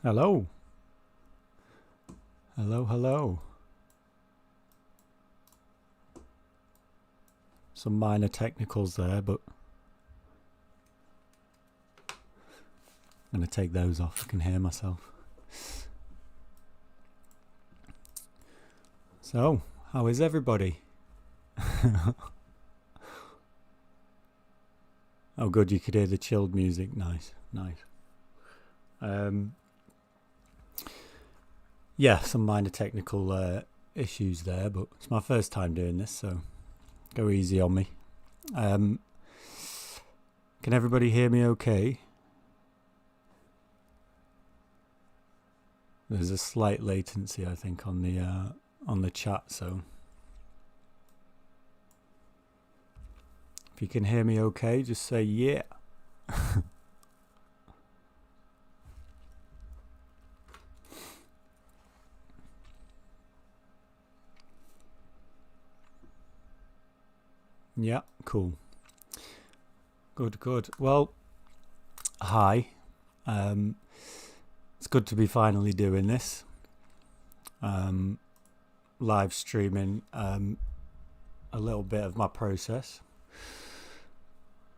Hello. Hello, hello. Some minor technicals there, but I'm going to take those off. I can hear myself. So, how is everybody? Oh, good, you could hear the chilled music. Nice, nice. Yeah, some minor technical issues there, but it's my first time doing this, so go easy on me. Can everybody hear me okay? There's a slight latency, I think, on the chat, so if you can hear me okay, just say yeah. Yeah, cool. Good, good. Well, hi. It's good to be finally doing this. Live streaming a little bit of my process.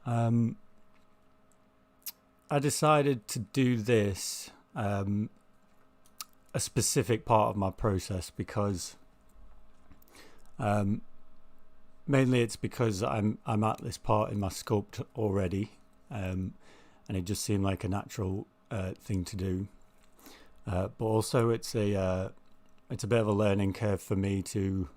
I decided to do this, a specific part of my process, because mainly it's because I'm at this part in my sculpt already, and it just seemed like a natural thing to do. But also it's a bit of a learning curve for me to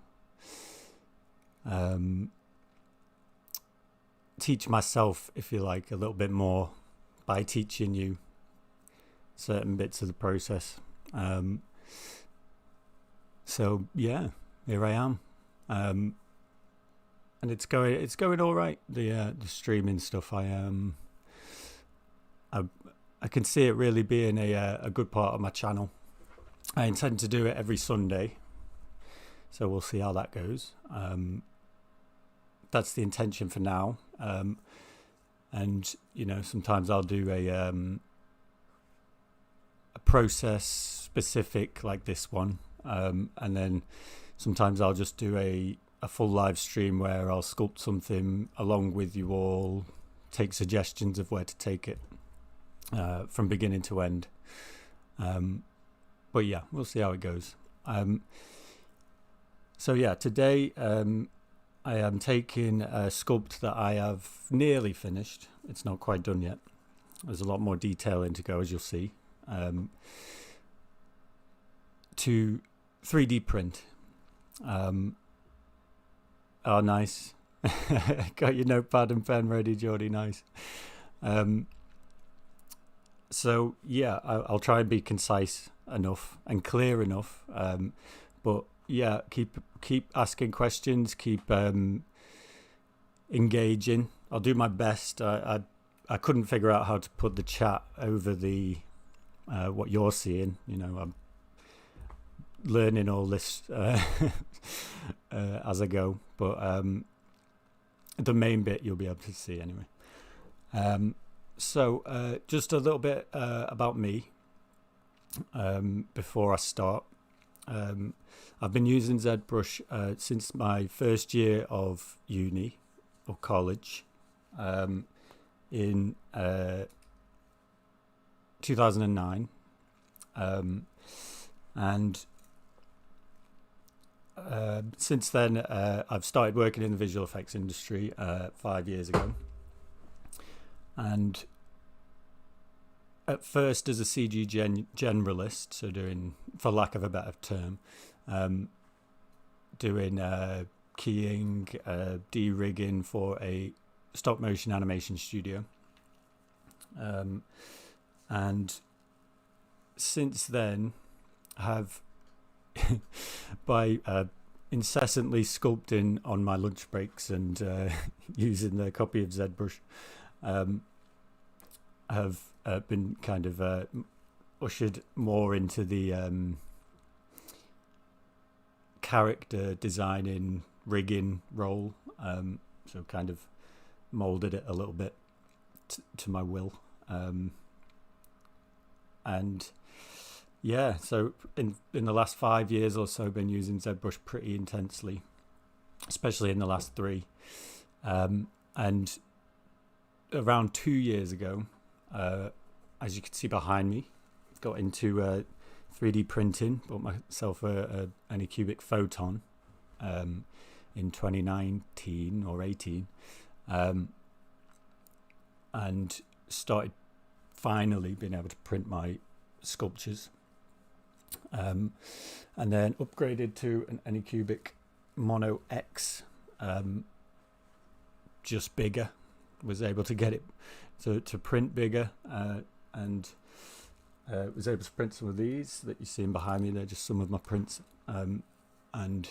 teach myself, if you like, a little bit more by teaching you certain bits of the process. So yeah, here I am. And it's going all right. The streaming stuff, I can see it really being a good part of my channel. I intend to do it every Sunday, so we'll see how that goes. That's the intention for now. And you know, sometimes I'll do a process specific like this one, and then sometimes I'll just do a full live stream where I'll sculpt something along with you all, take suggestions of where to take it from beginning to end. But yeah, we'll see how it goes. So yeah, today I am taking a sculpt that I have nearly finished. It's not quite done yet. There's a lot more detail in to go, as you'll see, to 3D print. Oh, nice. Got your notepad and pen ready, Geordie. Nice. So yeah, I'll try and be concise enough and clear enough. But yeah, keep asking questions, keep engaging. I'll do my best. I couldn't figure out how to put the chat over the what you're seeing. You know, I'm learning all this as I go, but the main bit you'll be able to see anyway. So just a little bit about me before I start. I've been using Zbrush since my first year of uni or college in 2009, and since then I've started working in the visual effects industry 5 years ago, and at first as a CG generalist, so doing, for lack of a better term, doing keying, de-rigging for a stop motion animation studio, and since then have by incessantly sculpting on my lunch breaks and using the copy of Zbrush, have been kind of ushered more into the character designing, rigging role. So kind of molded it a little bit to my will. And Yeah, so in the last 5 years or so, been using ZBrush pretty intensely, especially in the last three. And around 2 years ago, as you can see behind me, got into 3D printing. Bought myself a Anycubic Photon in 2019 or 18, and started finally being able to print my sculptures. And then upgraded to an Anycubic Mono X, just bigger. Was able to get it to print bigger, and was able to print some of these that you're seeing behind me. They're just some of my prints, and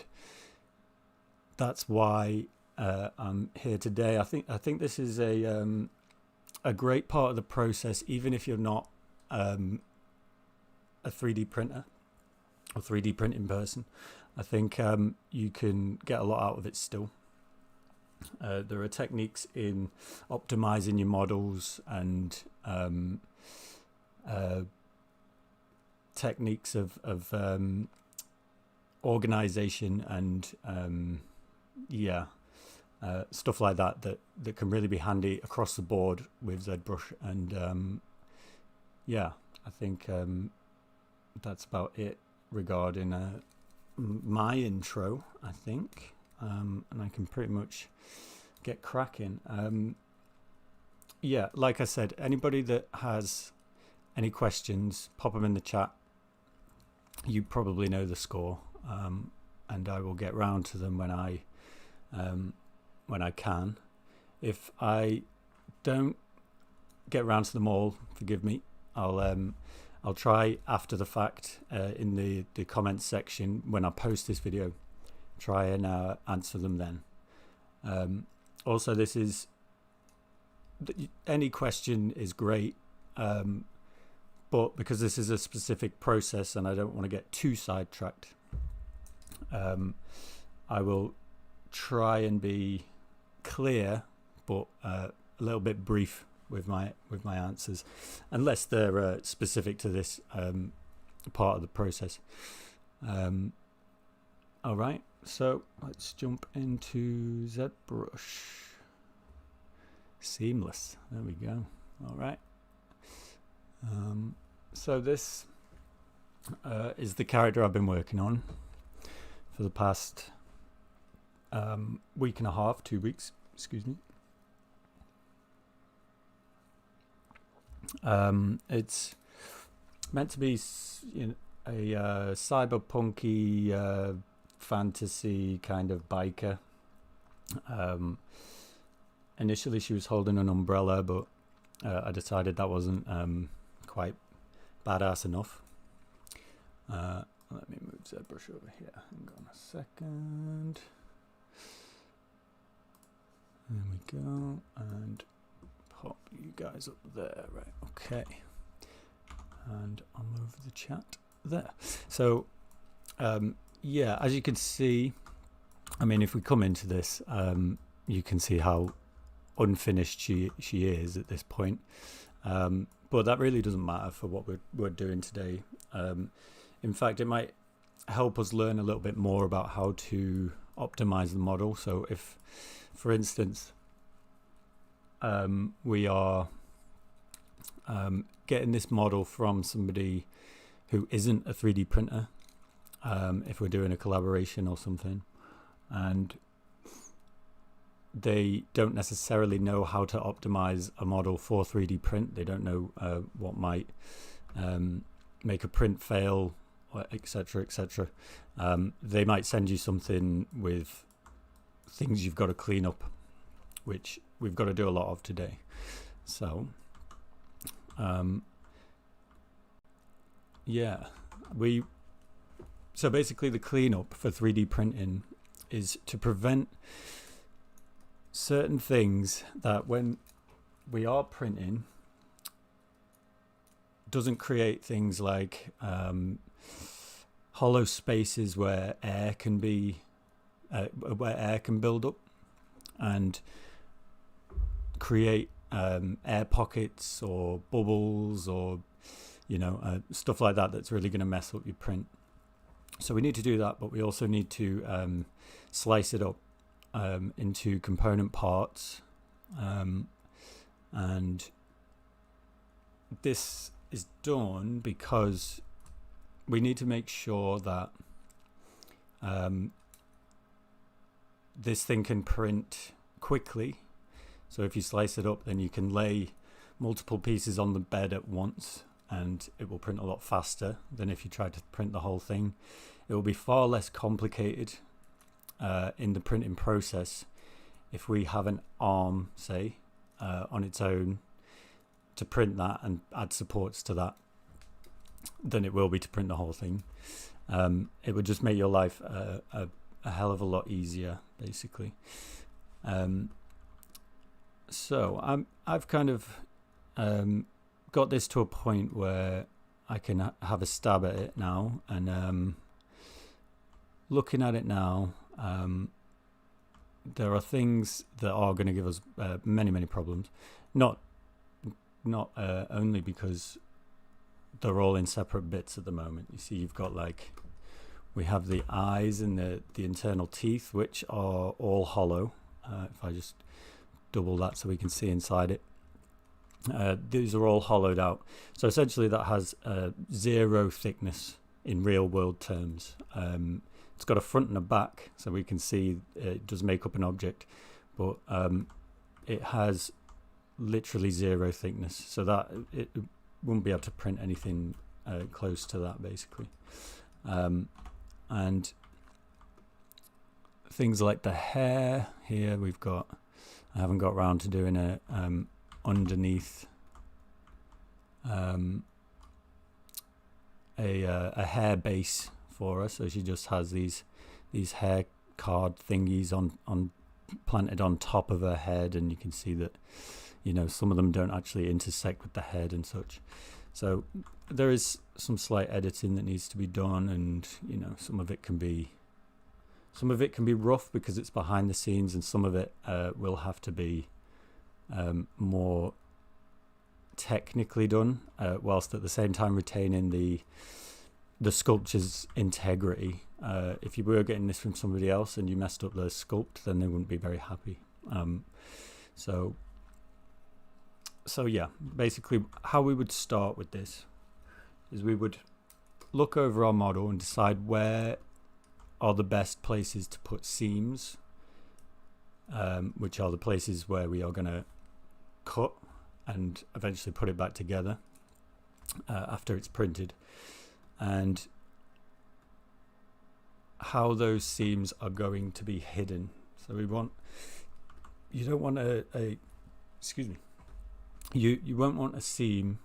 that's why I'm here today. I think this is a great part of the process, even if you're not a 3D printer or 3D printing person. I think you can get a lot out of it still. There are techniques in optimizing your models and techniques of organization and stuff like that can really be handy across the board with ZBrush. And I think that's about it regarding my intro, I think. And I can pretty much get cracking. Like I said, anybody that has any questions, pop them in the chat. You probably know the score, and I will get round to them when I can. If I don't get round to them all, forgive me. I'll try after the fact in the comments section when I post this video. Try and answer them then. Also, this is any question is great, but because this is a specific process and I don't want to get too sidetracked, I will try and be clear but a little bit brief with my answers, unless they're specific to this part of the process. All right. So let's jump into ZBrush. Seamless. There we go. All right. So this is the character I've been working on for the past week and a half, 2 weeks. Excuse me. It's meant to be a cyberpunky fantasy kind of biker. Initially she was holding an umbrella, but I decided that wasn't quite badass enough. Let me move ZBrush over here. Hang on a second. There we go, and pop you guys up there. Right, okay. And I'll move the chat there. So as you can see, I mean, if we come into this, you can see how unfinished she is at this point. But that really doesn't matter for what we're doing today. In fact, it might help us learn a little bit more about how to optimize the model. So if, for instance, we are getting this model from somebody who isn't a 3D printer, if we're doing a collaboration or something, and they don't necessarily know how to optimize a model for 3D print. They don't know what might make a print fail, etc., etc. They might send you something with things you've got to clean up, which we've got to do a lot of today. So so basically the cleanup for 3D printing is to prevent certain things that when we are printing doesn't create things like hollow spaces where air can build up and create air pockets or bubbles, or stuff like that that's really going to mess up your print. So we need to do that, but we also need to slice it up into component parts, and this is done because we need to make sure that this thing can print quickly. So if you slice it up, then you can lay multiple pieces on the bed at once, and it will print a lot faster than if you try to print the whole thing. It will be far less complicated in the printing process if we have an arm, say, on its own to print that and add supports to that, than it will be to print the whole thing. It would just make your life a hell of a lot easier, basically. So I've kind of got this to a point where I can have a stab at it now, and looking at it now, there are things that are going to give us many problems. Not only because they're all in separate bits at the moment. You see, you've got we have the eyes and the internal teeth, which are all hollow. If I just double that so we can see inside it, these are all hollowed out. So essentially that has 0 thickness in real world terms. It's got a front and a back, so we can see it does make up an object, but it has literally 0 thickness, so that it wouldn't be able to print anything close to that, basically. And things like the hair here, I haven't got around to doing a underneath a hair base for her. So she just has these hair card thingies on planted on top of her head, and you can see that some of them don't actually intersect with the head and such. So there is some slight editing that needs to be done, and some of it can be rough because it's behind the scenes, and some of it will have to be more technically done, whilst at the same time retaining the sculpture's integrity. If you were getting this from somebody else and you messed up the sculpt, then they wouldn't be very happy. So yeah, basically how we would start with this is we would look over our model and decide where are the best places to put seams, which are the places where we are going to cut and eventually put it back together after it's printed, and how those seams are going to be hidden. So you don't want you won't want a seam,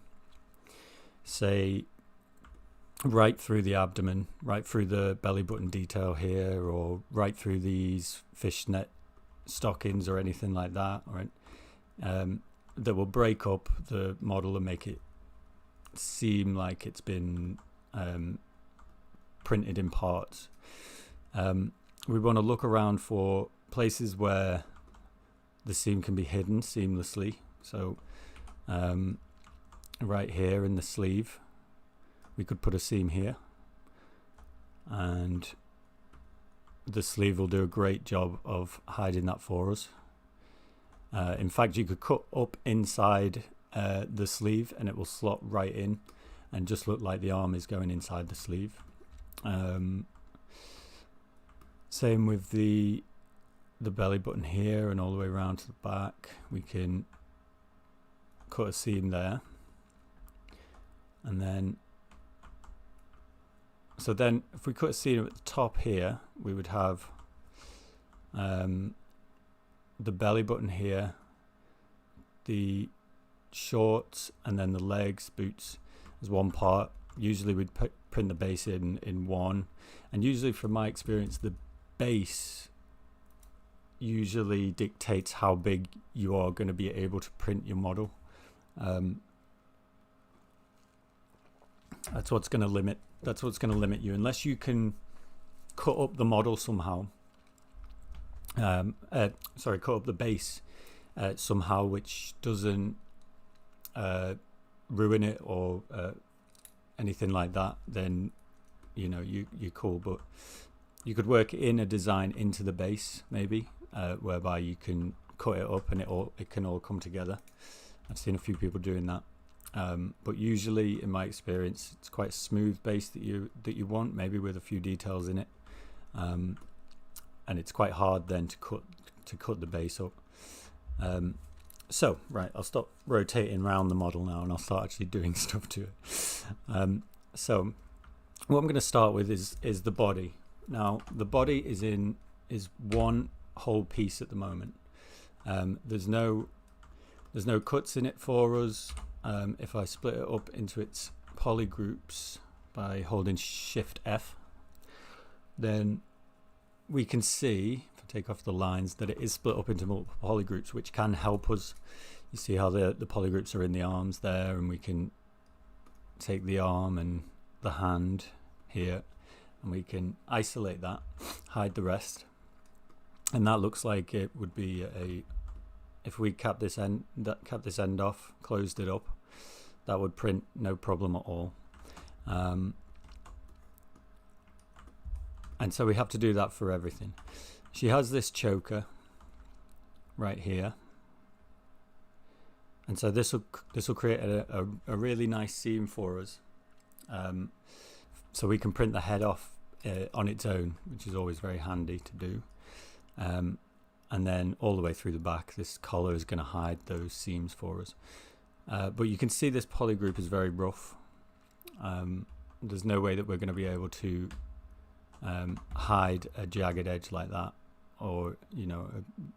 say, right through the abdomen, right through the belly button detail here, or right through these fishnet stockings or anything like that, right? That will break up the model and make it seem like it's been printed in parts. We want to look around for places where the seam can be hidden seamlessly. So right here in the sleeve, we could put a seam here, and the sleeve will do a great job of hiding that for us. In fact, you could cut up inside the sleeve and it will slot right in and just look like the arm is going inside the sleeve. Same with the belly button here and all the way around to the back. We can cut a seam there, and then if we cut a seam at the top here, we would have the belly button here, the shorts, and then the legs, boots as one part. Usually we'd print the base in one, and usually from my experience the base usually dictates how big you are going to be able to print your model. That's what's going to limit you, unless you can cut up the model somehow. Cut up the base somehow, which doesn't ruin it or anything like that, then you know you're cool. But you could work in a design into the base maybe, whereby you can cut it up and it can all come together. I've seen a few people doing that, but usually in my experience it's quite a smooth base that you want, maybe with a few details in it, and it's quite hard then to cut the base up. So right, I'll stop rotating around the model now and I'll start actually doing stuff to it. So what I'm going to start with is the body. Now the body is one whole piece at the moment. There's no cuts in it for us. If I split it up into its polygroups by holding Shift F, then we can see, if I take off the lines, that it is split up into multiple polygroups, which can help us. You see how the polygroups are in the arms there, and we can take the arm and the hand here, and we can isolate that, hide the rest, and that looks like it would be if we cap this end off, closed it up, that would print no problem at all. And so we have to do that for everything. She has this choker right here, and so this will create a really nice seam for us. So we can print the head off on its own, which is always very handy to do. And then all the way through the back, this collar is going to hide those seams for us. But you can see this polygroup is very rough. There's no way that we're going to be able to hide a jagged edge like that, or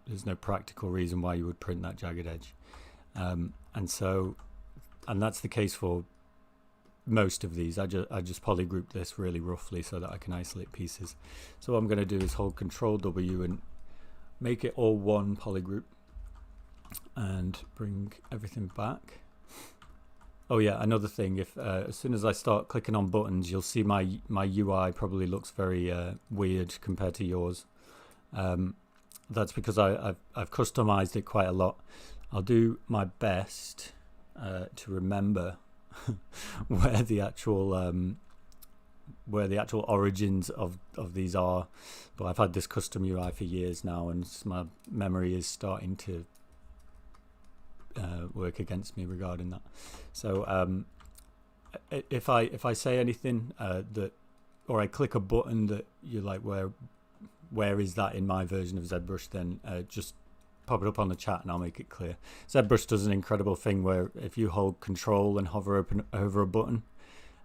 there's no practical reason why you would print that jagged edge. And that's the case for most of these. I just polygroup this really roughly so that I can isolate pieces. So what I'm going to do is hold Control W and make it all one polygroup and bring everything back. Oh yeah, another thing, if as soon as I start clicking on buttons, you'll see my UI probably looks very weird compared to yours. That's because I've customized it quite a lot. I'll do my best to remember where the actual origins of these are, but I've had this custom UI for years now, and my memory is starting to work against me regarding that. So if I say anything that, or I click a button that you're like, where is that in my version of Zbrush, then just pop it up on the chat and I'll make it clear. Zbrush does an incredible thing where if you hold Control and hover over a button,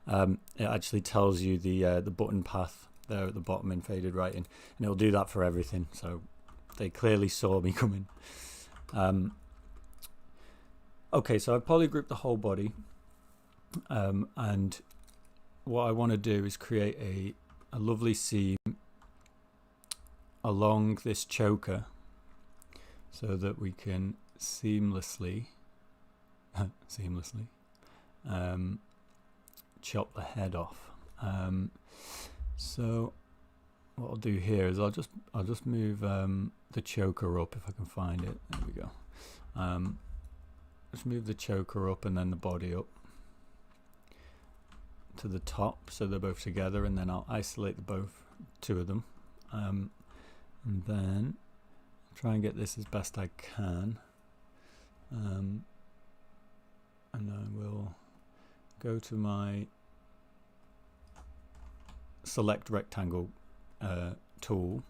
it actually tells you the button path there at the bottom in faded writing, and it'll do that for everything. So they clearly saw me coming. Okay, so I've polygrouped the whole body, and what I want to do is create a lovely seam along this choker so that we can seamlessly chop the head off. So what I'll do here is I'll just move the choker up if I can find it. There we go. Just move the choker up and then the body up to the top so they're both together, and then I'll isolate two of them, and then try and get this as best I can, and I will go to my select rectangle tool.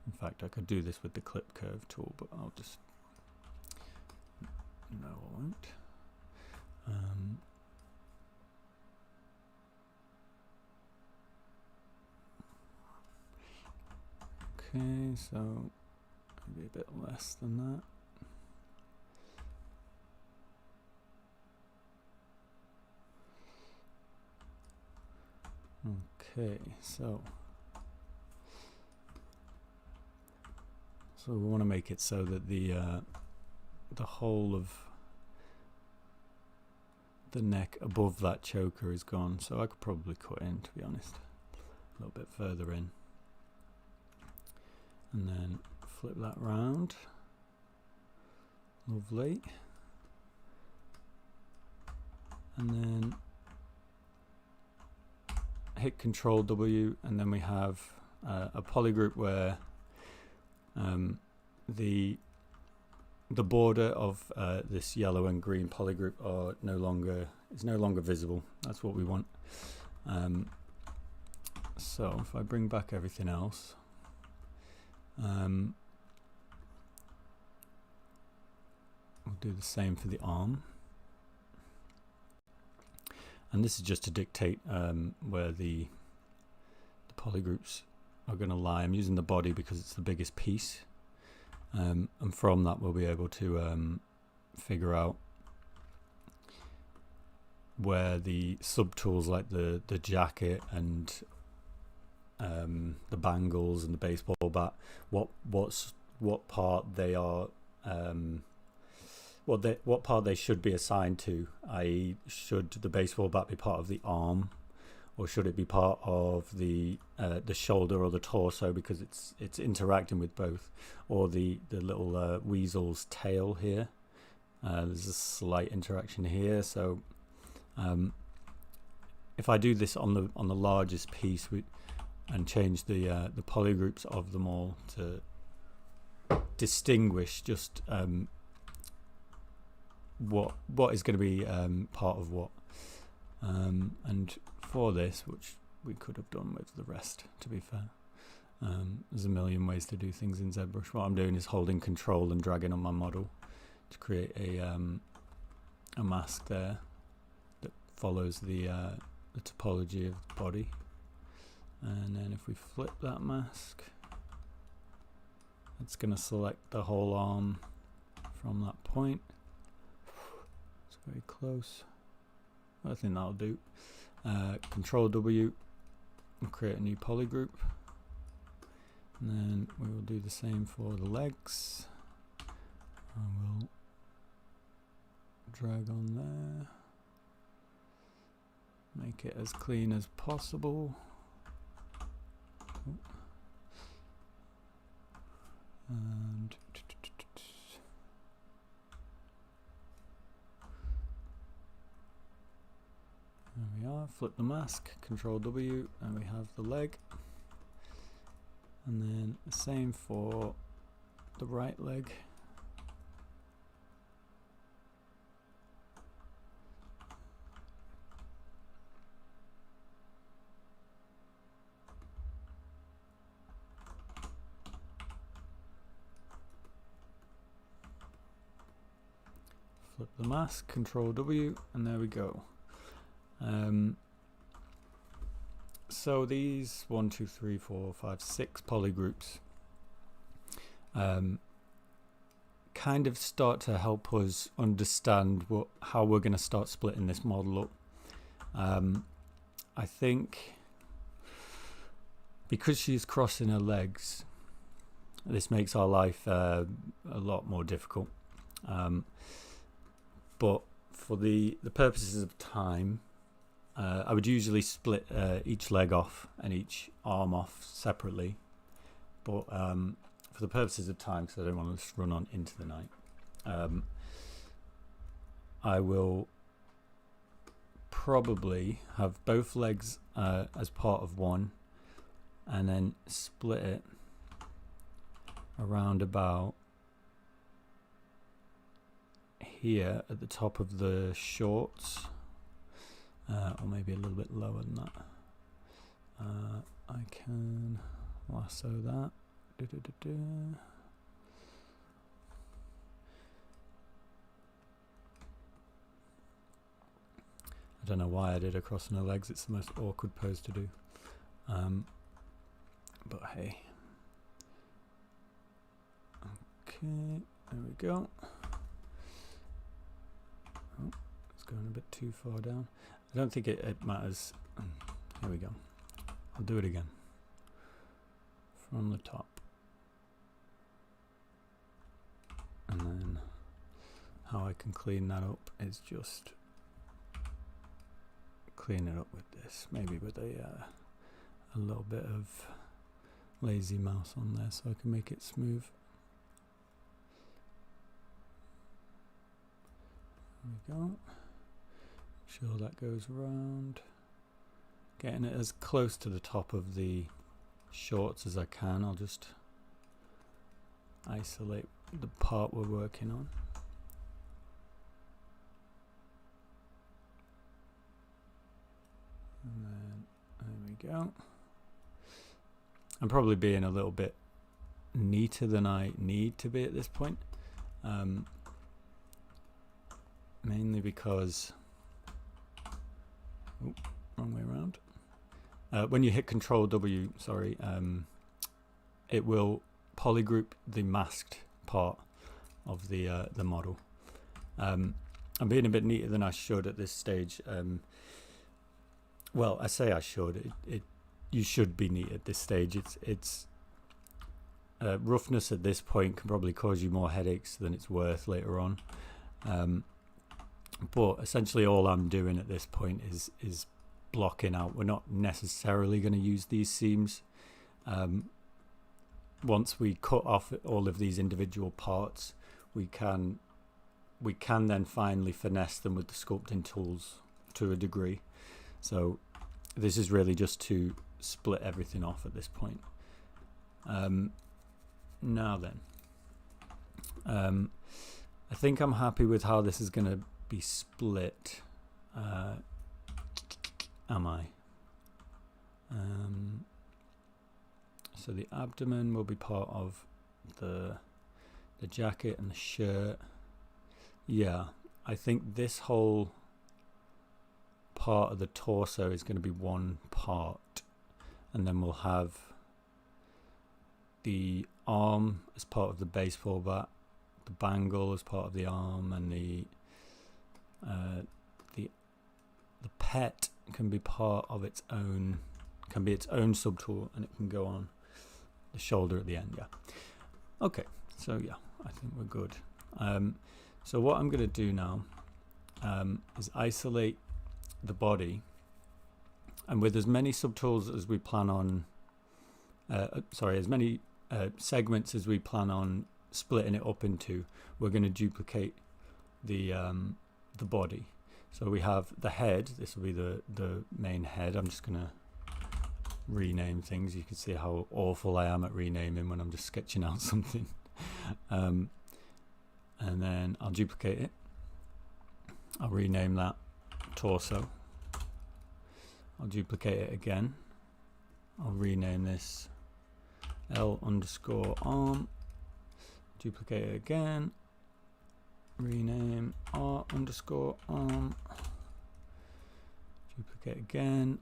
In fact, I could do this with the clip curve tool, but I'll just, no, I won't. Okay, so maybe a bit less than that. Okay, so we want to make it so that the whole of the neck above that choker is gone. So I could probably cut in, to be honest, a little bit further in, and then flip that round. Lovely. and then hit Control W, and then we have a polygroup where the border of this yellow and green polygroup is no longer visible. That's what we want. So if I bring back everything else, we'll do the same for the arm. And this is just to dictate where the polygroups are going to lie. I'm using the body because it's the biggest piece. And from that we'll be able to figure out where the subtools like the jacket and the bangles and the baseball bat, what part they are, what part they should be assigned to, i.e. should the baseball bat be part of the arm, or should it be part of the shoulder or the torso because it's interacting with both, or the little weasel's tail here. There's a slight interaction here, so if I do this on the largest piece and change the polygroups of them all to distinguish just what is going to be part of what, and for this, which we could have done with the rest, to be fair, there's a million ways to do things in Zbrush. What I'm doing is holding Control and dragging on my model to create a mask there that follows the topology of the body. And then if we flip that mask, it's going to select the whole arm from that point. It's very close. I think that'll do. Control W and create a new polygroup, and then we will do the same for the legs. I will drag on there, make it as clean as possible. And there we are, flip the mask, Control W, and we have the leg. And then the same for the right leg. Flip the mask, Control W, and there we go. So these 1, 2, 3, 4, 5, 6 polygroups kind of start to help us understand how we're going to start splitting this model up. I think because she's crossing her legs, this makes our life a lot more difficult. But for the purposes of time, I would usually split each leg off and each arm off separately. But for the purposes of time, because I don't want to just run on into the night, I will probably have both legs as part of one, and then split it around about here at the top of the shorts, or maybe a little bit lower than that. I can lasso that. I don't know why I did a cross on her legs. It's the most awkward pose to do. But hey. Okay, there we go. Oh, it's going a bit too far down. I don't think it matters. Here we go. I'll do it again. From the top. And then how I can clean that up is just clean it up with this. Maybe with a little bit of lazy mouse on there so I can make it smooth. There we go. sure that goes around. Getting it as close to the top of the shorts as I can. I'll just isolate the part we're working on. And then there we go. I'm probably being a little bit neater than I need to be at this point. Mainly because, wrong way around. When you hit Control W, it will polygroup the masked part of the model. I'm being a bit neater than I should at this stage. Well, I say I should. You should be neat at this stage. It's roughness at this point can probably cause you more headaches than it's worth later on. But essentially, all I'm doing at this point is blocking out. We're not necessarily going to use these seams. Once we cut off all of these individual parts, we can then finally finesse them with the sculpting tools to a degree. So this is really just to split everything off at this point. Now then, I think I'm happy with how this is going to be split. Am I? So the abdomen will be part of the jacket and the shirt. Yeah, I think this whole part of the torso is going to be one part, and then we'll have the arm as part of the baseball bat, the bangle as part of the arm, and the pet can be part of its own, can be its own subtool, and it can go on the shoulder at the end. Yeah. Okay. So yeah, I think we're good. So what I'm going to do now is isolate the body, and with as many subtools as we plan on, as many segments as we plan on splitting it up into, we're going to duplicate the body. So we have the head. This will be the main head. I'm just going to rename things. You can see how awful I am at renaming when I'm just sketching out something. And then I'll duplicate it. I'll rename that torso. I'll duplicate it again. I'll rename this L_arm. Duplicate it again. Rename R_arm. Duplicate again.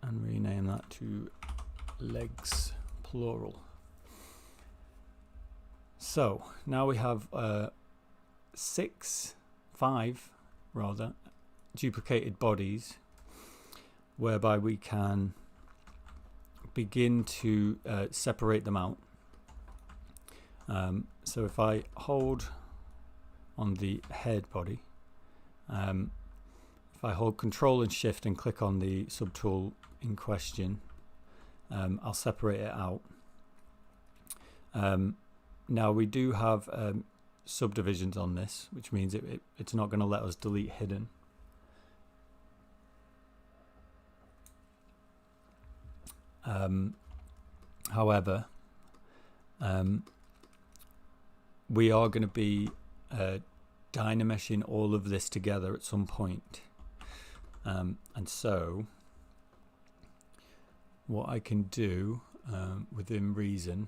And rename that to legs, plural. So now we have 5 duplicated bodies, whereby we can begin to separate them out. So if I hold on the head body, if I hold Control and Shift and click on the subtool in question, I'll separate it out. Now we do have subdivisions on this, which means it's not going to let us delete hidden. However, we are going to be dynameshing all of this together at some point. And so what I can do within reason,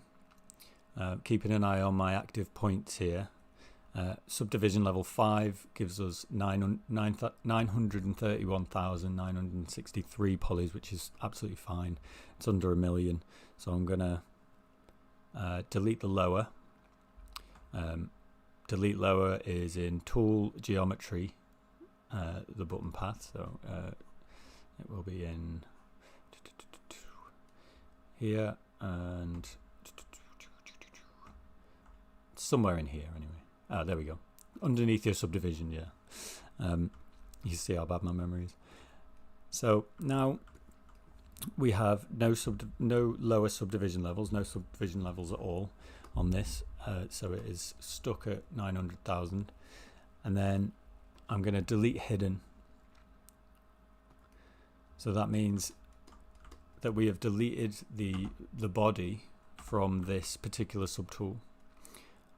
keeping an eye on my active points here, subdivision level 5 gives us 931,963 polys, which is absolutely fine. It's under 1 million. So I'm going to delete the lower. Delete lower is in tool geometry, the button path. So it will be in here and somewhere in here anyway. There we go. Underneath your subdivision, yeah. You see how bad my memory is. So now we have no lower subdivision levels, no subdivision levels at all on this. So it is stuck at 900,000. And then I'm going to delete hidden. So that means that we have deleted the body from this particular subtool.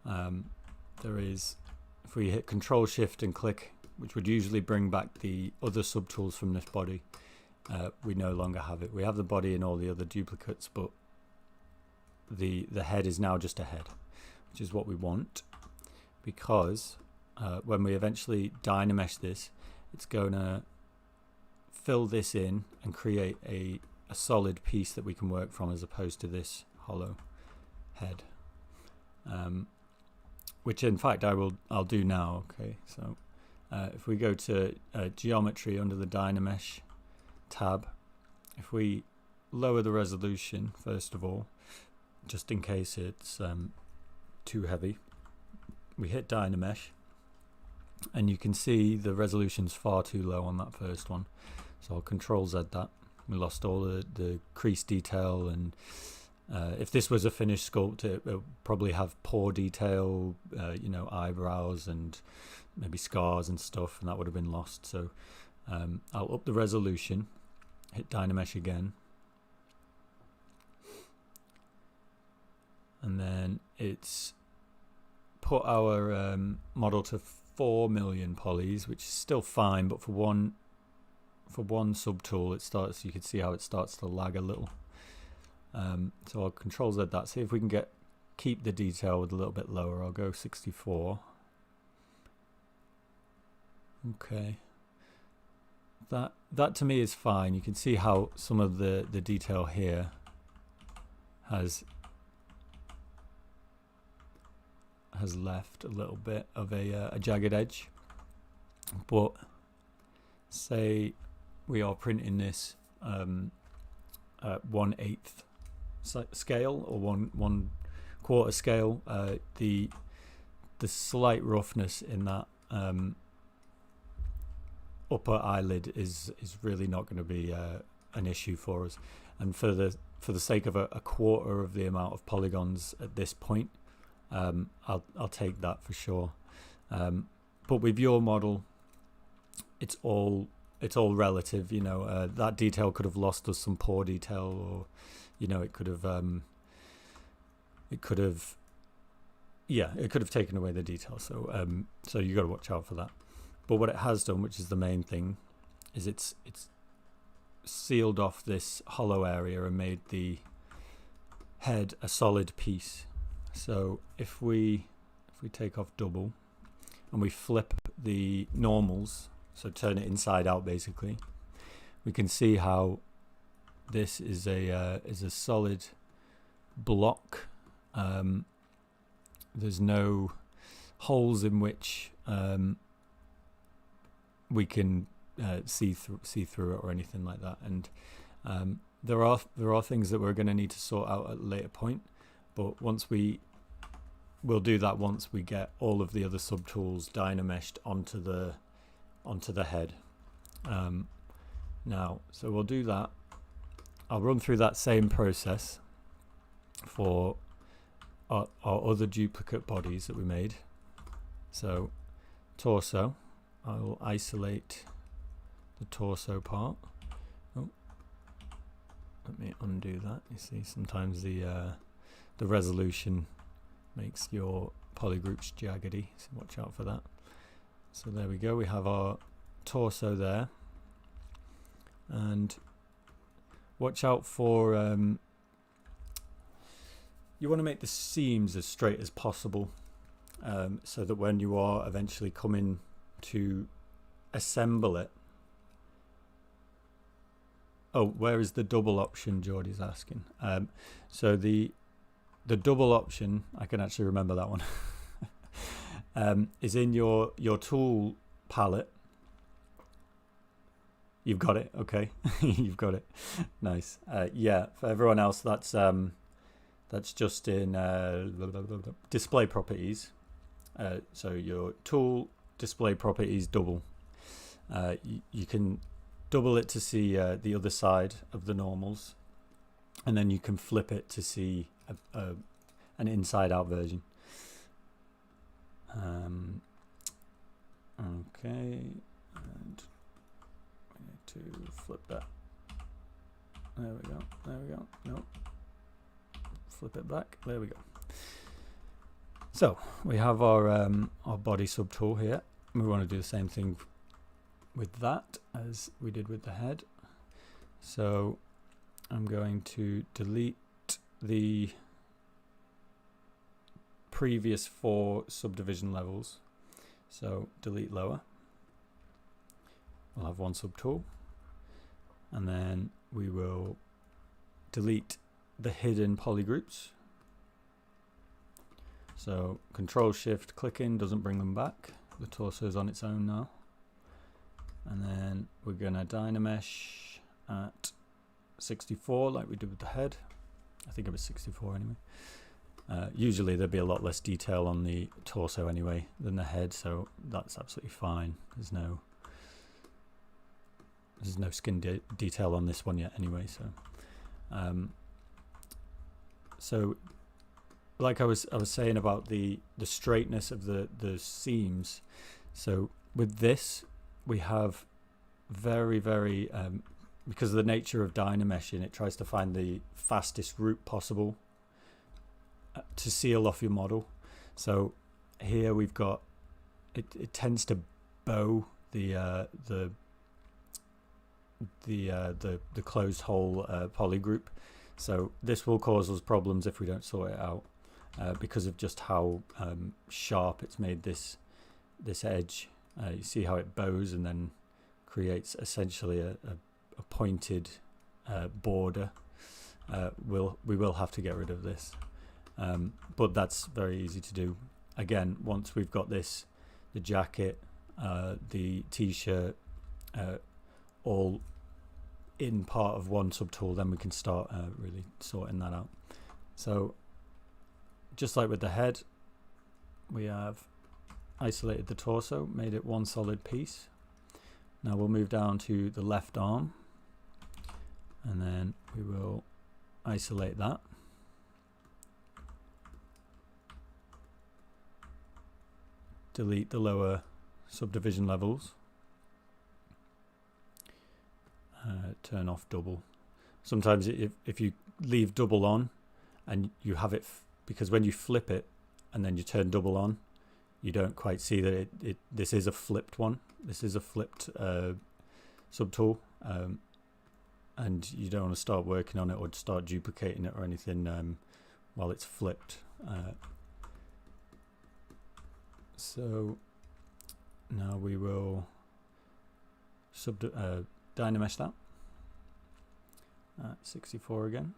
There is, if we hit Control Shift and click, which would usually bring back the other subtools from this body, we no longer have it. We have the body and all the other duplicates, but the head is now just a head, which is what we want, because when we eventually dynamesh this, it's going to fill this in and create a solid piece that we can work from, as opposed to this hollow head, which in fact I'll do now. Okay, so if we go to geometry under the Dynamesh tab, if we lower the resolution first of all, just in case it's too heavy, we hit Dynamesh, and you can see the resolution's far too low on that first one. So I'll Control Z that. We lost all the crease detail, and if this was a finished sculpt, it would probably have poor detail, you know, eyebrows and maybe scars and stuff, and that would have been lost. So I'll up the resolution, hit Dynamesh again, and then it's put our model to 4 million polys, which is still fine, but for one subtool it starts, you can see how it starts to lag a little. So I'll Control Z that, see if we can keep the detail with a little bit lower. I'll go 64. Okay, that to me is fine. You can see how some of the detail here has left a little bit of a jagged edge, but say we are printing this at 1/8 scale or 1/4 scale, the slight roughness in that upper eyelid is really not going to be an issue for us, and for the sake of a quarter of the amount of polygons at this point, I'll take that for sure. But with your model, it's all relative, you know. That detail could have lost us some poor detail, or you know, it could have taken away the detail. So you got to watch out for that. But what it has done, which is the main thing, is it's sealed off this hollow area and made the head a solid piece. So if we take off double and we flip the normals, so turn it inside out basically, we can see how this is a solid block. There's no holes in which we can see through it or anything like that. And there are things that we're going to need to sort out at a later point, but we'll do that once we get all of the other subtools dynameshed onto the head. Now, so we'll do that. I'll run through that same process for our other duplicate bodies that we made. So torso, I will isolate the torso part. Oh, let me undo that. You see, sometimes the resolution makes your polygroups jaggedy, so watch out for that. So there we go, we have our torso there, and watch out for you want to make the seams as straight as possible, so that when you are eventually coming to assemble it. Oh, where is the double option, Geordie's asking. So the double option, I can actually remember that one, is in your tool palette. You've got it, okay. You've got it, nice. Yeah, for everyone else, that's just in display properties. So your tool display properties double. You can double it to see the other side of the normals, and then you can flip it to see an inside out version. Okay, and we need to flip that There we go. There we go. Nope. Flip it back. There we go. So we have our body subtool here. We want to do the same thing with that as we did with the head. So I'm going to delete the previous 4 subdivision levels. So delete lower. We'll have one subtool, and then we will delete the hidden polygroups. So Control Shift click in doesn't bring them back. The torso is on its own now. And then we're going to Dynamesh at 64 like we did with the head. I think it was 64 anyway. Usually there'd be a lot less detail on the torso anyway than the head, so that's absolutely fine. There's no skin detail on this one yet anyway. So like I was saying about the straightness of the seams. So with this we have very because of the nature of Dynameshing, it tries to find the fastest route possible to seal off your model. So here we've got it tends to bow the closed hole poly group. So this will cause us problems if we don't sort it out because of just how sharp it's made this edge. You see how it bows and then creates essentially a pointed border. We will have to get rid of this, but that's very easy to do. Again, once we've got this, the jacket, the t-shirt, all in part of one subtool, then we can start really sorting that out. So just like with the head, we have isolated the torso, made it one solid piece. Now we'll move down to the left arm, and then we will isolate that. Delete the lower subdivision levels. Turn off double. Sometimes if you leave double on and you have it, because when you flip it and then you turn double on, you don't quite see that this is a flipped one. This is a flipped subtool, and you don't want to start working on it or start duplicating it or anything while it's flipped. So now we will Dynamesh that at 64 again.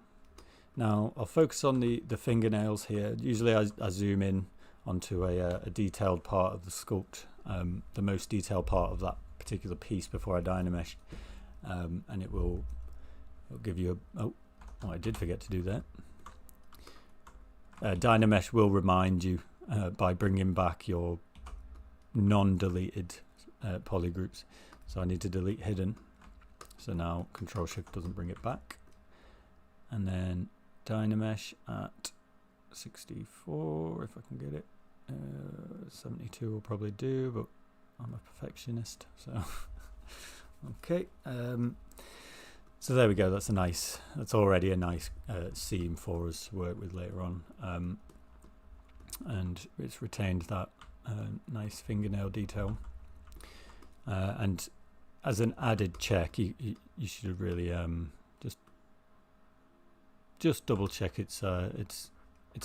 Now I'll focus on the fingernails here. Usually I zoom in onto a detailed part of the sculpt, the most detailed part of that particular piece before I Dynamesh, and it'll give you oh I did forget to do that. Dynamesh will remind you by bringing back your non-deleted polygroups. So I need to delete hidden. So now Control Shift doesn't bring it back. And then Dynamesh at 64, if I can get it. 72 will probably do, but I'm a perfectionist, so okay. So there we go. That's already a nice seam for us to work with later on, and it's retained that nice fingernail detail. And as an added check, you should really just double check it's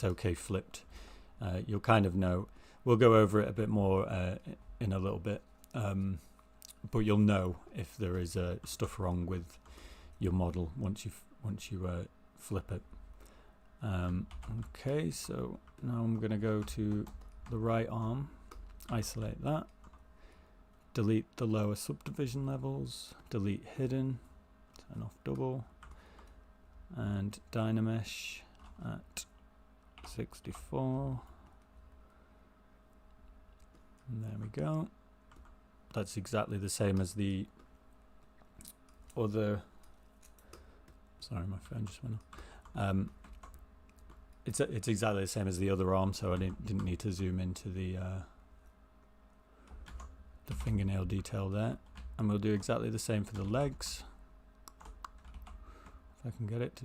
okay flipped. You'll kind of know. We'll go over it a bit more in a little bit, but you'll know if there is stuff wrong with your model once you flip it. Okay, so now I'm going to go to the right arm, isolate that, delete the lower subdivision levels, delete hidden, turn off double, and Dynamesh at 64. And there we go. That's exactly the same as the other. Sorry, my phone just went off. It's exactly the same as the other arm, so I didn't need to zoom into the fingernail detail there. And we'll do exactly the same for the legs. If I can get it to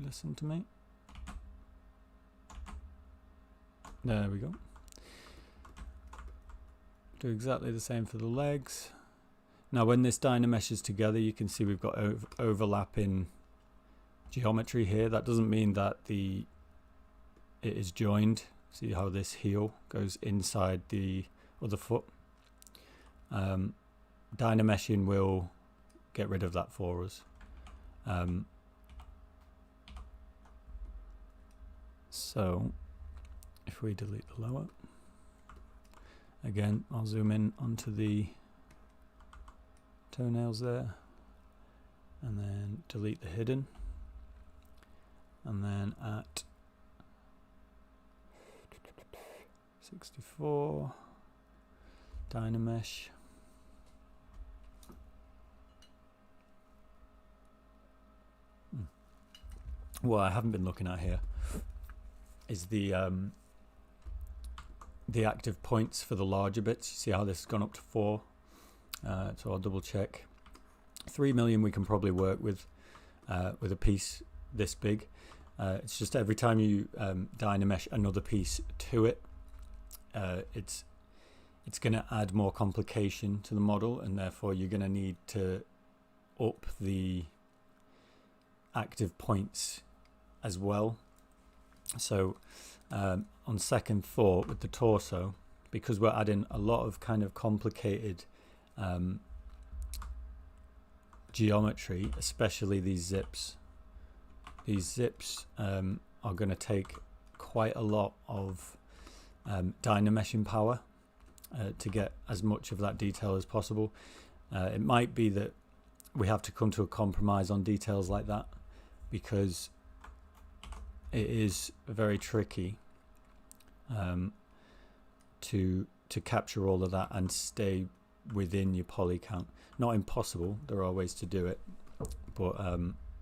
listen to me. There we go. Do exactly the same for the legs. Now when this dynameshes together, you can see we've got overlapping geometry here. That doesn't mean that it is joined. See how this heel goes inside the other foot. Dynameshing will get rid of that for us. So if we delete the lower, again, I'll zoom in onto the toenails there, and then delete the hidden, and then at 64, Dynamesh. What I haven't been looking at here is the active points for the larger bits. You see how this has gone up to 4. So I'll double check. 3 million we can probably work with a piece this big. It's just every time you Dynamesh another piece to it, it's going to add more complication to the model, and therefore you're going to need to up the active points as well. So on second thought, with the torso, because we're adding a lot of kind of complicated geometry, especially these zips. These zips are going to take quite a lot of dynameshing power to get as much of that detail as possible. It might be that we have to come to a compromise on details like that, because it is very tricky to capture all of that and stay within your poly count. Not impossible, there are ways to do it, but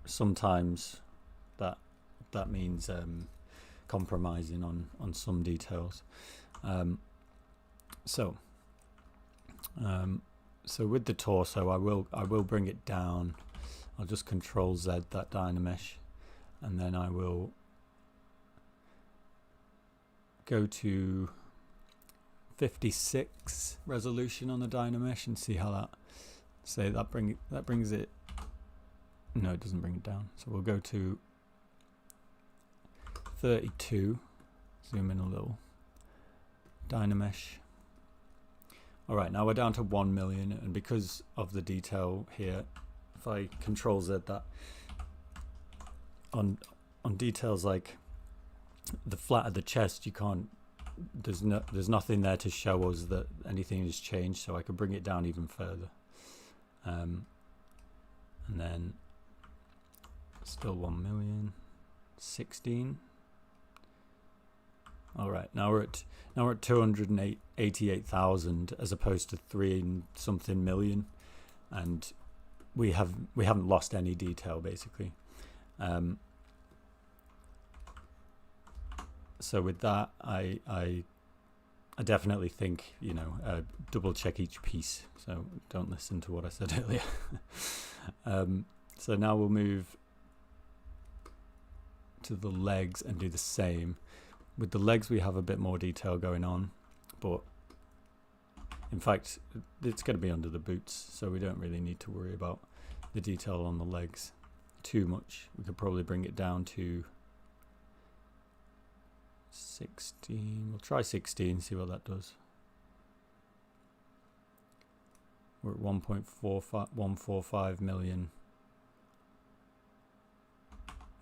sometimes that means compromising on some details. So with the torso, I will bring it down. I'll just Control Z that Dynamesh, and then I will go to 56 resolution on the Dynamesh and see how that brings it. No, it doesn't bring it down. So we'll go to 32. Zoom in a little. Dynamesh. All right, now we're down to 1 million, and because of the detail here, if I Control Z that on details like the flat of the chest, you can't. There's nothing there to show us that anything has changed, so I could bring it down even further. And then still 1 million, 16. All right, now we're at 288,000 as opposed to 3 and something million, and we haven't lost any detail basically. So with that, I definitely think, double check each piece. So don't listen to what I said earlier. So now we'll move to the legs and do the same. With the legs, we have a bit more detail going on, but in fact, it's going to be under the boots, so we don't really need to worry about the detail on the legs too much. We could probably bring it down to 16. We'll try 16, see what that does. We're at 1.145 million.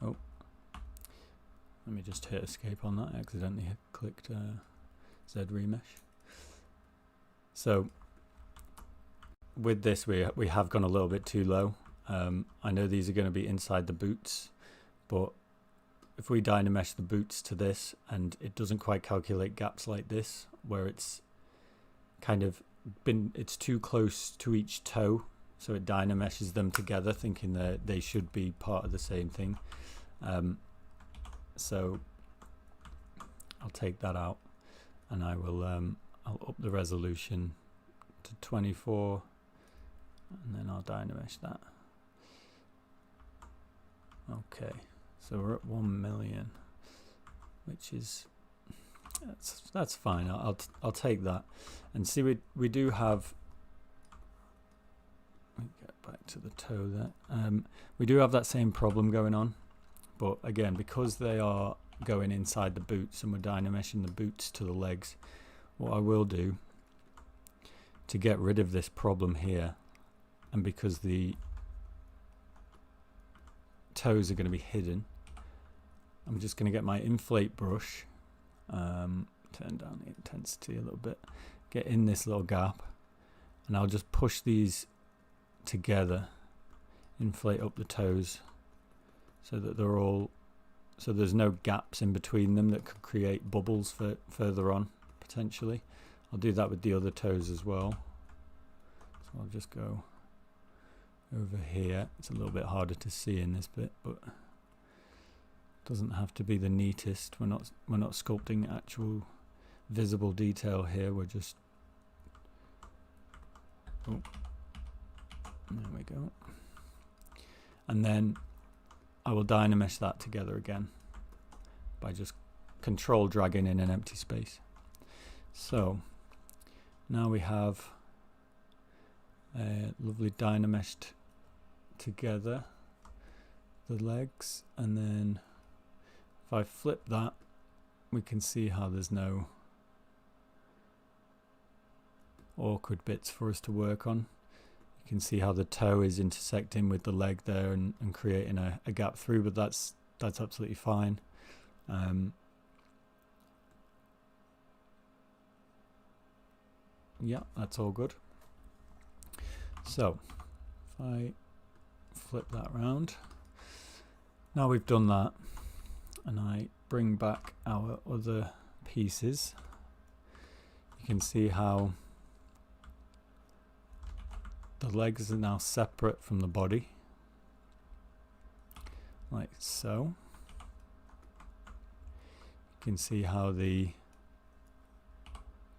Oh, let me just hit escape on that. I accidentally clicked Z remesh. So with this, we have gone a little bit too low. I know these are going to be inside the boots, but if we Dynamesh the boots to this and it doesn't quite calculate gaps like this, where it's kind of it's too close to each toe, so it Dynameshes them together thinking that they should be part of the same thing. So I'll take that out, and I will I'll up the resolution to 24, and then I'll Dynamesh that. Okay, so we're at 1 million, which is that's fine. I'll take that. And see, we do have. Let me get back to the toe there. We do have that same problem going on, but again, because they are going inside the boots and we're dynameshing the boots to the legs, what I will do to get rid of this problem here, and because the toes are going to be hidden, I'm just going to get my inflate brush, turn down the intensity a little bit, get in this little gap, and I'll just push these together, inflate up the toes so that they're all, so there's no gaps in between them that could create bubbles for further on potentially. I'll do that with the other toes as well. So I'll just go over here. It's a little bit harder to see in this bit, but it doesn't have to be the neatest. We're not sculpting actual visible detail here. We're just, oh, there we go. And then I will dynamesh that together again by just control dragging in an empty space. So now we have a lovely dynameshed together the legs, and then if I flip that, we can see how there's no awkward bits for us to work on. You can see how the toe is intersecting with the leg there and creating a gap through, but that's absolutely fine. Yeah, that's all good. So if I flip that round, now we've done that, and I bring back our other pieces, you can see how the legs are now separate from the body, like so. You can see how the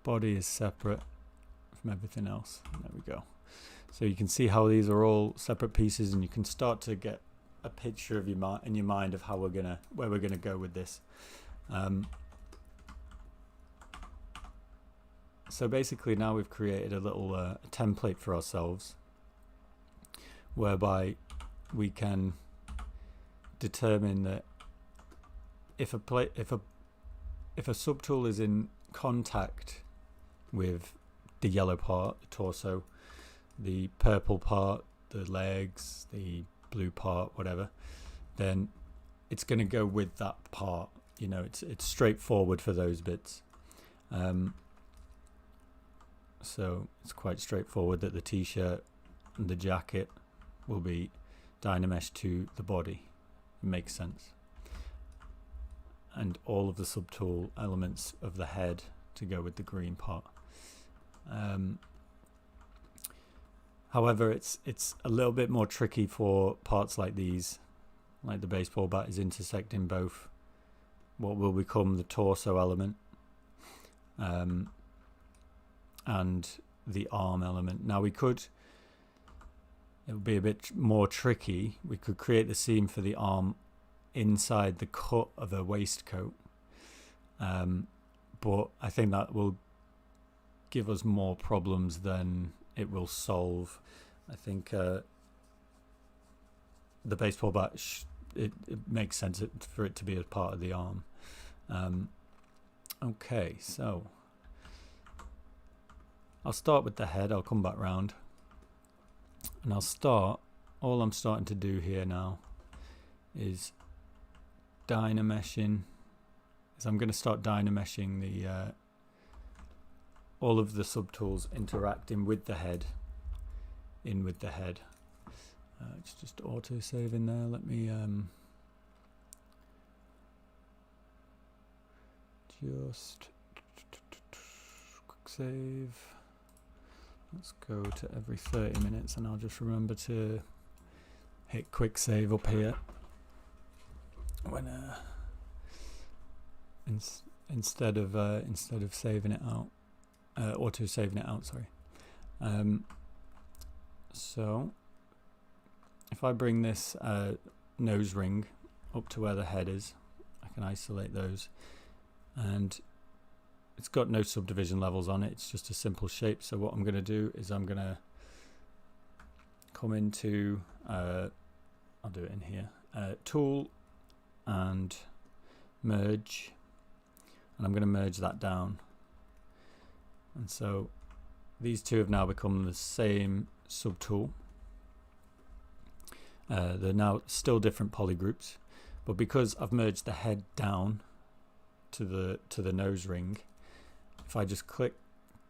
body is separate from everything else. There we go. So you can see how these are all separate pieces, and you can start to get a picture of in your mind of how where we're gonna go with this. So basically now we've created a little template for ourselves whereby we can determine that if a subtool is in contact with the yellow part, the torso, the purple part, the legs, the blue part, whatever, then it's going to go with that part. You know, it's straightforward for those bits. So it's quite straightforward that the t-shirt and the jacket will be dynameshed to the body. It makes sense. And all of the subtool elements of the head to go with the green part. However, it's a little bit more tricky for parts like these, like the baseball bat is intersecting both what will become the torso element and the arm element. Now it would be a bit more tricky. We could create the seam for the arm inside the cut of a waistcoat, but I think that will give us more problems than it will solve. I think the baseball bat, it makes sense for it to be a part of the arm. Okay, so I'll start with the head. I'll come back round, and all I'm starting to do here now is dynameshing. I'm going to start dynameshing the all of the subtools interacting with the head, in with the head. It's just auto save in there. Let me just quick save. Let's go to every 30 minutes, and I'll just remember to hit quick save up here when instead of saving it out, auto saving it out. Sorry. So if I bring this nose ring up to where the head is. I can isolate those, and it's got no subdivision levels on it. It's just a simple shape. So what I'm going to do is I'm going to come into, I'll do it in here, tool and merge, and I'm going to merge that down. And so these two have now become the same subtool. They're now still different polygroups, but because I've merged the head down to the nose ring, if I just click,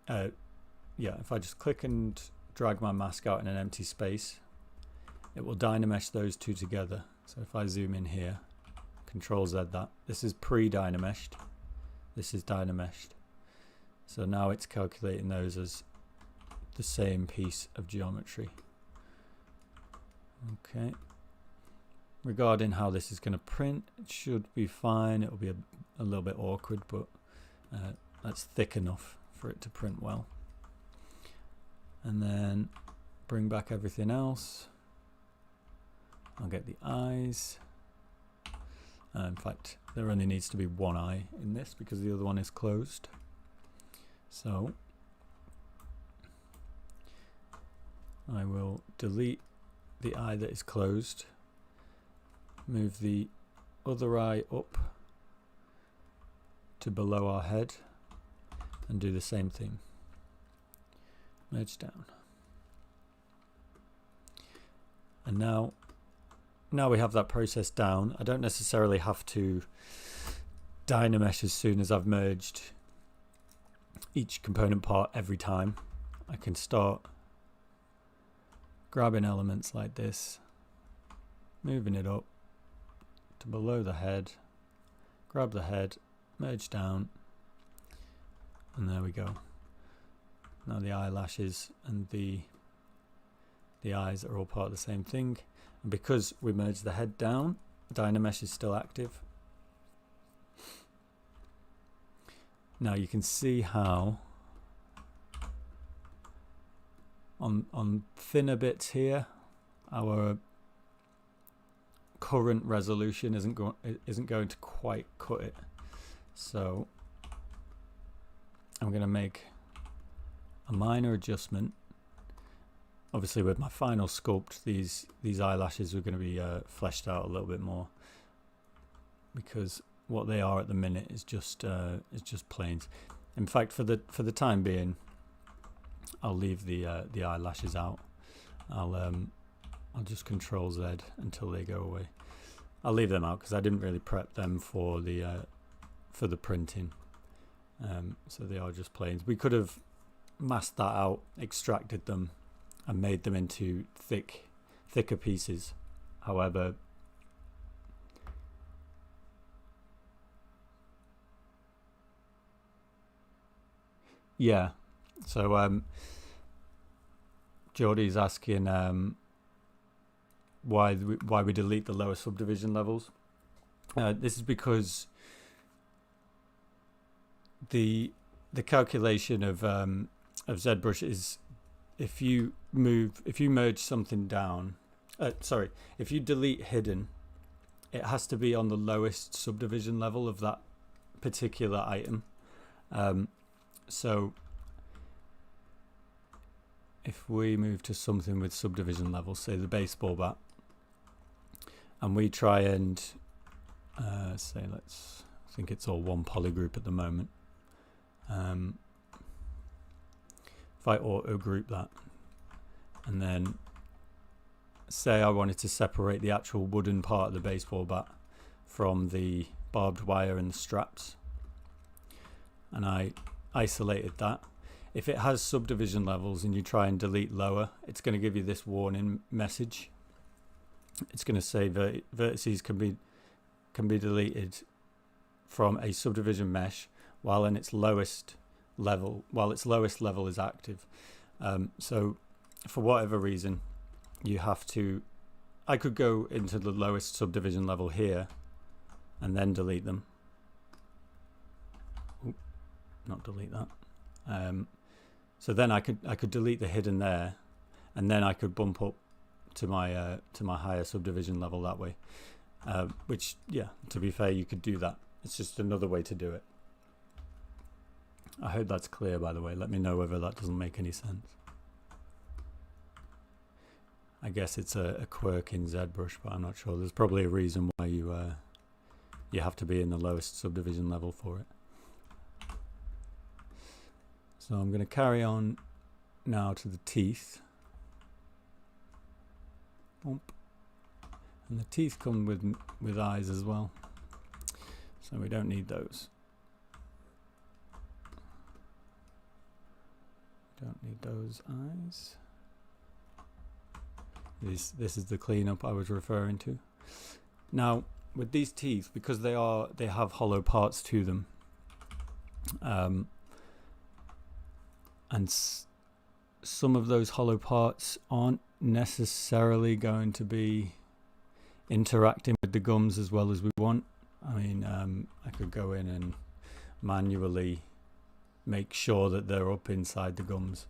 if I just click and drag my mask out in an empty space, it will dynamesh those two together. So if I zoom in here, Control Z that. This is pre-dynameshed. This is dynameshed. So now it's calculating those as the same piece of geometry. Okay. Regarding how this is going to print, it should be fine. It'll be a little bit awkward, but that's thick enough for it to print well. And then bring back everything else. I'll get the eyes. In fact, there only needs to be one eye in this because the other one is closed. So I will delete the eye that is closed, move the other eye up to below our head, and do the same thing. Merge down. And now we have that process down. I don't necessarily have to dynamesh as soon as I've merged each component part every time. I can start grabbing elements like this, moving it up to below the head, grab the head, merge down, and there we go. Now the eyelashes and the eyes are all part of the same thing. And because we merged the head down, Dynamesh is still active. Now you can see how on thinner bits here, our current resolution isn't going to quite cut it. So I'm going to make a minor adjustment. Obviously with my final sculpt, these eyelashes are going to be fleshed out a little bit more, because what they are at the minute is just planes. In fact, for the time being, I'll leave the eyelashes out. I'll just Control Z until they go away. I'll leave them out because I didn't really prep them for the printing. So they are just planes. We could have masked that out, extracted them, and made them into thicker pieces. However, yeah. So Geordie's asking why we delete the lower subdivision levels. This is because the calculation of Zbrush is if you merge something down, if you delete hidden, it has to be on the lowest subdivision level of that particular item. So if we move to something with subdivision levels, say the baseball bat, and we try and say, I think it's all one polygroup at the moment. If I auto group that, and then say I wanted to separate the actual wooden part of the baseball bat from the barbed wire and the straps, and I isolated that. If it has subdivision levels and you try and delete lower, it's going to give you this warning message. It's going to say vertices can be deleted from a subdivision mesh while its lowest level is active. So for whatever reason, you have to. I could go into the lowest subdivision level here and then delete them. Not delete that. So then I could delete the hidden there, and then I could bump up to my higher subdivision level that way. Which, yeah, to be fair, you could do that. It's just another way to do it. I hope that's clear, by the way. Let me know whether that doesn't make any sense. I guess it's a quirk in Zbrush, but I'm not sure. There's probably a reason why you have to be in the lowest subdivision level for it. So I'm going to carry on now to the teeth. Bump. And the teeth come with eyes as well, so we don't need those. Don't need those eyes. This is the cleanup I was referring to. Now, with these teeth, because they have hollow parts to them, and some of those hollow parts aren't necessarily going to be interacting with the gums as well as we want. I mean, I could go in and manually make sure that they're up inside the gums,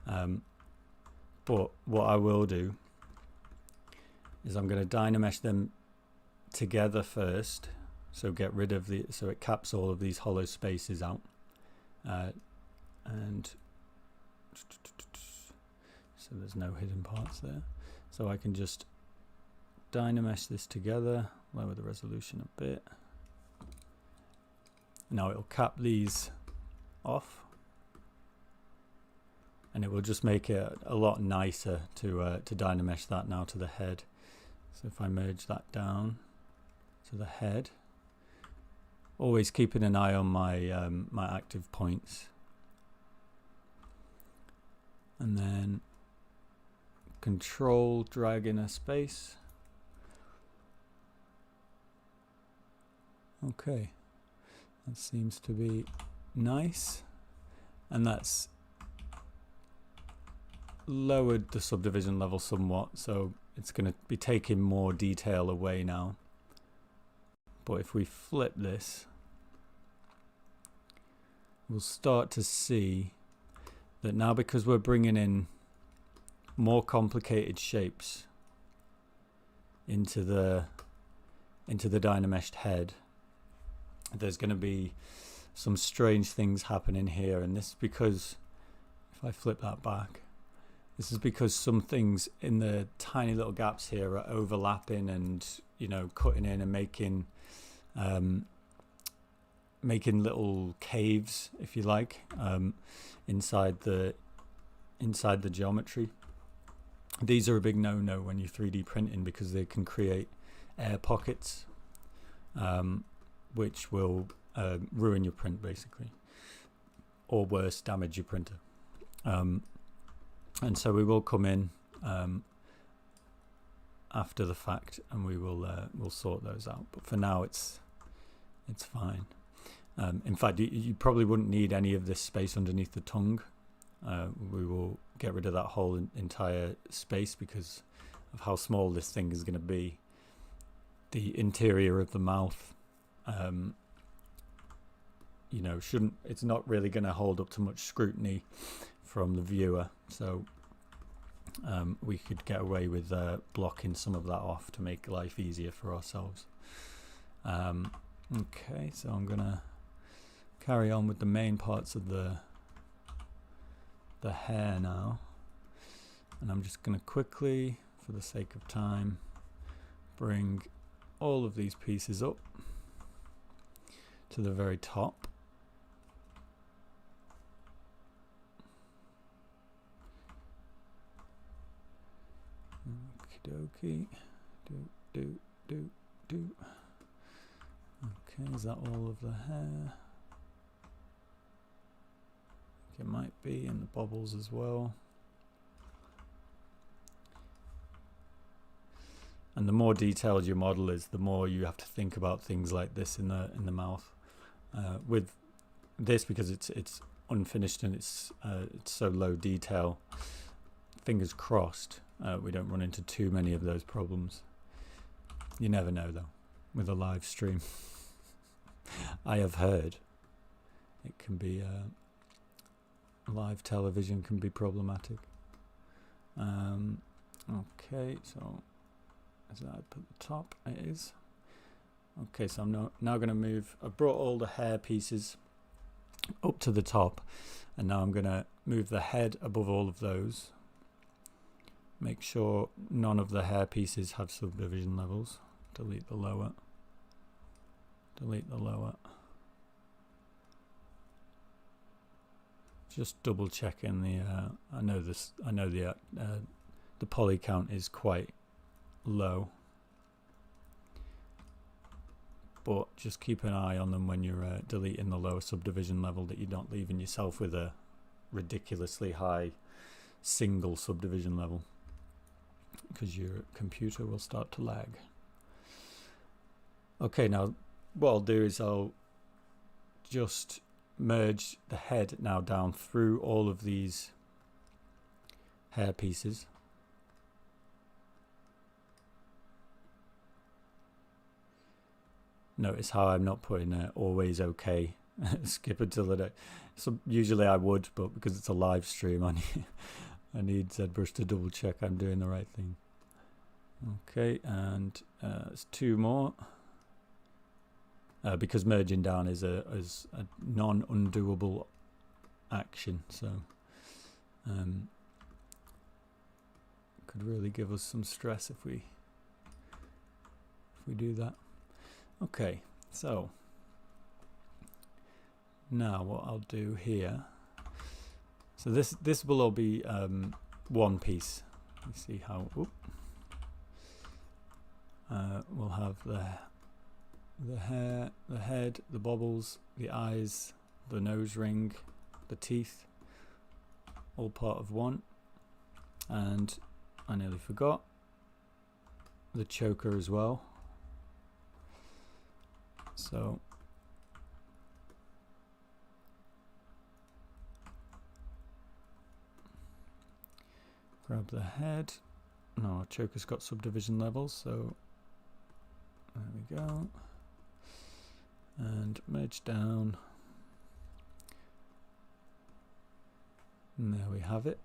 but what I will do is I'm going to Dynamesh them together first, so get rid of so it caps all of these hollow spaces out, and so there's no hidden parts there. So I can just Dynamesh this together, lower the resolution a bit. Now it'll cap these off, and it will just make it a lot nicer to Dynamesh that now to the head. So if I merge that down to the head, always keeping an eye on my my active points, and then control drag in a space. Okay, that seems to be nice, and that's lowered the subdivision level somewhat, so it's going to be taking more detail away now. But if we flip this, we'll start to see that now, because we're bringing in more complicated shapes into the Dynameshed head, there's going to be some strange things happening here. And this is because, if I flip that back, this is because some things in the tiny little gaps here are overlapping and, you know, cutting in and making little caves, if you like, inside the geometry. These are a big no-no when you're 3D printing, because they can create air pockets, which will ruin your print basically, or worse, damage your printer. And so we will come in after the fact, and we will we'll sort those out. But for now, it's fine. In fact, you probably wouldn't need any of this space underneath the tongue. We will get rid of that whole entire space because of how small this thing is going to be. The interior of the mouth, you know, it's not really going to hold up to much scrutiny from the viewer, so we could get away with blocking some of that off to make life easier for ourselves. Okay, so I'm gonna carry on with the main parts of the hair now, and I'm just gonna quickly, for the sake of time, bring all of these pieces up to the very top. Okie dokie. Do. Okay, is that all of the hair? It might be, and the bobbles as well. And the more detailed your model is, the more you have to think about things like this in the mouth. With this, because it's unfinished and it's so low detail, fingers crossed, we don't run into too many of those problems. You never know though, with a live stream. I have heard it can be live television can be problematic. Okay, so is that up at the top? It is. Okay, so I'm now going to move. I brought all the hair pieces up to the top, and now I'm going to move the head above all of those. Make sure none of the hair pieces have subdivision levels. Delete the lower. Delete the lower. Just double checking the. I know the poly count is quite low, but just keep an eye on them when you're deleting the lower subdivision level, that you're not leaving yourself with a ridiculously high single subdivision level, because your computer will start to lag. Okay, now what I'll do is I'll just merge the head now down through all of these hair pieces. Notice how I'm not putting always okay, skip until the day. So usually I would, but because it's a live stream, I need Zbrush to double check I'm doing the right thing. Okay, and it's two more. Because merging down is a non-undoable action, so could really give us some stress if we do that. Okay, so now what I'll do here. So this will all be one piece. You see how we'll have the hair, the head, the bobbles, the eyes, the nose ring, the teeth, all part of one. And I nearly forgot the choker as well. So grab the head. No, choker's got subdivision levels, so there we go. And merge down, and there we have it.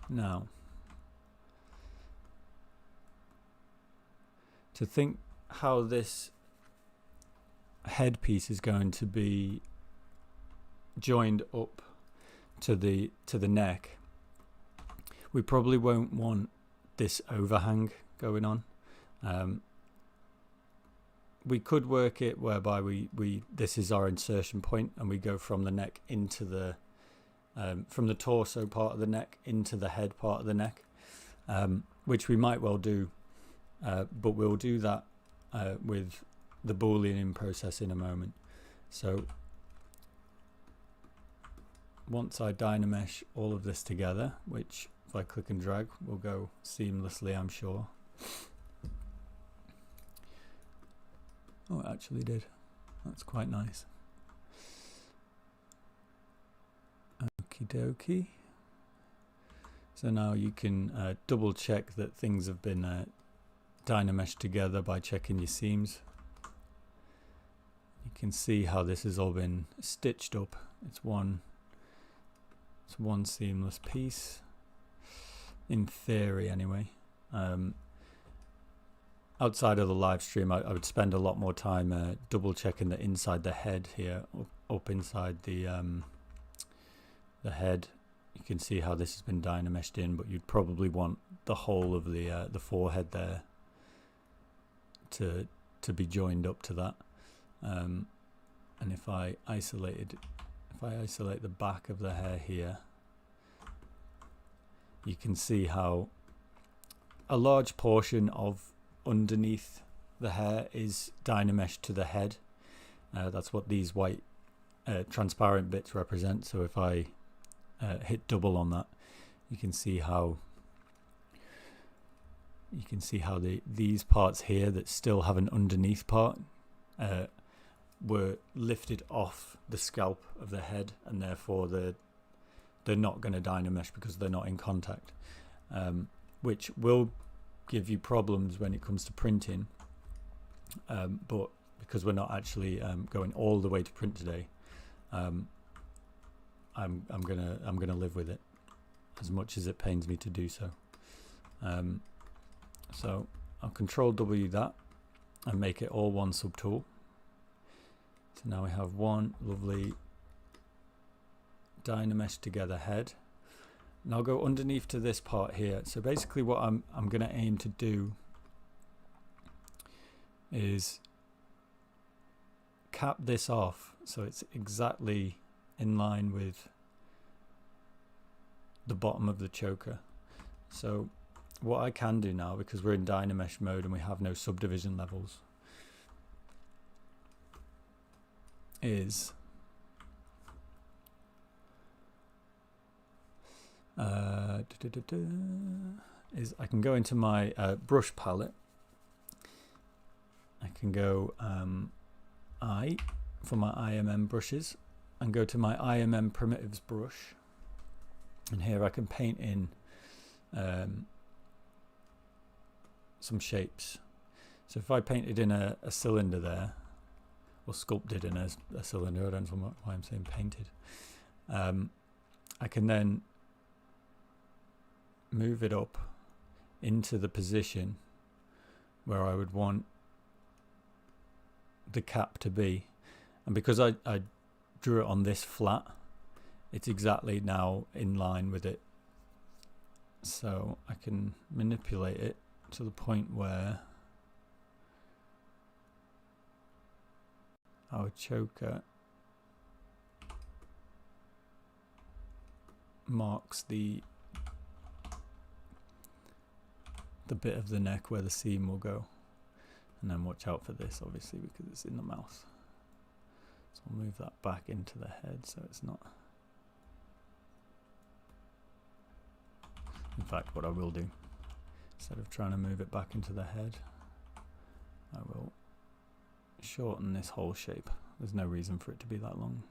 Now, to think how this headpiece is going to be joined up to the neck, we probably won't want this overhang going on. We could work it whereby we this is our insertion point, and we go from the neck into the from the torso part of the neck into the head part of the neck, which we might well do, but we'll do that with the Boolean process in a moment. So once I dynamesh all of this together, which if I click and drag will go seamlessly, I'm sure. Oh, it actually did. That's quite nice. Okie dokie. So now you can double check that things have been dynameshed together by checking your seams. You can see how this has all been stitched up. It's one seamless piece, in theory anyway. Outside of the live stream, I would spend a lot more time double checking that inside the head here, up inside the head. You can see how this has been dynameshed in, but you'd probably want the whole of the forehead there to be joined up to that. And if I isolate the back of the hair here, you can see how a large portion of underneath the hair is dynameshed to the head. That's what these white transparent bits represent. So if I hit double on that, you can see how these parts here that still have an underneath part were lifted off the scalp of the head, and therefore they're not going to dynamesh because they're not in contact, which will give you problems when it comes to printing, but because we're not actually going all the way to print today, I'm gonna live with it as much as it pains me to do so. So I'll Control W that and make it all one subtool. So now we have one lovely Dynamesh together head. And I'll go underneath to this part here. So basically what I'm going to aim to do is cap this off so it's exactly in line with the bottom of the choker. So what I can do now, because we're in Dynamesh mode and we have no subdivision levels, is I can go into my brush palette. I can go I for my IMM brushes and go to my IMM primitives brush, and here I can paint in some shapes. So if I painted in a cylinder there, or sculpted in a cylinder, I don't know why I'm saying painted, I can then move it up into the position where I would want the cap to be, and because I drew it on this flat, it's exactly now in line with it. So I can manipulate it to the point where our choker marks the bit of the neck where the seam will go. And then watch out for this, obviously, because it's in the mouth. So I'll move that back into the head so it's not. In fact, what I will do, instead of trying to move it back into the head, I will shorten this whole shape. There's no reason for it to be that long.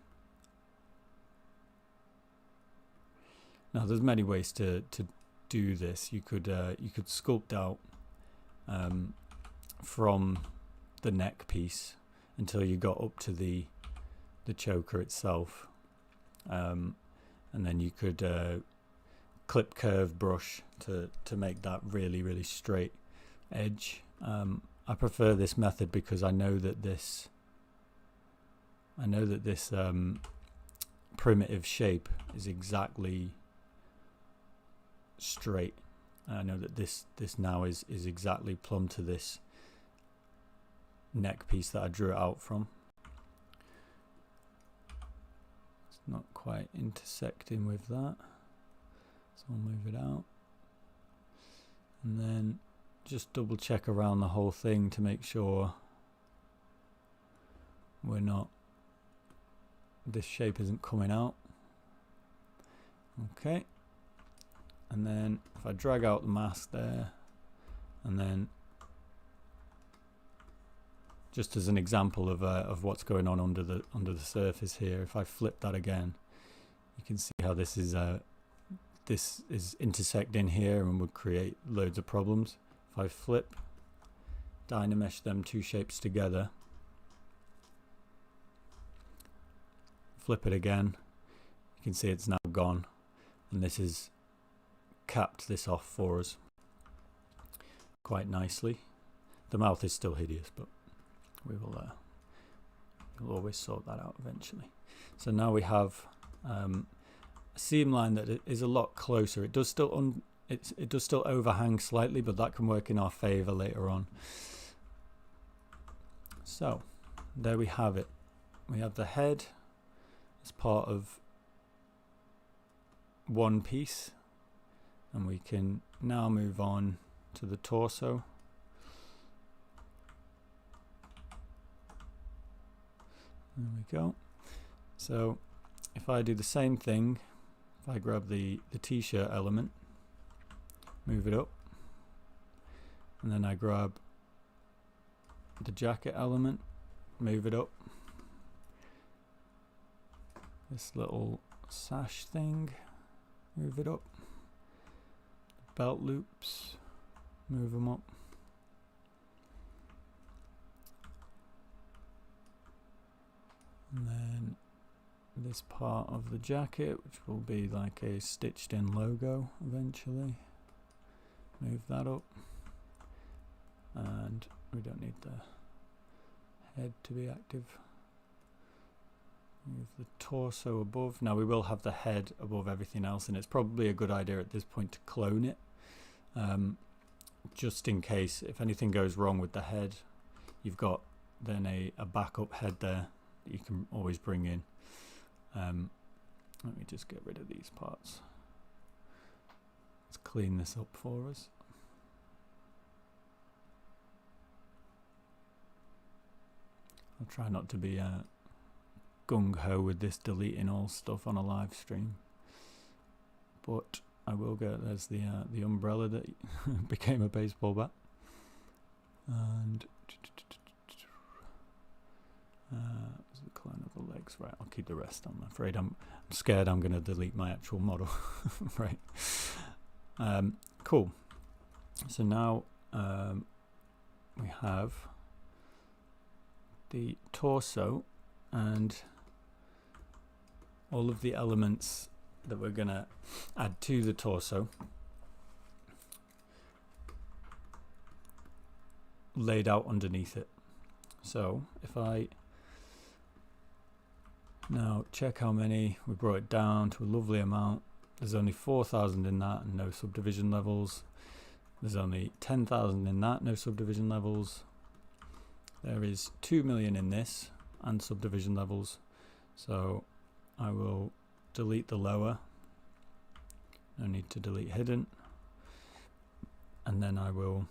Now, there's many ways to do this. You could sculpt out from the neck piece until you got up to the choker itself, and then you could clip curve brush to make that really straight edge. I prefer this method because I know that this primitive shape is exactly straight. I know that this now is exactly plumb to this neck piece that I drew it out from. It's not quite intersecting with that, so I'll move it out, and then just double check around the whole thing to make sure this shape isn't coming out. Okay, and then if I drag out the mask there, and then just as an example of what's going on under the surface here, if I flip that again, you can see how this is intersecting here and would create loads of problems. If I flip, Dynamesh them two shapes together, flip it again, you can see it's now gone, and this has capped this off for us quite nicely. The mouth is still hideous, but we'll always sort that out eventually. So now we have a seam line that is a lot closer. It does still it does still overhang slightly, but that can work in our favor later on. So there we have it. We have the head as part of one piece, and we can now move on to the torso. There we go. So if I do the same thing, if I grab the t-shirt element, move it up, and then I grab the jacket element, move it up, this little sash thing, move it up, belt loops, move them up, and then this part of the jacket, which will be like a stitched in logo eventually. Move that up, and we don't need the head to be active. Move the torso above. Now we will have the head above everything else, and it's probably a good idea at this point to clone it, just in case if anything goes wrong with the head, you've got then a backup head there that you can always bring in. Let me just get rid of these parts. Let's clean this up for us. I'll try not to be gung-ho with this deleting all stuff on a live stream, but I will go. There's the umbrella that became a baseball bat, and the clone of the legs. Right, I'll keep the rest. I'm afraid I'm scared I'm going to delete my actual model. Right. Cool. So now we have the torso and all of the elements that we're going to add to the torso laid out underneath it. So if I now check how many, we brought it down to a lovely amount. There's only 4,000 in that and no subdivision levels. There's only 10,000 in that, no subdivision levels. There is 2 million in this and subdivision levels. So I will delete the lower. No need to delete hidden. And then I will,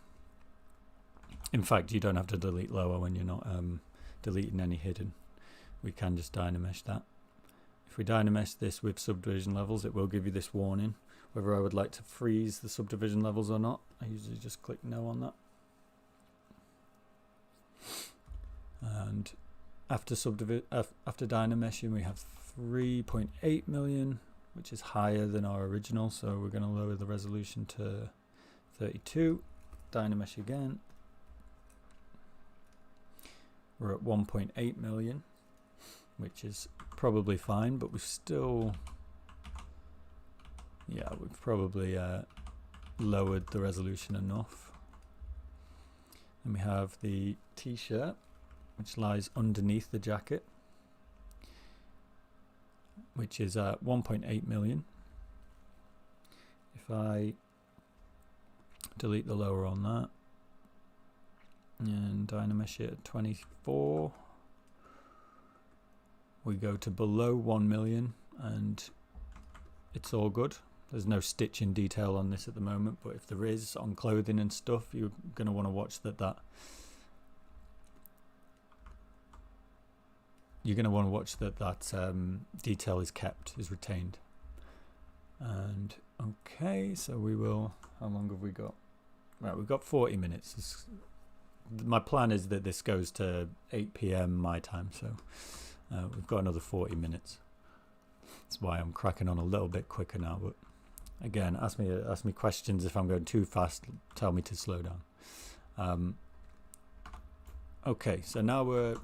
in fact, you don't have to delete lower when you're not deleting any hidden. We can just Dynamesh that. If we Dynamesh this with subdivision levels, it will give you this warning whether I would like to freeze the subdivision levels or not. I usually just click no on that. And after Dynameshing, we have 3.8 million, which is higher than our original, so we're going to lower the resolution to 32. Dynamesh again. We're at 1.8 million, which is probably fine, but we've still, yeah, we've probably lowered the resolution enough. And we have the t-shirt, which lies underneath the jacket, which is at 1.8 million. If I delete the lower on that and Dynamesh it at 24, we go to below 1 million and it's all good. There's no stitching detail on this at the moment, but if there is on clothing and stuff, you're going to want to watch that you're going to want to watch that detail is kept, is retained. And okay, so we will, how long have we got? Right, we've got 40 minutes. My plan is that this goes to 8 PM my time, so we've got another 40 minutes. That's why I'm cracking on a little bit quicker now, but again, ask me questions if I'm going too fast, tell me to slow down. Okay, so now we're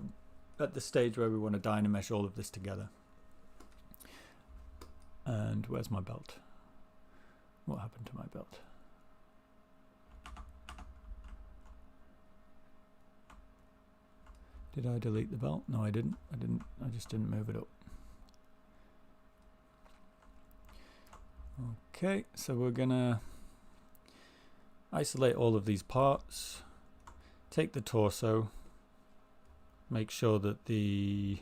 at the stage where we want to Dynamesh all of this together. And where's my belt? What happened to my belt? Did I delete the belt? No, I didn't. I just didn't move it up. Okay, so we're gonna isolate all of these parts, take the torso, make sure that the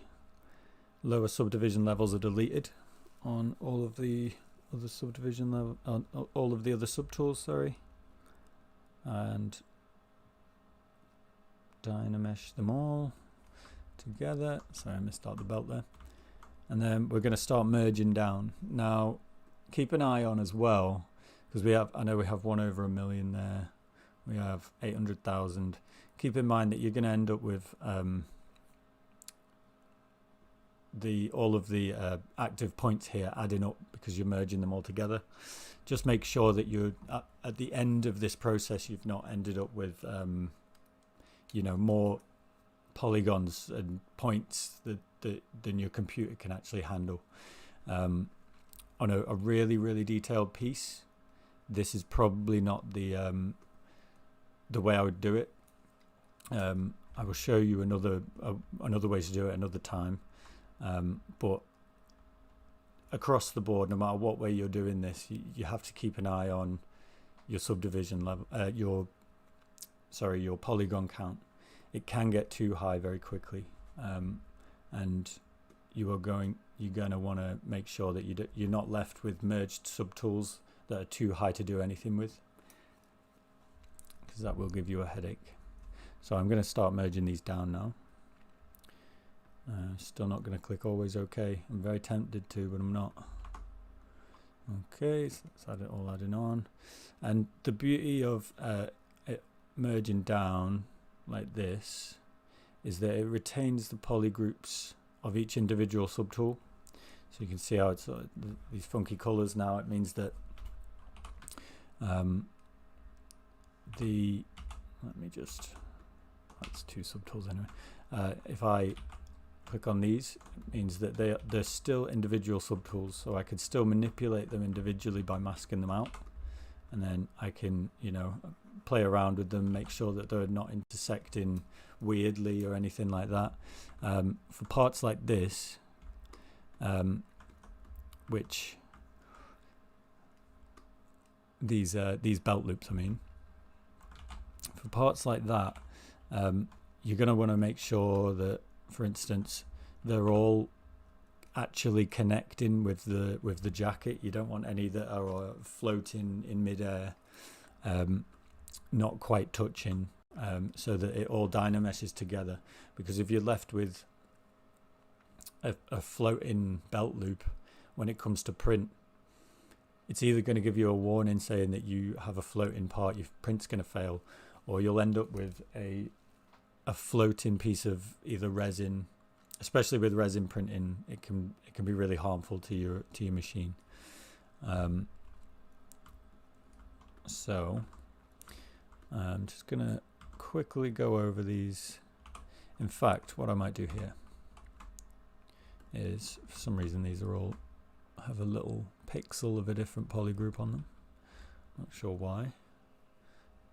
lower subdivision levels are deleted on all of the other subdivision level, on all of the other subtools, sorry, and Dynamesh them all together. Sorry, I missed out the belt there. And then we're going to start merging down. Now, keep an eye on as well, because I know we have 1 over 1 million there. We have 800,000. Keep in mind that you're going to end up with all of the active points here adding up because you're merging them all together. Just make sure that you're at the end of this process, you've not ended up with more polygons and points than your computer can actually handle. On a really detailed piece, this is probably not the way I would do it. I will show you another way to do it another time, but across the board, no matter what way you're doing this, you have to keep an eye on your subdivision level, your polygon count. It can get too high very quickly, and you're going to want to make sure that you're not left with merged subtools that are too high to do anything with, because that will give you a headache. So I'm going to start merging these down now. Still not going to click always OK. I'm very tempted to, but I'm not. Okay, so let's add it all adding on. And the beauty of it merging down like this is that it retains the polygroups of each individual subtool. So you can see how it's these funky colors now. It means that that's two subtools anyway. If I click on these, it means that they're still individual subtools, so I could still manipulate them individually by masking them out, and then I can, play around with them, make sure that they're not intersecting weirdly or anything like that. For parts like this, which these belt loops, I mean, for parts like that, you're going to want to make sure that, for instance, they're all actually connecting with the jacket. You don't want any that are floating in midair, not quite touching, so that it all dynameshes together. Because if you're left with a floating belt loop, when it comes to print, it's either going to give you a warning saying that you have a floating part, your print's going to fail, or you'll end up with a floating piece of either resin. Especially with resin printing, it can be really harmful to your machine. So I'm just gonna quickly go over these. In fact, what I might do here is, for some reason, these are all have a little pixel of a different polygroup on them. Not sure why.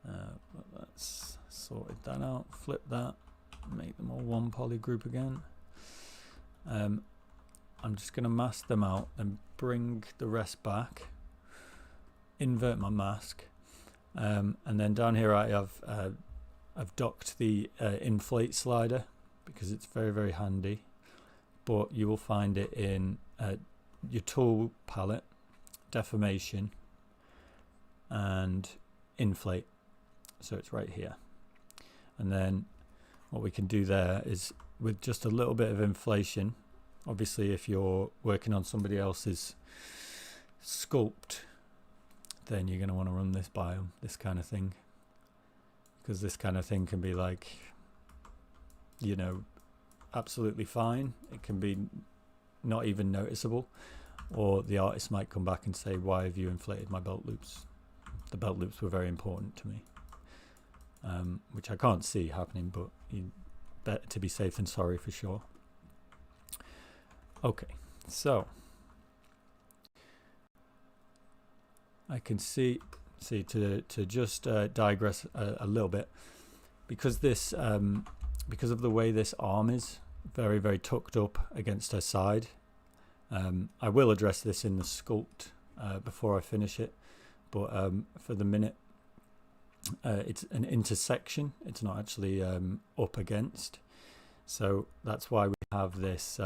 But let's sorted that out. Flip that. Make them all one polygroup again. I'm just going to mask them out and bring the rest back, invert my mask, and then down here I've docked the inflate slider because it's very handy, but you will find it in your tool palette, Decimation, and inflate. So it's right here. And then what we can do there is, with just a little bit of inflation, obviously if you're working on somebody else's sculpt, then you're going to want to run this by them, this kind of thing, because this kind of thing can be like, absolutely fine. It can be not even noticeable, or the artist might come back and say, why have you inflated my belt loops? The belt loops were very important to me, which I can't see happening, but better to be safe than sorry for sure. Okay, so I can see to just digress a little bit, because this because of the way this arm is very tucked up against her side. I will address this in the sculpt before I finish it, but for the minute, it's an intersection. It's not actually up against, so that's why we have this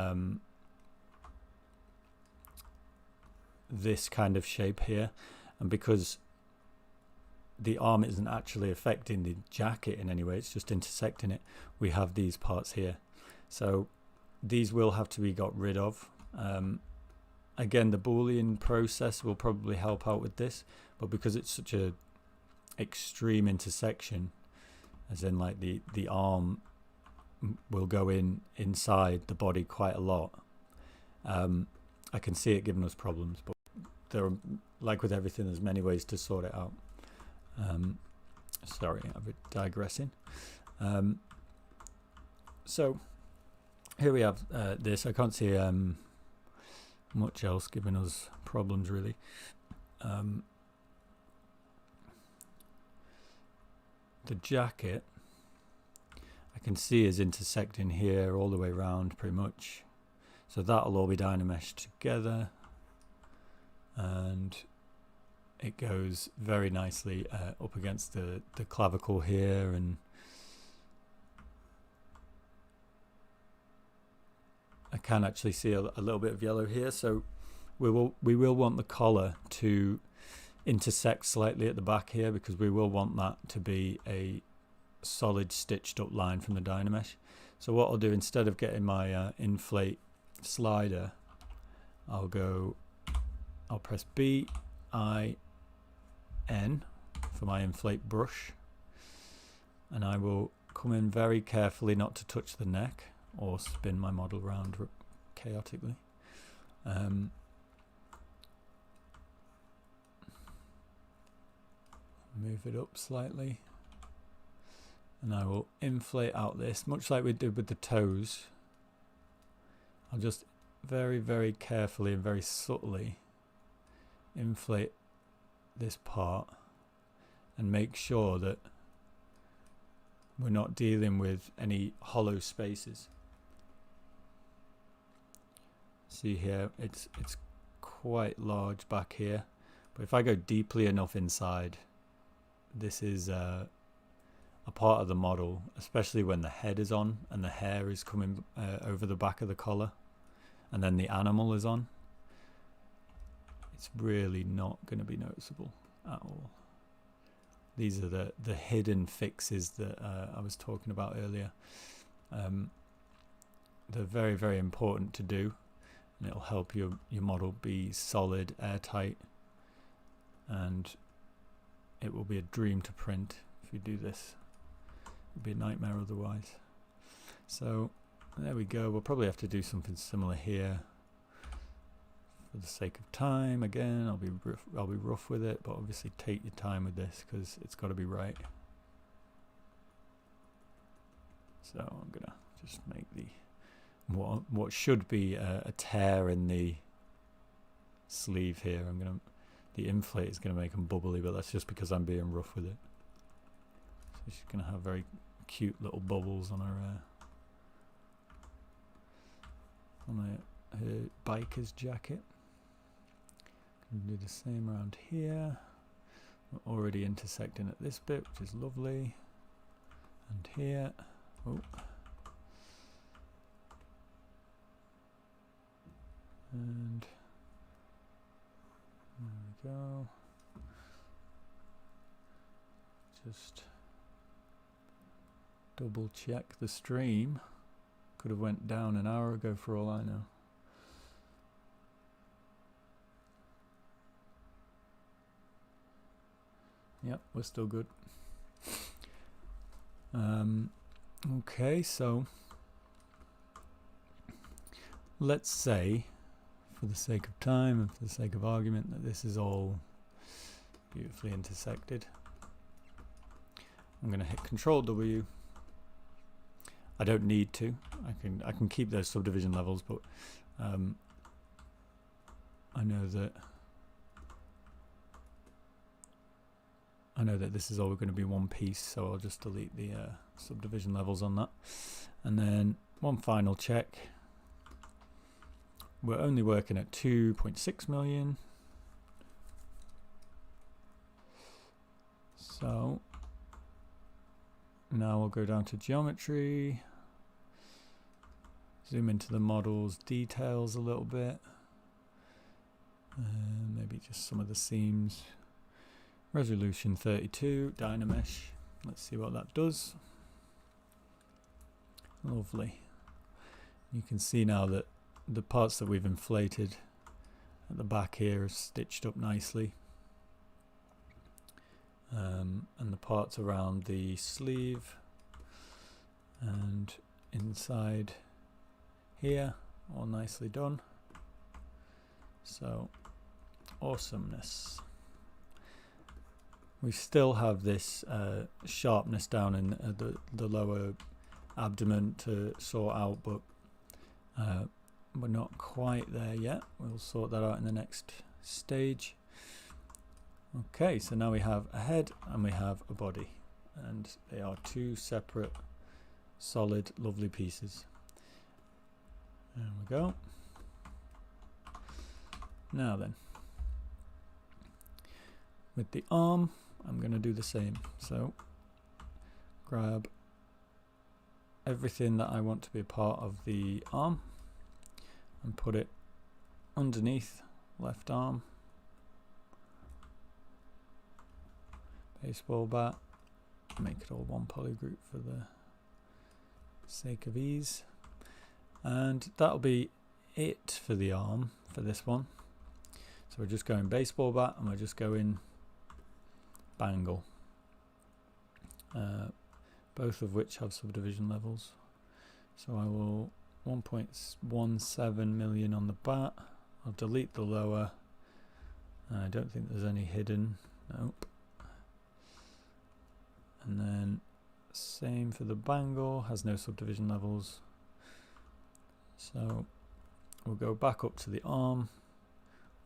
this kind of shape here. And because the arm isn't actually affecting the jacket in any way, it's just intersecting it, we have these parts here. So these will have to be got rid of. Again, the Boolean process will probably help out with this, but because it's such a extreme intersection, as in like the arm will go inside the body quite a lot, I can see it giving us problems, but there are, like with everything, there's many ways to sort it out. Sorry, I'm digressing. So here we have this. I can't see much else giving us problems really. The jacket I can see is intersecting here all the way around pretty much. So that'll all be dynameshed together, and it goes very nicely up against the clavicle here, and I can actually see a little bit of yellow here. So we will want the collar to intersect slightly at the back here, because we will want that to be a solid stitched up line from the Dynamesh. So what I'll do, instead of getting my inflate slider, I'll press B, I, N for my inflate brush, and I will come in very carefully not to touch the neck or spin my model around chaotically. Move it up slightly, and I will inflate out this, much like we did with the toes. I'll just very, very carefully and very subtly inflate this part and make sure that we're not dealing with any hollow spaces. See here, it's quite large back here, but if I go deeply enough inside, this is a part of the model, especially when the head is on and the hair is coming over the back of the collar, and then the animal is on. It's really not going to be noticeable at all. These are the hidden fixes that I was talking about earlier. They're very, very important to do, and it'll help your model be solid, airtight, and it will be a dream to print if you do this. It'll be a nightmare otherwise. So there we go. We'll probably have to do something similar here. For the sake of time, again, I'll be rough with it, but obviously take your time with this because it's got to be right. So I'm gonna just make what should be a tear in the sleeve here. The inflate is gonna make them bubbly, but that's just because I'm being rough with it. So she's gonna have very cute little bubbles on her biker's jacket. Do the same around here. We're already intersecting at this bit, which is lovely. And here. Oh. And there we go. Just double check the stream. Could have went down an hour ago for all I know. Yep, we're still good. Okay, so let's say, for the sake of time and for the sake of argument, that this is all beautifully intersected. I'm going to hit Control W. I don't need to. I can keep those subdivision levels, but I know that this is all going to be one piece, so I'll just delete the subdivision levels on that. And then one final check. We're only working at 2.6 million. So now we'll go down to geometry, zoom into the model's details a little bit, maybe just some of the seams. Resolution 32, Dynamesh. Let's see what that does. Lovely. You can see now that the parts that we've inflated at the back here are stitched up nicely. And the parts around the sleeve and inside here, all nicely done. So, awesomeness. We still have this sharpness down in the lower abdomen to sort out, but we're not quite there yet. We'll sort that out in the next stage. Okay, so now we have a head and we have a body, and they are two separate solid lovely pieces. There we go. Now then, with the arm I'm going to do the same. So grab everything that I want to be a part of the arm and put it underneath left arm. Baseball bat, make it all one polygroup for the sake of ease, and that'll be it for the arm for this one. So we're just going baseball bat and we're just going bangle, both of which have subdivision levels. So I will 1.17 million on the bat. I'll delete the lower. I don't think there's any hidden. Nope. And then same for the bangle, has no subdivision levels. So we'll go back up to the arm,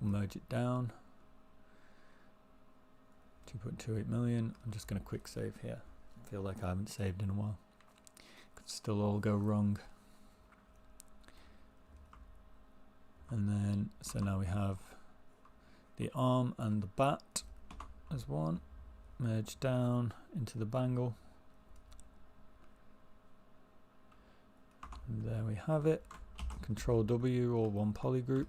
we'll merge it down. 2.28 million. I'm just going to quick save here. I feel like I haven't saved in a while. Could still all go wrong. And then, so now we have the arm and the bat as one. Merge down into the bangle. And there we have it. Control W or one polygroup.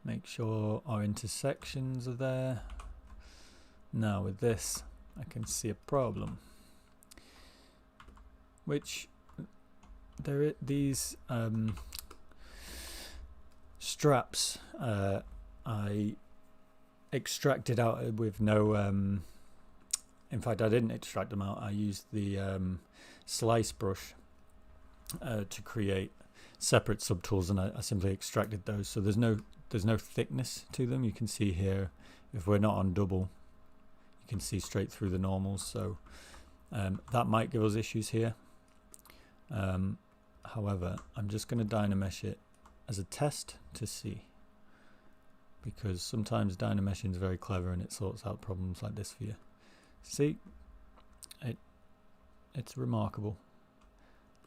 Make sure our intersections are there. Now with this I can see a problem, which these straps I extracted out with no in fact I didn't extract them out. I used the slice brush to create separate subtools, and I simply extracted those, so there's no thickness to them. You can see here, if we're not on double, you can see straight through the normals, so that might give us issues here. However, I'm just going to Dynamesh it as a test to see, because sometimes Dynameshing is very clever and it sorts out problems like this for you. See, it's remarkable.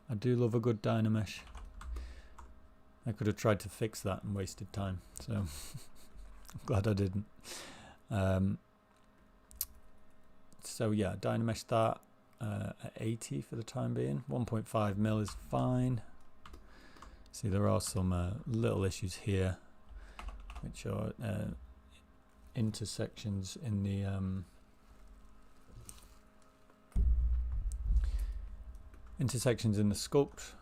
I do love a good Dynamesh. I could have tried to fix that and wasted time, so I'm glad I didn't. So yeah, Dynamesh that at 80 for the time being. 1.5 mil is fine. See, there are some little issues here, which are intersections in the sculpt.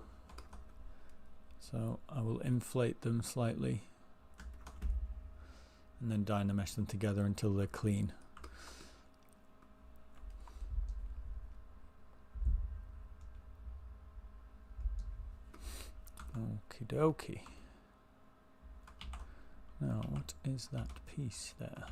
So I will inflate them slightly and then Dynamesh them together until they're clean. Okie dokie. Now what is that piece there?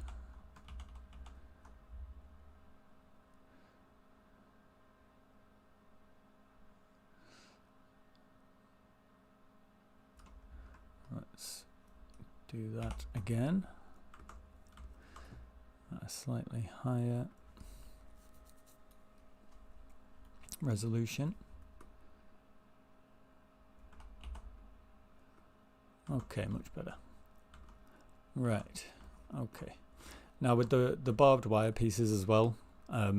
Let's do that again. A slightly higher resolution. Okay, much better. Right. Okay. Now with the barbed wire pieces as well, I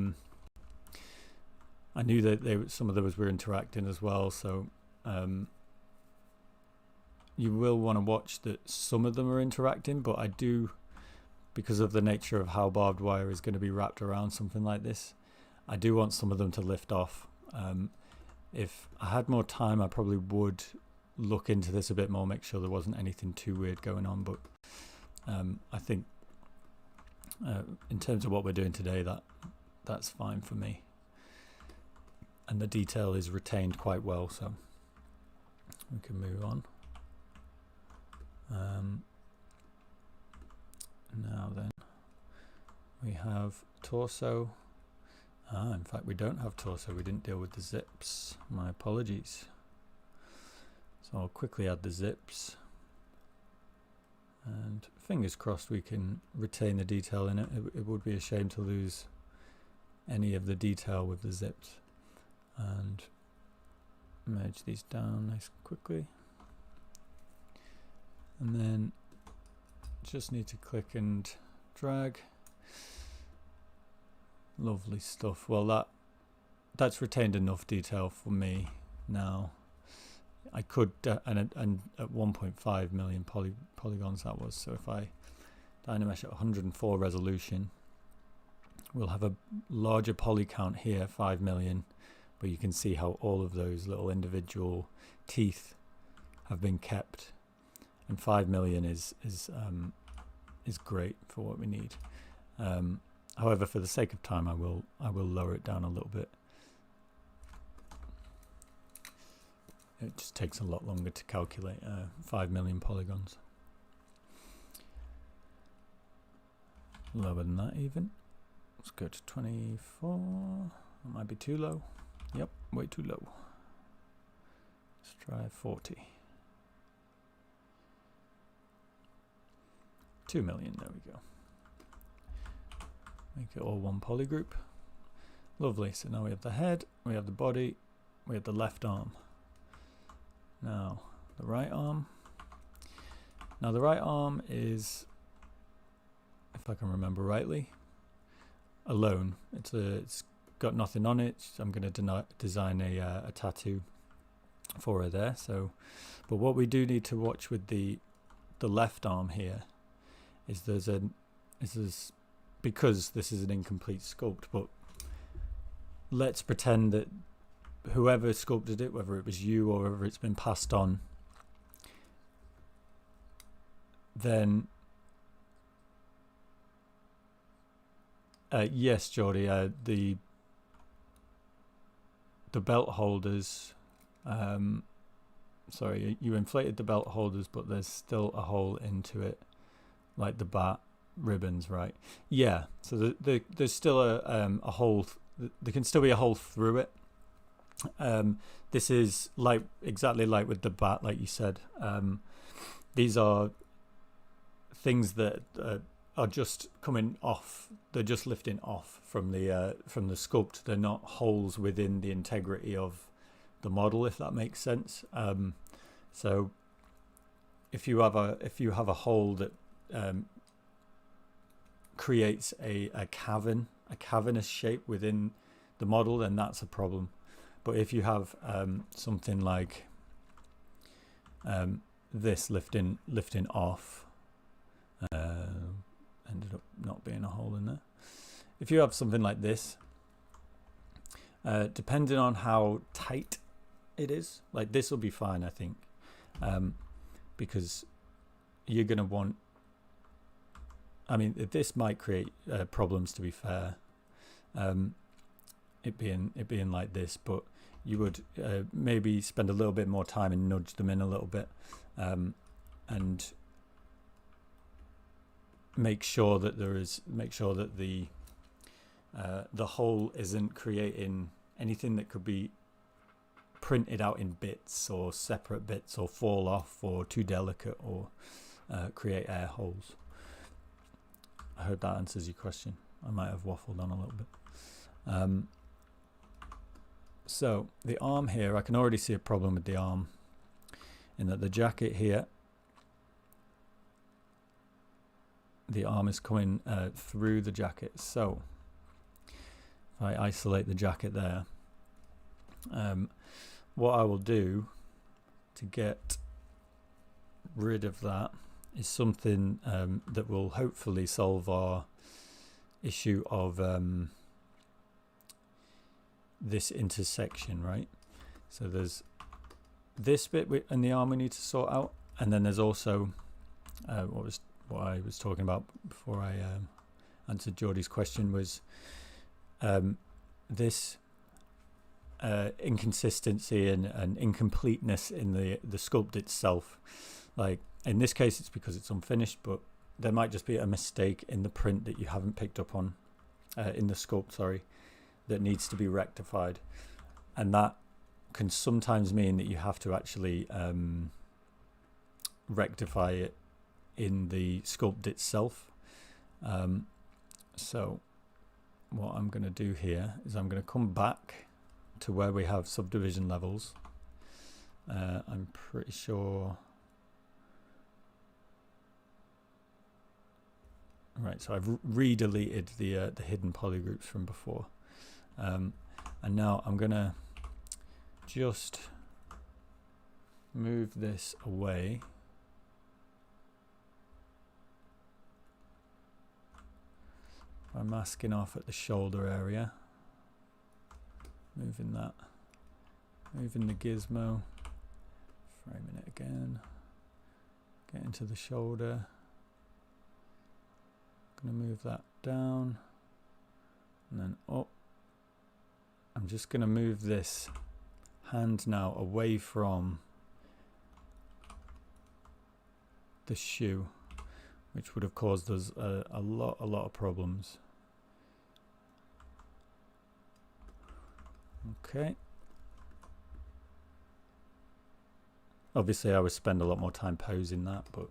knew that some of those were interacting as well, so you will want to watch that some of them are interacting, but I do, because of the nature of how barbed wire is going to be wrapped around something like this, I do want some of them to lift off. If I had more time, I probably would look into this a bit more, make sure there wasn't anything too weird going on, but I think in terms of what we're doing today, that's fine for me, and the detail is retained quite well, so we can move on. Now then, we have torso In fact, we don't have torso. We didn't deal with the zips. My apologies. So I'll quickly add the zips. And fingers crossed we can retain the detail in it. It would be a shame to lose any of the detail with the zips. And merge these down nice quickly. And then just need to click and drag. Lovely stuff. Well, that's retained enough detail for me now. I could, and at 1.5 million polygons that was. So if I Dynamesh at 104 resolution, we'll have a larger poly count here, 5 million, but you can see how all of those little individual teeth have been kept, and 5 million is great for what we need. However, for the sake of time, I will lower it down a little bit. It just takes a lot longer to calculate 5 million polygons. Lower than that even. Let's go to 24. That might be too low. Yep, way too low. Let's try 40. 2 million, there we go. Make it all one poly group. Lovely, so now we have the head, we have the body, we have the left arm. Now, the right arm. Now the right arm is, if I can remember rightly, alone. It's got nothing on it. I'm going to design a tattoo for her there. So, but what we do need to watch with the left arm here is because this is an incomplete sculpt, but let's pretend that whoever sculpted it, whether it was you or whether it's been passed on, then yes, Geordie, the belt holders, sorry, you inflated the belt holders, but there's still a hole into it, like the bat ribbons, right? Yeah, so there's still a hole. There can still be a hole through it. This is exactly like with the bat, like you said. These are things that are just coming off. They're just lifting off from the sculpt. They're not holes within the integrity of the model, if that makes sense. So if you have a hole that creates a cavernous shape within the model, then that's a problem. But if you have something like this lifting off, ended up not being a hole in there. If you have something like this, depending on how tight it is, like this will be fine, I think, because you're going to want, I mean, this might create problems, to be fair, it being like this, but you would maybe spend a little bit more time and nudge them in a little bit, and make sure that the hole isn't creating anything that could be printed out in bits or separate bits or fall off or too delicate or create air holes. I hope that answers your question. I might have waffled on a little bit. So the arm here, I can already see a problem with the arm in that the jacket here, the arm is coming through the jacket. So if I isolate the jacket there, what I will do to get rid of that is something that will hopefully solve our issue of this intersection, right? So there's this bit in the arm we need to sort out, and then there's also what I was talking about before I answered Geordie's question was this inconsistency and incompleteness in the sculpt itself. Like in this case it's because it's unfinished, but there might just be a mistake in the print that you haven't picked up on, in the sculpt, sorry. that needs to be rectified, and that can sometimes mean that you have to actually rectify it in the sculpt itself. So what I'm going to do here is I'm going to come back to where we have subdivision levels. I'm pretty sure. Right, so I've re-deleted the hidden polygroups from before, and now I'm gonna just move this away. I'm masking off at the shoulder area, moving that, moving the gizmo, framing it again, get into the shoulder. Going to move that down and then up. I'm just going to move this hand now away from the shoe, which would have caused us a lot of problems. Okay. Obviously I would spend a lot more time posing that, but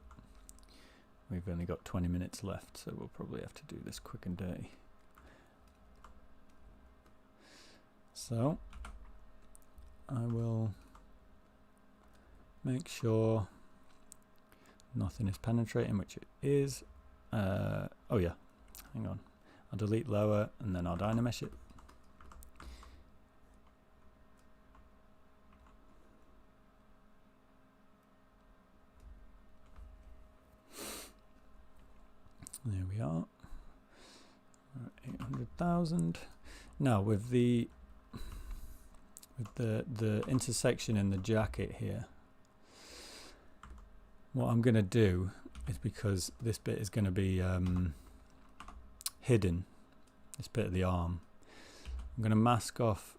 we've only got 20 minutes left, so we'll probably have to do this quick and dirty. So I will make sure nothing is penetrating, which it is. Oh yeah, hang on. I'll delete lower and then I'll dynamesh it. There we are. 800,000. Now with the intersection in the jacket here, what I'm going to do is, because this bit is going to be hidden, this bit of the arm, I'm going to mask off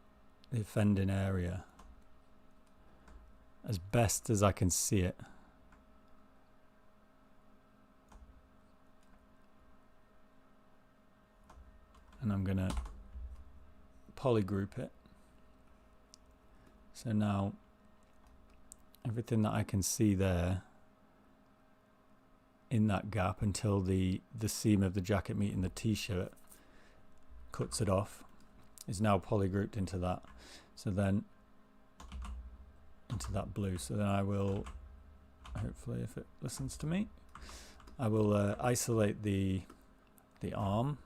the offending area as best as I can see it. And I'm going to polygroup it. So now everything that I can see there in that gap until the seam of the jacket meeting the t-shirt cuts it off is now polygrouped into that. So then into that blue. So then I will, hopefully if it listens to me, I will isolate the arm.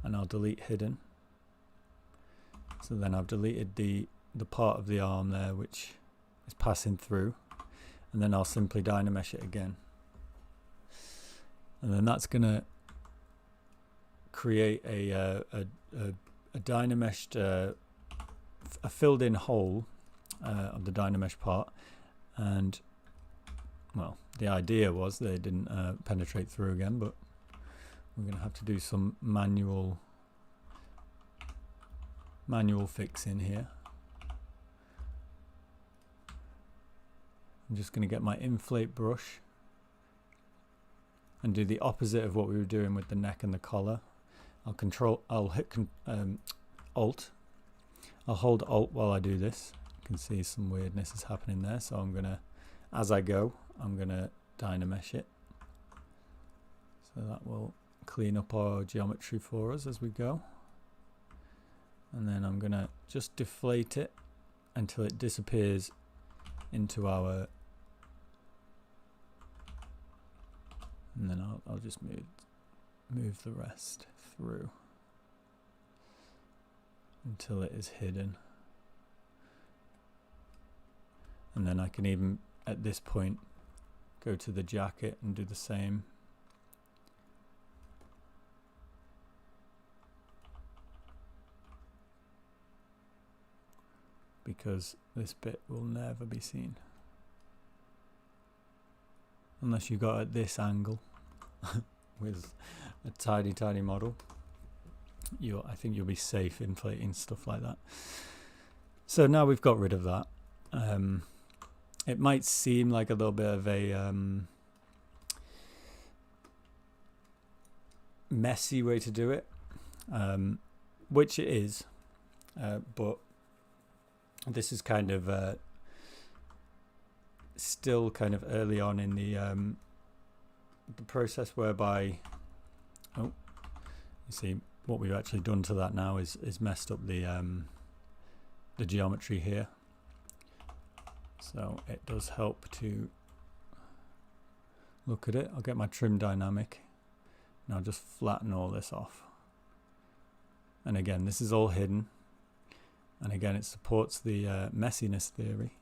And I'll delete hidden. So then I've deleted the part of the arm there which is passing through, and then I'll simply dynamesh it again. And then that's going to create a dynameshed, a filled in hole of the dynamesh part. And well, the idea was they didn't penetrate through again, but we're going to have to do some manual fixing here. I'm just going to get my inflate brush and do the opposite of what we were doing with the neck and the collar. I'll hit Alt. I'll hold Alt while I do this. You can see some weirdness is happening there, so I'm going to, as I go, I'm going to dynamesh it. So that will clean up our geometry for us as we go. And then I'm going to just deflate it until it disappears into our, and then I'll just move the rest through until it is hidden. And then I can even at this point go to the jacket and do the same. Because this bit will never be seen unless you got at this angle with a tiny model. I think you'll be safe inflating stuff like that. So now we've got rid of that. It might seem like a little bit of a messy way to do it, which it is, but this is kind of still kind of early on in the process, whereby, oh, you see what we've actually done to that now is messed up the geometry here. So it does help to look at it. I'll get my trim dynamic and I'll just flatten all this off. And again, this is all hidden. And again, it supports the messiness theory.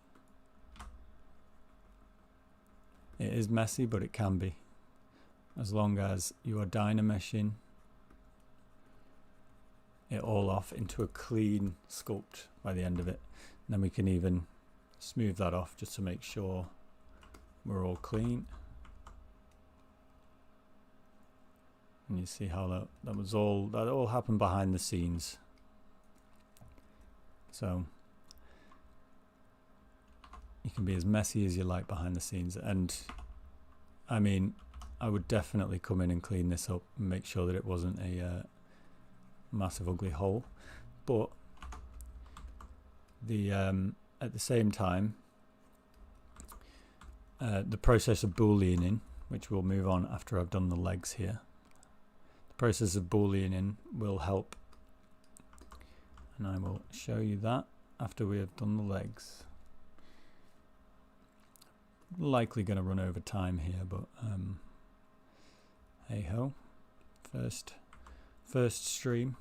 It is messy, but it can be, as long as you are dynameshing it all off into a clean sculpt by the end of it. And then we can even smooth that off just to make sure we're all clean. And you see how that all happened behind the scenes. So you can be as messy as you like behind the scenes. And I mean, I would definitely come in and clean this up and make sure that it wasn't a massive ugly hole. But the at the same time, the process of booleaning, which we'll move on after I've done the legs here, the process of booleaning will help, and I will show you that after we have done the legs. Likely going to run over time here, but hey ho. First stream,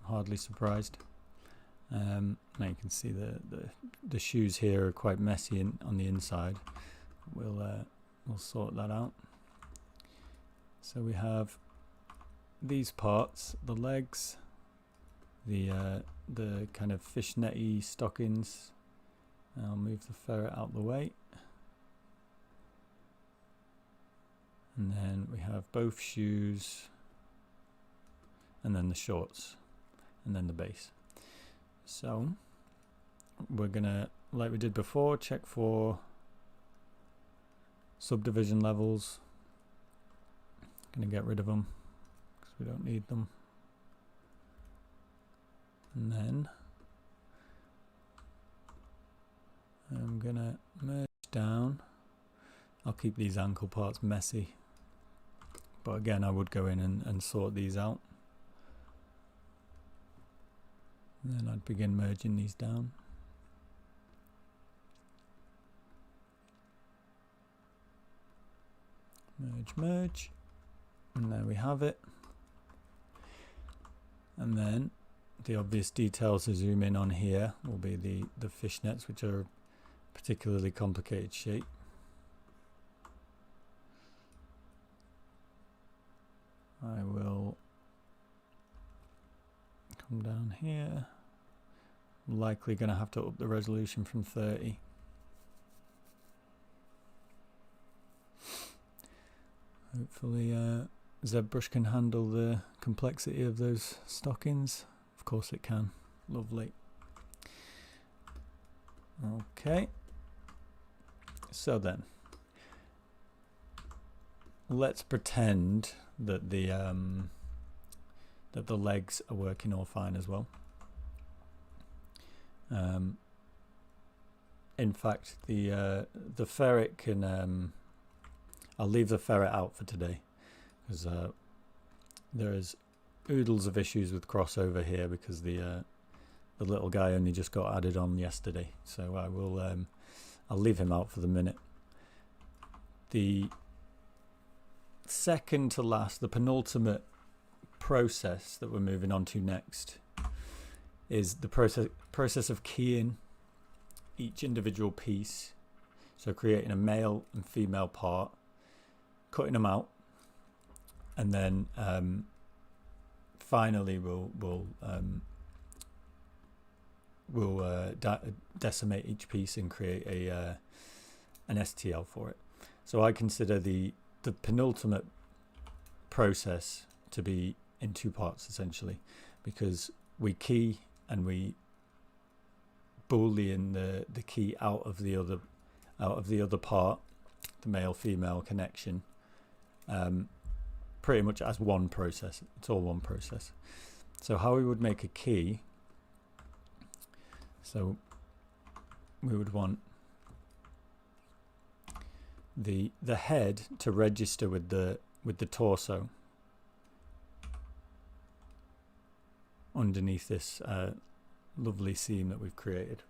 hardly surprised. Now you can see the shoes here are quite messy on the inside. We'll sort that out. So we have these parts, the legs, the kind of fishnetty stockings. I'll move the ferret out the way. And then we have both shoes, and then the shorts, and then the base. So we're gonna, like we did before, check for subdivision levels. Gonna get rid of them because we don't need them. And then I'm gonna merge down. I'll keep these ankle parts messy, but again, I would go in and sort these out. And then I'd begin merging these down. Merge, and there we have it. And then the obvious details to zoom in on here will be the fishnets, which are a particularly complicated shape. I will come down here. I'm likely going to have to up the resolution from 30. Hopefully Zbrush can handle the complexity of those stockings. Of course it can. Lovely. Okay. So then, let's pretend that the legs are working all fine as well. In fact, the ferret can. I'll leave the ferret out for today because there's oodles of issues with crossover here because the little guy only just got added on yesterday. So I will I'll leave him out for the minute. The second to last, the penultimate process that we're moving on to next is the process of keying each individual piece. So creating a male and female part, cutting them out, and then finally we'll decimate each piece and create an STL for it. So I consider the penultimate process to be in two parts essentially, because we key and we boolean the key out of the other part, the male female connection, pretty much as one process. It's all one process. So how we would make a key, so we would want the head to register with the torso underneath this lovely seam that we've created.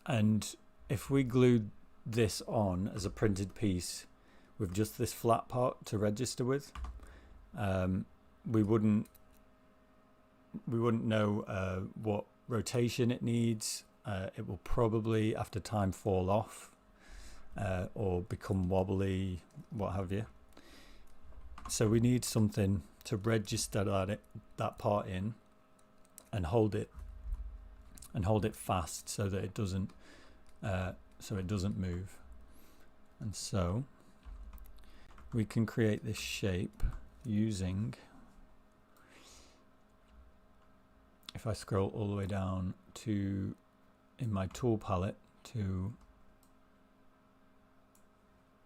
And if we glued this on as a printed piece with just this flat part to register with, we wouldn't know what rotation it needs. It will probably after time fall off or become wobbly, what have you. So we need something to register that part in and hold it fast so that it doesn't move. And so we can create this shape using, if I scroll all the way down to in my tool palette to,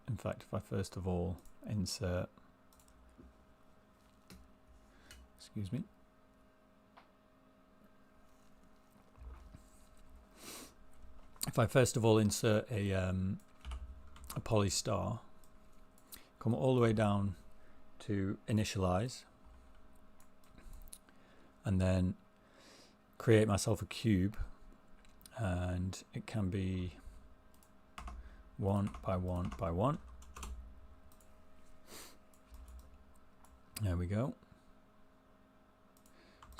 in fact, if I first of all insert, excuse me, if I first of all insert a polystar, come all the way down to initialize, and then create myself a cube, and it can be 1 by 1 by 1. There we go.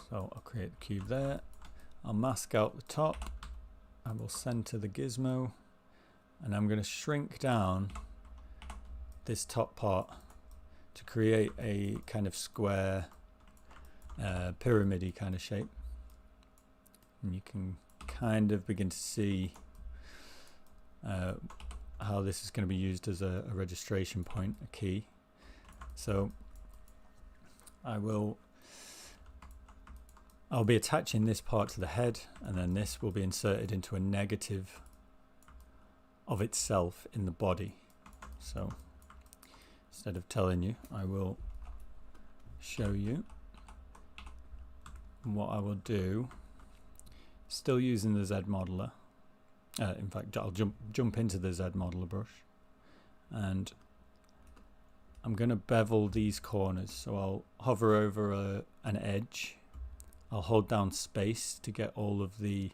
So I'll create the cube there. I'll mask out the top. I will center the gizmo, and I'm going to shrink down this top part to create a kind of square pyramid-y kind of shape. And you can kind of begin to see how this is going to be used as a registration point, a key. So I'll be attaching this part to the head, and then this will be inserted into a negative of itself in the body. So instead of telling you, I will show you what I will do, still using the Z modeler. In fact, I'll jump into the Z modeler brush, and I'm going to bevel these corners. So I'll hover over an edge. I'll hold down space to get all of the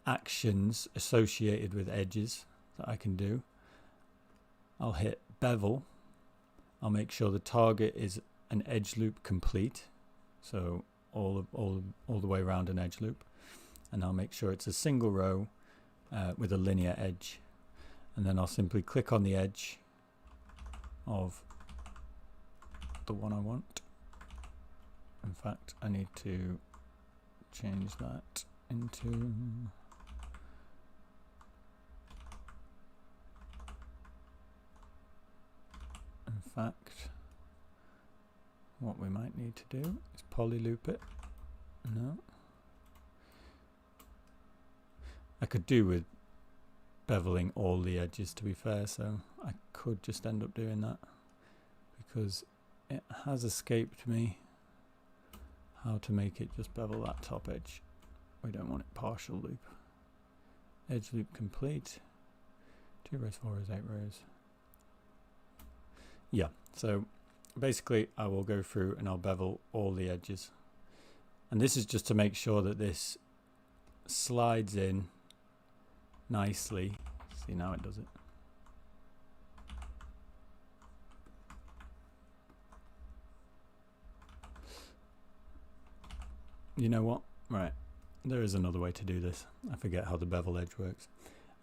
actions associated with edges that I can do. I'll hit bevel. I'll make sure the target is an edge loop complete, so all the way around an edge loop, and I'll make sure it's a single row with a linear edge, and then I'll simply click on the edge of the one I want. In fact, I need to change that into, in fact, what we might need to do is poly loop it. No, I could do with beveling all the edges, to be fair, so I could just end up doing that, because it has escaped me how to make it just bevel that top edge. We don't want it partial loop. Edge loop complete. 2 rows, 4 rows, 8 rows. Yeah, so basically I will go through and I'll bevel all the edges. And this is just to make sure that this slides in nicely. See, now it does it. You know what? Right, there is another way to do this. I forget how the bevel edge works.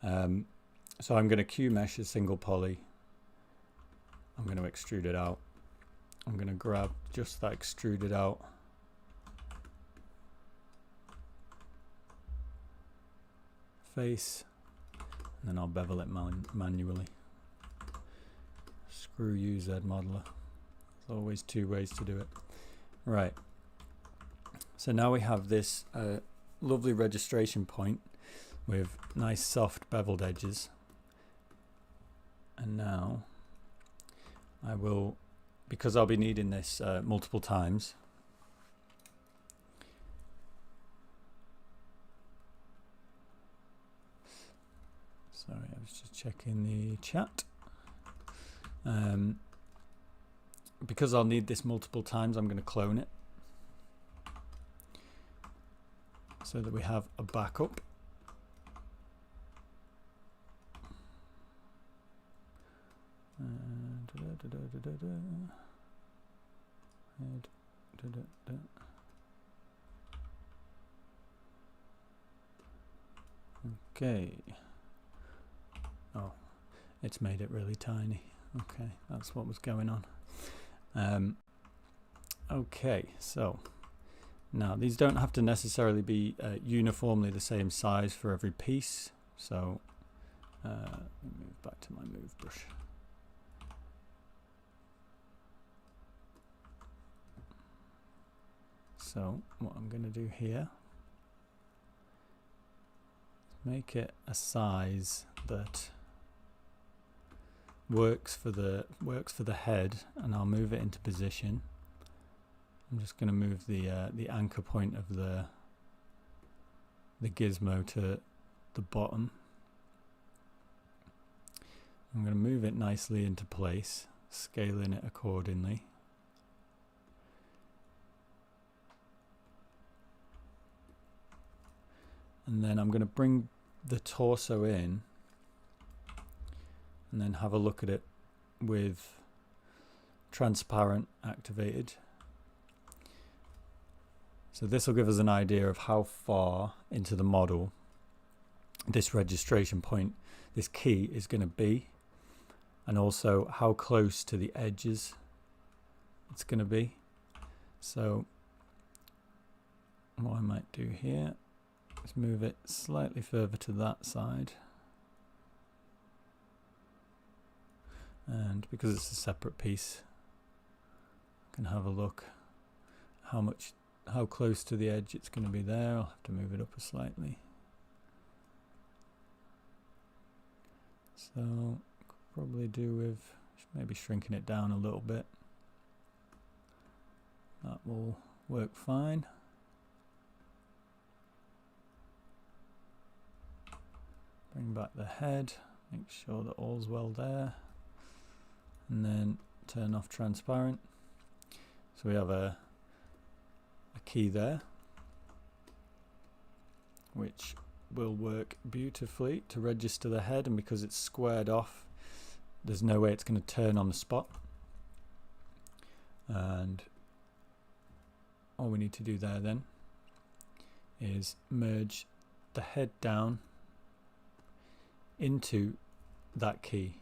So I'm going to Q mesh a single poly. I'm going to extrude it out. I'm going to grab just that extruded out face, and then I'll bevel it manually. Screw you, Z modeler. There's always 2 ways to do it. Right. So now we have this lovely registration point with nice soft beveled edges. And now I will because I'll be needing this multiple times, sorry, I was just checking the chat. Because I'll need this multiple times, I'm going to clone it so that we have a backup. Okay. Oh, it's made it really tiny. Okay, that's what was going on. Okay, so now these don't have to necessarily be uniformly the same size for every piece. So let me move back to my move brush. So what I'm going to do here is make it a size that works for the head, and I'll move it into position. I'm just going to move the anchor point of the gizmo to the bottom. I'm going to move it nicely into place, scaling it accordingly. And then I'm going to bring the torso in and then have a look at it with transparent activated. So this will give us an idea of how far into the model this registration point, this key, is going to be, and also how close to the edges it's going to be. So what I might do here is move it slightly further to that side, and because it's a separate piece, I can have a look how close to the edge it's going to be there. I'll have to move it up slightly. So probably do with maybe shrinking it down a little bit. That will work fine. Bring back the head, make sure that all's well there, and then turn off transparent. So we have a key there, which will work beautifully to register the head, and because it's squared off, there's no way it's going to turn on the spot. And all we need to do there then is merge the head down into that key.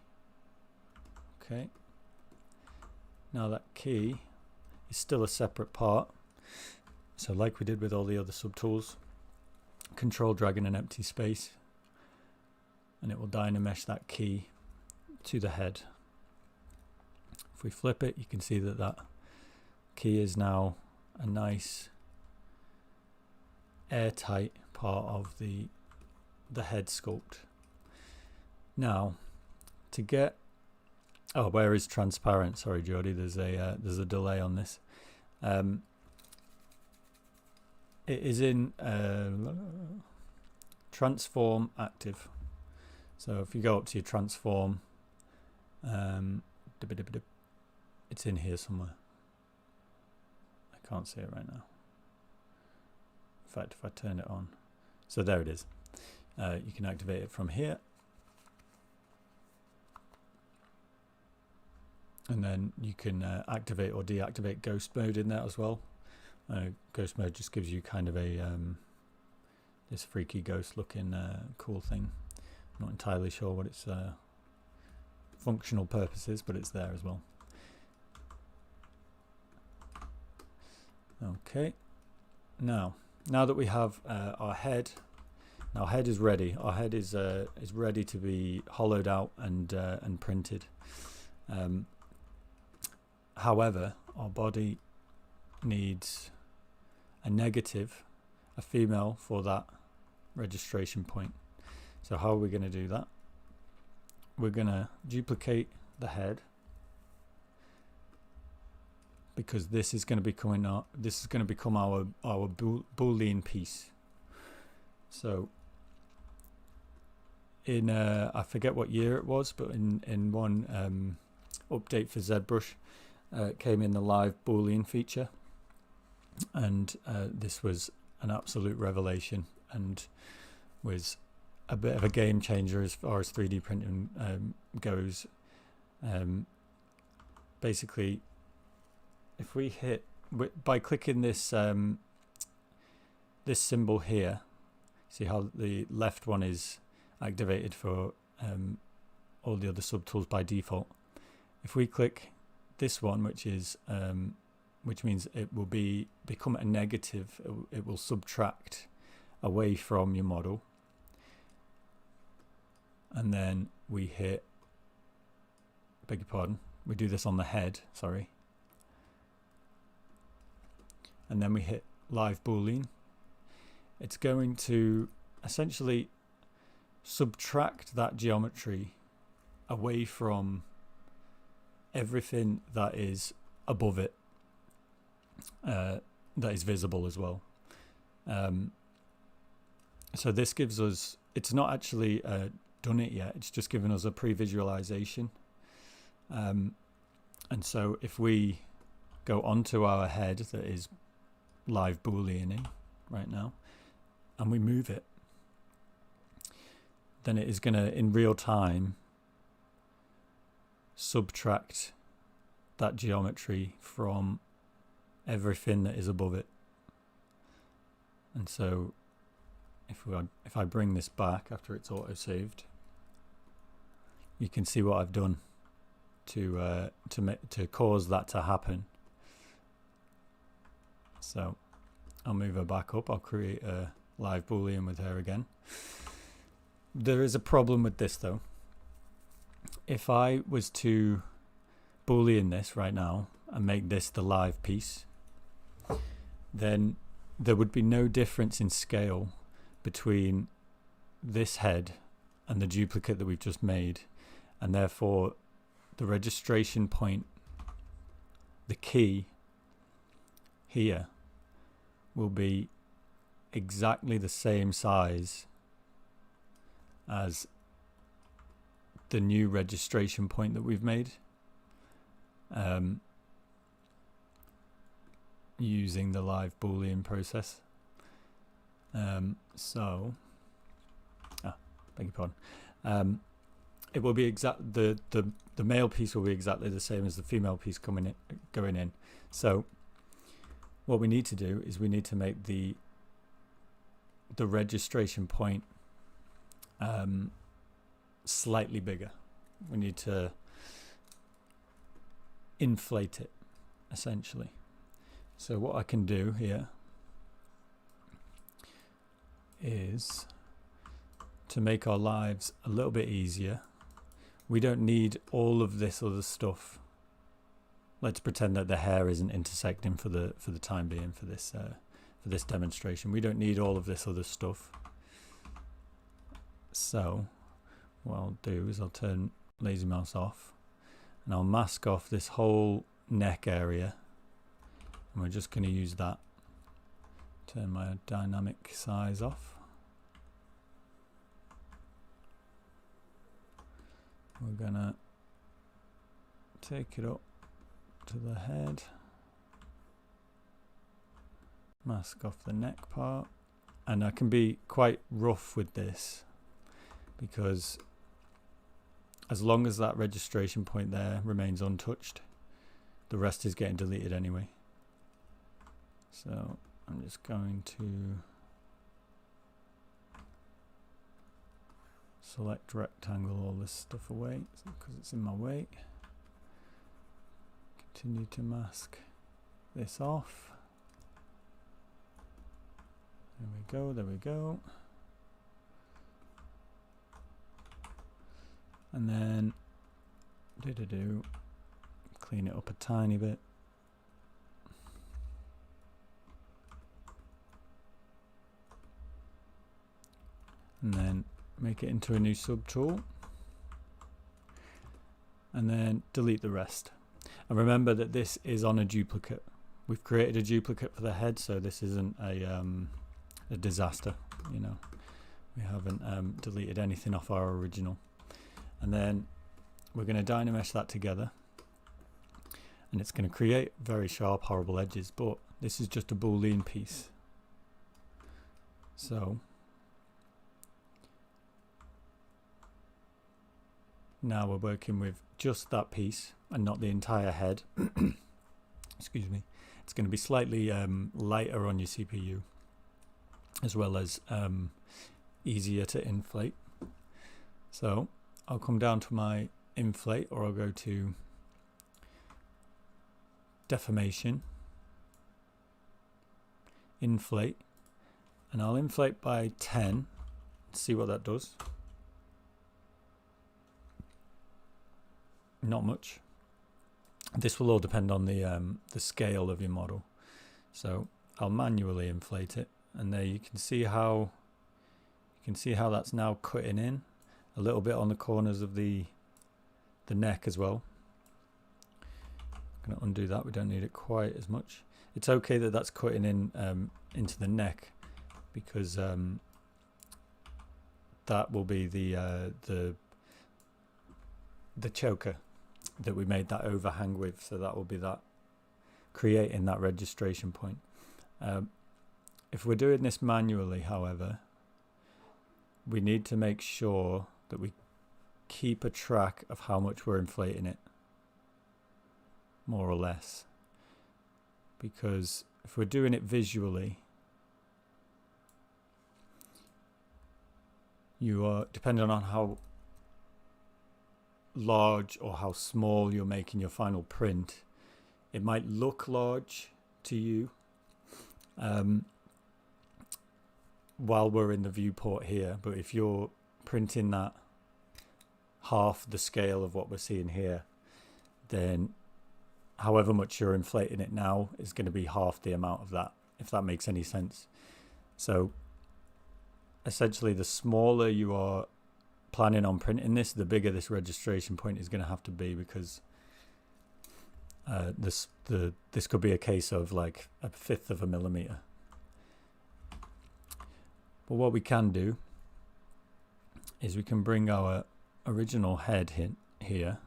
Okay, now that key is still a separate part, so like we did with all the other subtools, control drag in an empty space and it will dynamesh that key to the head. If we flip it, you can see that that key is now a nice airtight part of the head sculpt. Now to get, oh, where is transparent? Sorry, Jody, there's a delay on this. It is in transform active. So if you go up to your transform, it's in here somewhere. I can't see it right now. In fact, if I turn it on, so there it is. You can activate it from here. And then you can activate or deactivate ghost mode in there as well. Ghost mode just gives you kind of a this freaky ghost looking cool thing. I'm not entirely sure what its functional purpose is, but it's there as well. Okay, now that we have our head, our head is ready. Our head is ready to be hollowed out and printed. However, our body needs a negative, a female, for that registration point. So how are we going to do that? We're going to duplicate the head, because this is going to become our Boolean piece. So in I forget what year it was, but in one update for Zbrush, it came in the live Boolean feature, and this was an absolute revelation and was a bit of a game changer as far as 3D printing goes. Basically, if we hit by clicking this this symbol here, see how the left one is activated for all the other subtools by default. If we click this one, which means it will become a negative, it will subtract away from your model, and then we hit, beg your pardon, we do this on the head, sorry, and then we hit live Boolean. It's going to essentially subtract that geometry away from everything that is above it, that is visible as well. So this gives us, it's not actually done it yet, it's just given us a pre-visualization. And so if we go onto our head that is live Booleaning right now, and we move it, then it is going to, in real time, subtract that geometry from everything that is above it. And so if I bring this back after it's auto-saved, you can see what I've done to cause that to happen. So I'll move her back up. I'll create a live Boolean with her again. There is a problem with this though. If I was to Boolean this right now and make this the live piece, then there would be no difference in scale between this head and the duplicate that we've just made, and therefore the registration point, the key here, will be exactly the same size as the new registration point that we've made, using the live Boolean process. Beg your pardon. It will be the male piece will be exactly the same as the female piece going in. So what we need to do is we need to make the registration point slightly bigger. We need to inflate it, essentially. So what I can do here is to make our lives a little bit easier. We don't need all of this other stuff. Let's pretend that the hair isn't intersecting for the time being for this demonstration. We don't need all of this other stuff. So what I'll do is I'll turn lazy mouse off and I'll mask off this whole neck area, and we're just going to use that. Turn my dynamic size off. We're gonna take it up to the head, mask off the neck part, and I can be quite rough with this because as long as that registration point there remains untouched, the rest is getting deleted anyway. So I'm just going to select rectangle, all this stuff away because it's in my way. Continue to mask this off. There we go, there we go. And then clean it up a tiny bit. And then make it into a new subtool. And then delete the rest. And remember that this is on a duplicate. We've created a duplicate for the head, so this isn't a disaster, you know. We haven't deleted anything off our original. And then we're going to dynamesh that together. And it's going to create very sharp, horrible edges, but this is just a Boolean piece. So now we're working with just that piece and not the entire head. Excuse me. It's going to be slightly lighter on your CPU, as well as easier to inflate. So I'll come down to my inflate, or I'll go to Decimation, inflate, and I'll inflate by 10. See what that does. Not much. This will all depend on the scale of your model. So I'll manually inflate it, and there you can see how that's now cutting in a little bit on the corners of the neck as well. I'm going to undo that. We don't need it quite as much. It's okay that that's cutting in into the neck, because that will be the choker that we made that overhang with, so that will be that creating that registration point. If we're doing this manually, however, we need to make sure that we keep a track of how much we're inflating it, more or less, because if we're doing it visually, you are depending on how large or how small you're making your final print. It might look large to you while we're in the viewport here, but if you're printing that half the scale of what we're seeing here, then however much you're inflating it now is going to be half the amount of that, if that makes any sense. So essentially, the smaller you are planning on printing this, the bigger this registration point is going to have to be, because this could be a case of like 1/5 of a millimeter. But what we can do is we can bring our original head in here,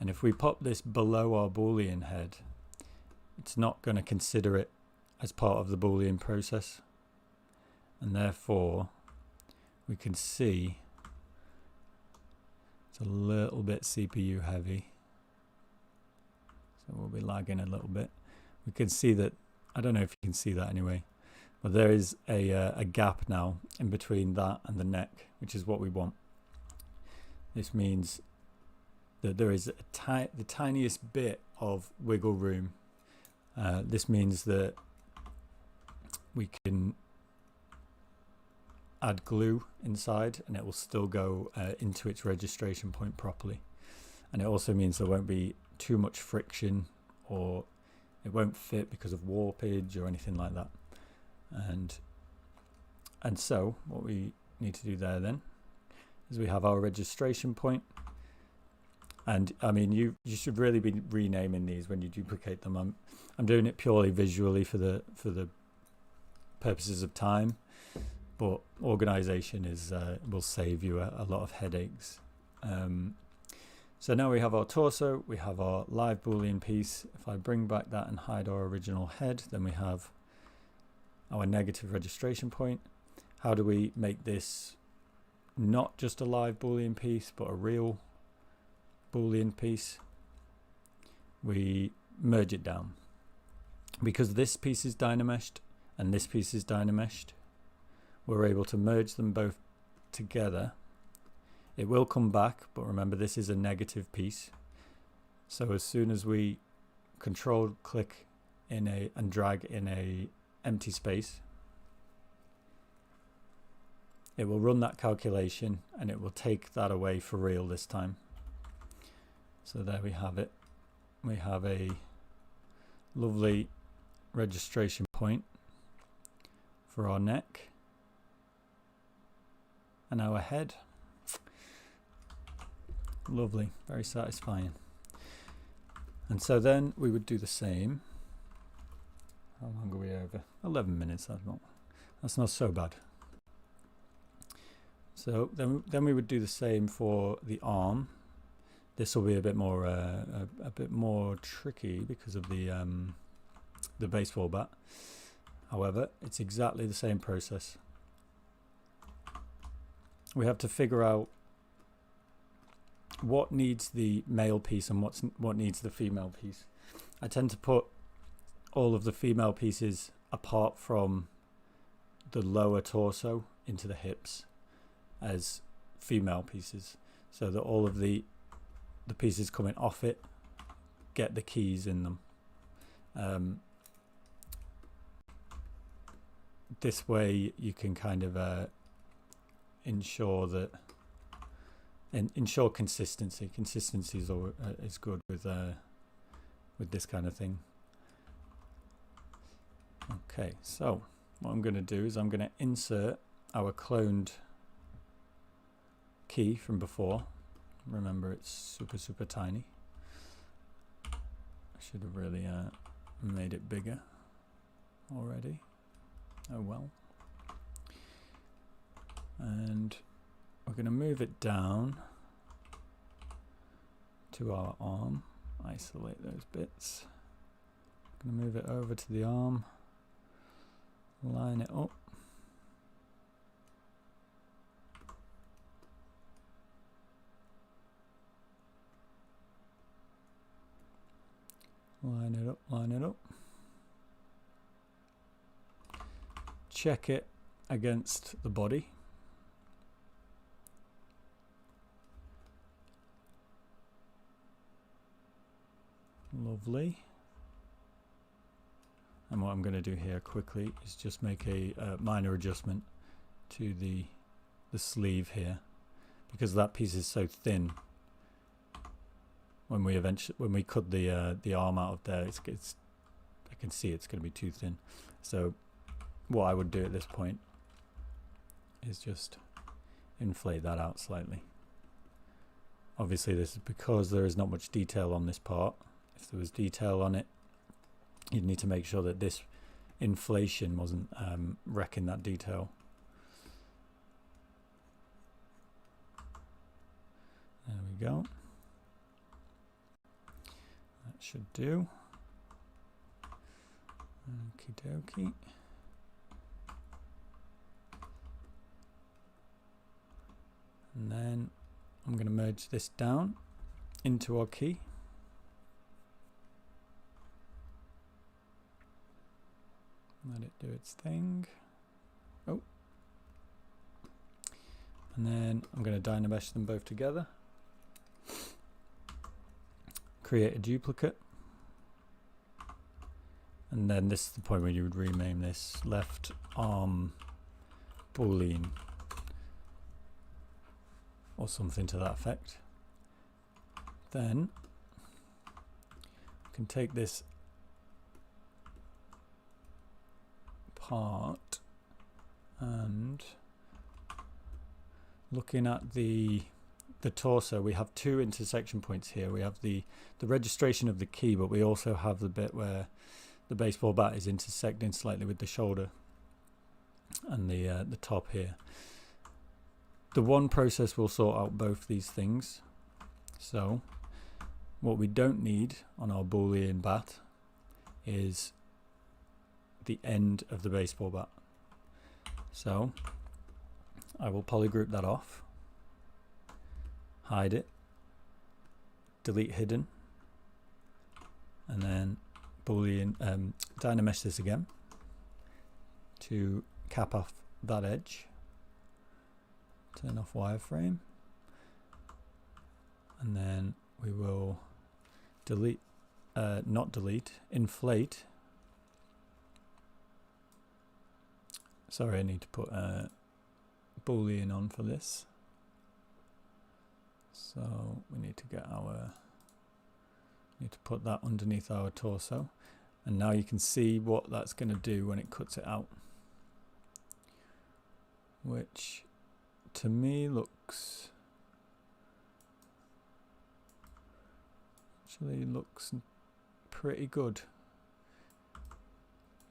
and if we pop this below our Boolean head, it's not going to consider it as part of the Boolean process, and therefore we can see it's a little bit CPU heavy, so we'll be lagging a little bit. We can see that, I don't know if you can see that anyway, but there is a gap now in between that and the neck, which is what we want. This means that there is the tiniest bit of wiggle room. This means that we can add glue inside and it will still go into its registration point properly. And it also means there won't be too much friction, or it won't fit because of warpage or anything like that. And so what we need to do there then is we have our registration point. And I mean, you should really be renaming these when you duplicate them. I'm doing it purely visually for the purposes of time, but organization is will save you a lot of headaches. So now we have our torso, we have our live Boolean piece. If I bring back that and hide our original head, then we have our negative registration point. How do we make this not just a live Boolean piece, but a real Boolean piece? We merge it down. Because this piece is dynameshed and this piece is dynameshed, we're able to merge them both together. It will come back, but remember this is a negative piece. So as soon as we control click and drag in a empty space, it will run that calculation and it will take that away for real this time. So there we have it. We have a lovely registration point for our neck and our head. Lovely, very satisfying. And so then we would do the same. How long are we over? 11 minutes. That's not so bad. So then we would do the same for the arm. This will be a bit more tricky because of the baseball bat. However, it's exactly the same process. We have to figure out what needs the male piece and what needs the female piece. I tend to put all of the female pieces apart from the lower torso into the hips as female pieces, so that all of the pieces coming off it get the keys in them. This way you can kind of ensure consistency. Consistency is good with this kind of thing. Okay, so what I'm going to do is I'm going to insert our cloned key from before. Remember, it's super tiny. I should have really made it bigger already. Oh well. And we're going to move it down to our arm. Isolate those bits. I'm going to move it over to the arm. Line it up. Line it up, line it up. Check it against the body. Lovely. And what I'm going to do here quickly is just make a minor adjustment to the sleeve here, because that piece is so thin. When we cut the arm out of there, I can see it's going to be too thin. So what I would do at this point is just inflate that out slightly. Obviously this is because there is not much detail on this part. If there was detail on it, you'd need to make sure that this inflation wasn't wrecking that detail. There we go. That should do. Okie dokie. And then I'm going to merge this down into our key. Let it do its thing. Oh. And then I'm going to dynamesh them both together. Create a duplicate. And then this is the point where you would rename this left arm boolean or something to that effect. Then you can take this part and looking at the torso, we have two intersection points here. We have the registration of the key, but we also have the bit where the baseball bat is intersecting slightly with the shoulder and the top here. The one process will sort out both these things. So what we don't need on our boolean bat is the end of the baseball bat. So I will polygroup that off, hide it, delete hidden, and then boolean dynamesh this again to cap off that edge. Turn off wireframe, and then we will delete, not delete, inflate. Sorry, I need to put a boolean on for this. So we need to put that underneath our torso, and now you can see what that's going to do when it cuts it out, which to me looks pretty good.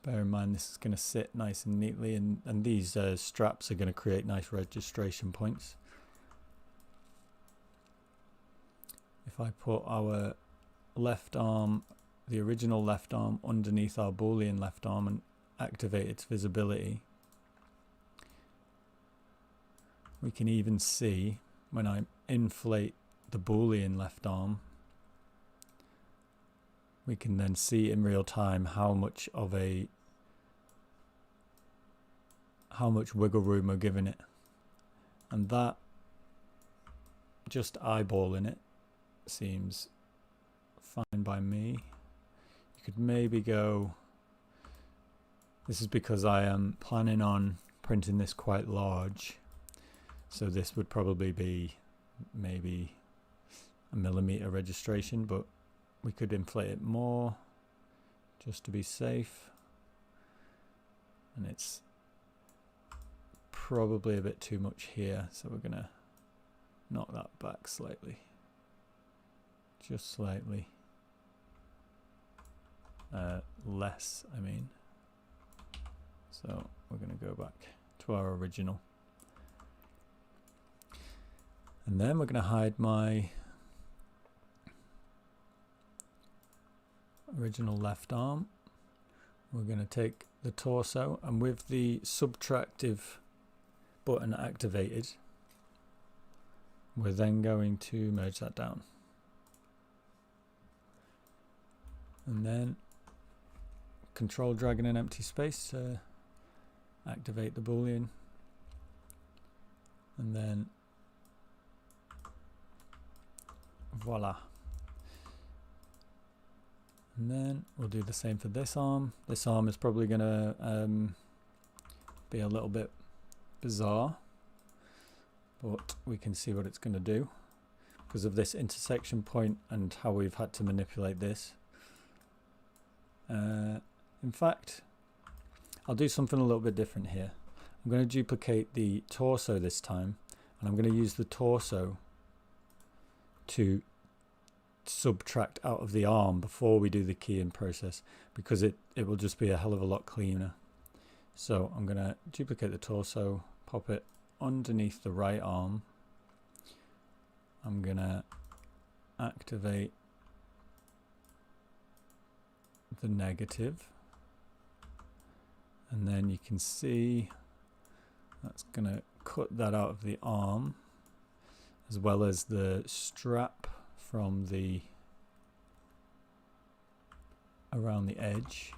Bear in mind this is going to sit nice and neatly, and these straps are going to create nice registration points. If I put our left arm, the original left arm, underneath our Boolean left arm and activate its visibility, we can even see when I inflate the Boolean left arm, we can then see in real time how much wiggle room we're giving it. And that, just eyeballing it, seems fine by me. You could maybe go, this is because I am planning on printing this quite large, so this would probably be maybe a millimeter registration, but we could inflate it more just to be safe, and it's probably a bit too much here, so we're gonna knock that back slightly, just slightly less, I mean. So we're gonna go back to our original, and then we're gonna hide my original left arm. We're going to take the torso, and with the subtractive button activated, we're then going to merge that down, and then control drag in an empty space to activate the Boolean, and then voila. And then we'll do the same for this arm. This arm is probably going to be a little bit bizarre, but we can see what it's going to do because of this intersection point and how we've had to manipulate this. In fact, I'll do something a little bit different here. I'm going to duplicate the torso this time, and I'm going to use the torso to subtract out of the arm before we do the keying process, because it will just be a hell of a lot cleaner. So I'm going to duplicate the torso, pop it underneath the right arm. I'm going to activate the negative, and then you can see that's going to cut that out of the arm, as well as the strap from the around the edge,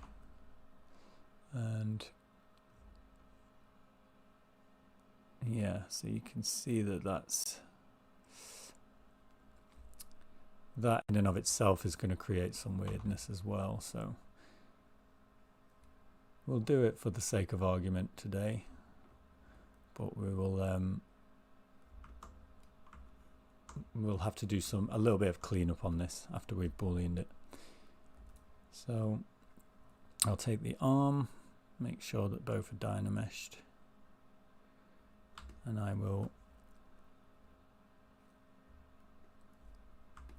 and yeah, so you can see that that in and of itself is going to create some weirdness as well. So we'll do it for the sake of argument today, but we will we'll have to do a little bit of cleanup on this after we've booleaned it. So I'll take the arm, make sure that both are dynameshed, and I will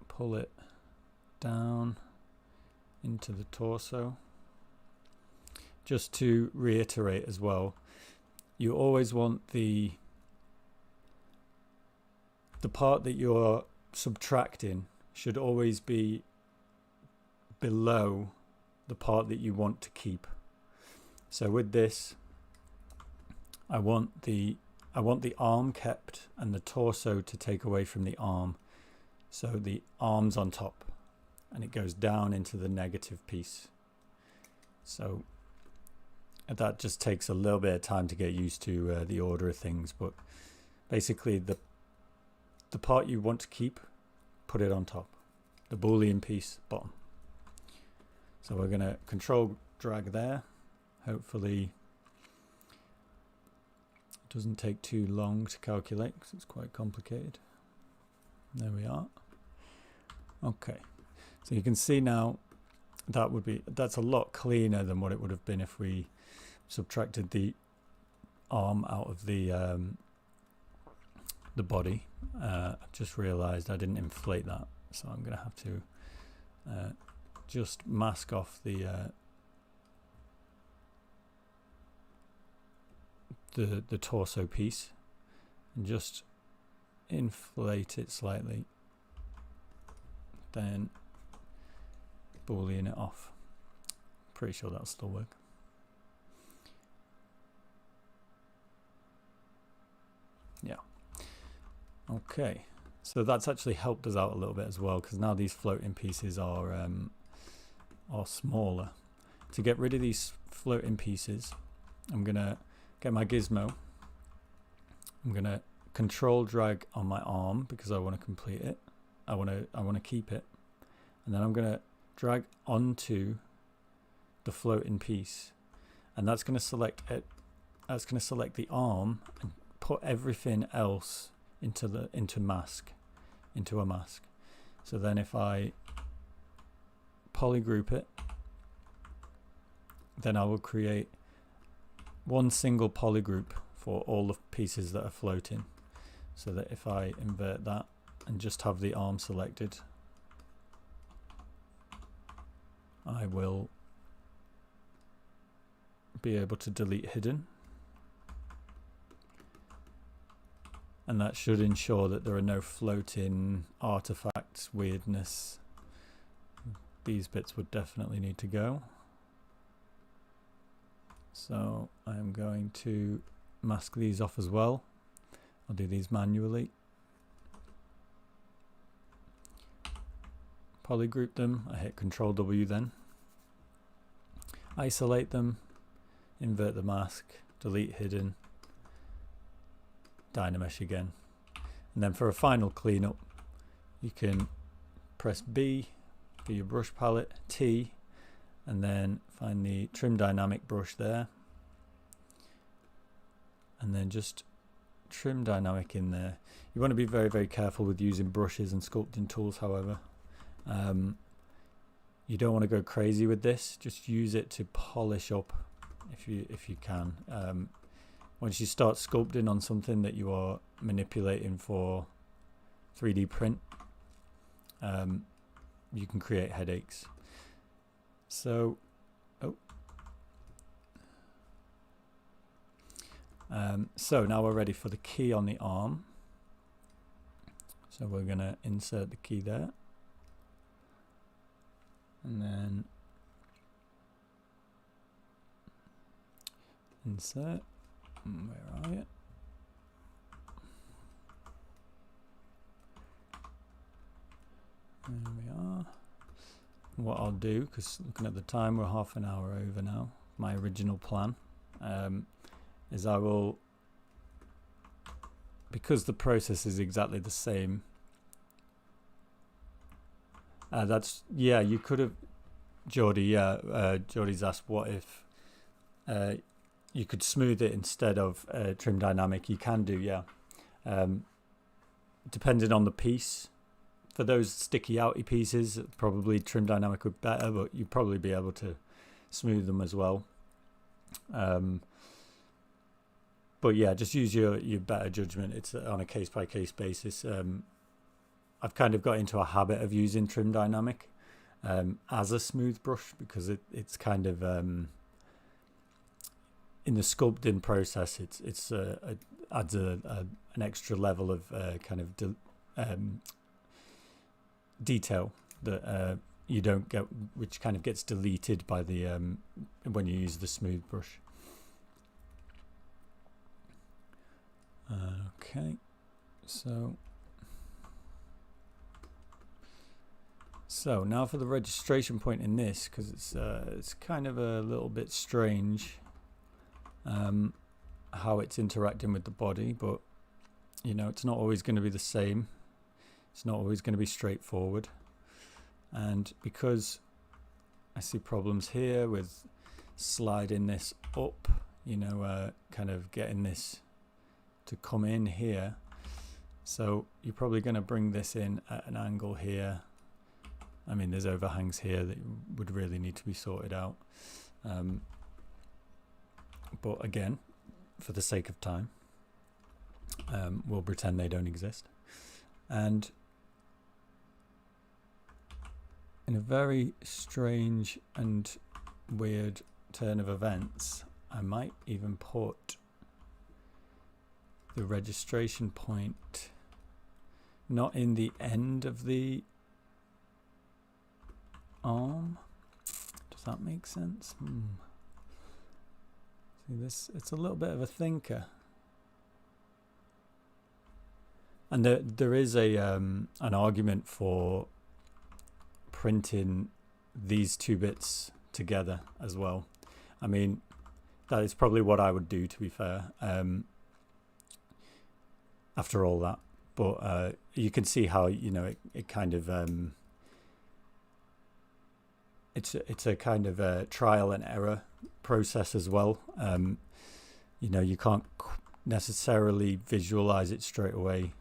pull it down into the torso. Just to reiterate as well, you always want the part that you're subtracting should always be below the part that you want to keep. So with this, I want the arm kept and the torso to take away from the arm. So the arm's on top and it goes down into the negative piece. So that just takes a little bit of time to get used to the order of things, but basically the part you want to keep, put it on top. The Boolean piece, bottom. So we're going to control drag there. Hopefully it doesn't take too long to calculate because it's quite complicated. There we are. Okay, so you can see now that's a lot cleaner than what it would have been if we subtracted the arm out of the body. I've just realized I didn't inflate that, so I'm going to have to just mask off the torso piece and just inflate it slightly, then boolean it off. Pretty sure that'll still work. Yeah. Okay, so that's actually helped us out a little bit as well, because now these floating pieces are smaller. To get rid of these floating pieces, I'm gonna get my gizmo. I'm gonna control drag on my arm because I want to complete it. I want to keep it, and then I'm gonna drag onto the floating piece, and that's gonna select it. That's gonna select the arm and put everything else into a mask. So then if I polygroup it, then I will create one single polygroup for all the pieces that are floating. So that if I invert that and just have the arm selected, I will be able to delete hidden. And that should ensure that there are no floating artifacts, weirdness. These bits would definitely need to go. So I'm going to mask these off as well. I'll do these manually. Polygroup them. I hit Control W then. Isolate them. Invert the mask. Delete hidden. Dynamesh again, and then for a final cleanup you can press B for your brush palette, T, and then find the trim dynamic brush there, and then just trim dynamic in there. You want to be very, very careful with using brushes and sculpting tools, however. You don't want to go crazy with this. Just use it to polish up if you can. Once you start sculpting on something that you are manipulating for 3D print, you can create headaches. So, so now we're ready for the key on the arm. So we're going to insert the key there. And then insert. Where are you? There we are. What I'll do, because looking at the time, we're half an hour over now. My original plan is I will, because the process is exactly the same. That's, yeah, you could have, Geordie, yeah, Geordie's asked what if you could smooth it instead of trim dynamic. You can do, yeah. Depending on the piece. For those sticky outy pieces, probably trim dynamic would be better, but you'd probably be able to smooth them as well. But yeah, just use your better judgment. It's on a case-by-case basis. I've kind of got into a habit of using trim dynamic as a smooth brush, because it's kind of in the sculpting process, it adds an extra level of kind of detail that you don't get, which kind of gets deleted by the when you use the smooth brush. Okay, so now for the registration point in this, because it's kind of a little bit strange how it's interacting with the body, but you know, it's not always going to be the same. It's not always going to be straightforward, and because I see problems here with sliding this up, you know, kind of getting this to come in here, so you're probably going to bring this in at an angle here. I mean, there's overhangs here that would really need to be sorted out, but again, for the sake of time, we'll pretend they don't exist. And in a very strange and weird turn of events, I might even put the registration point not in the end of the arm. Does that make sense? See this, it's a little bit of a thinker. And there is a an argument for printing these two bits together as well. I mean, that is probably what I would do, to be fair, after all that. But you can see how, you know, it kind of it's a kind of a trial and error process as well. You know, you can't necessarily visualize it straight away,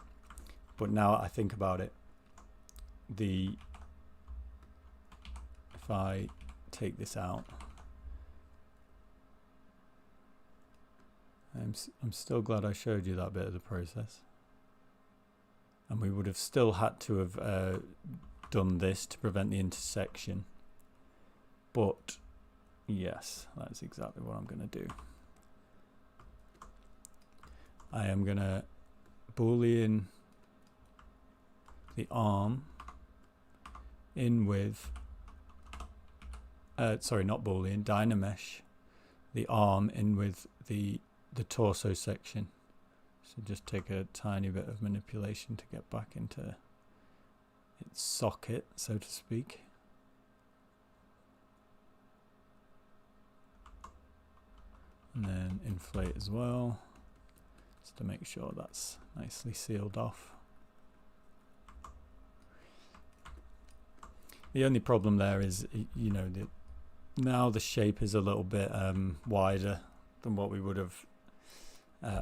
but now I think about it, if I take this out, I'm still glad I showed you that bit of the process. And we would have still had to have done this to prevent the intersection. But yes, that's exactly what I'm going to do. I am going to Boolean the arm in with, sorry, not Boolean, Dynamesh the arm in with the torso section. So just take a tiny bit of manipulation to get back into its socket, so to speak. And then inflate as well, just to make sure that's nicely sealed off. The only problem there is, you know, now the shape is a little bit wider than what we would have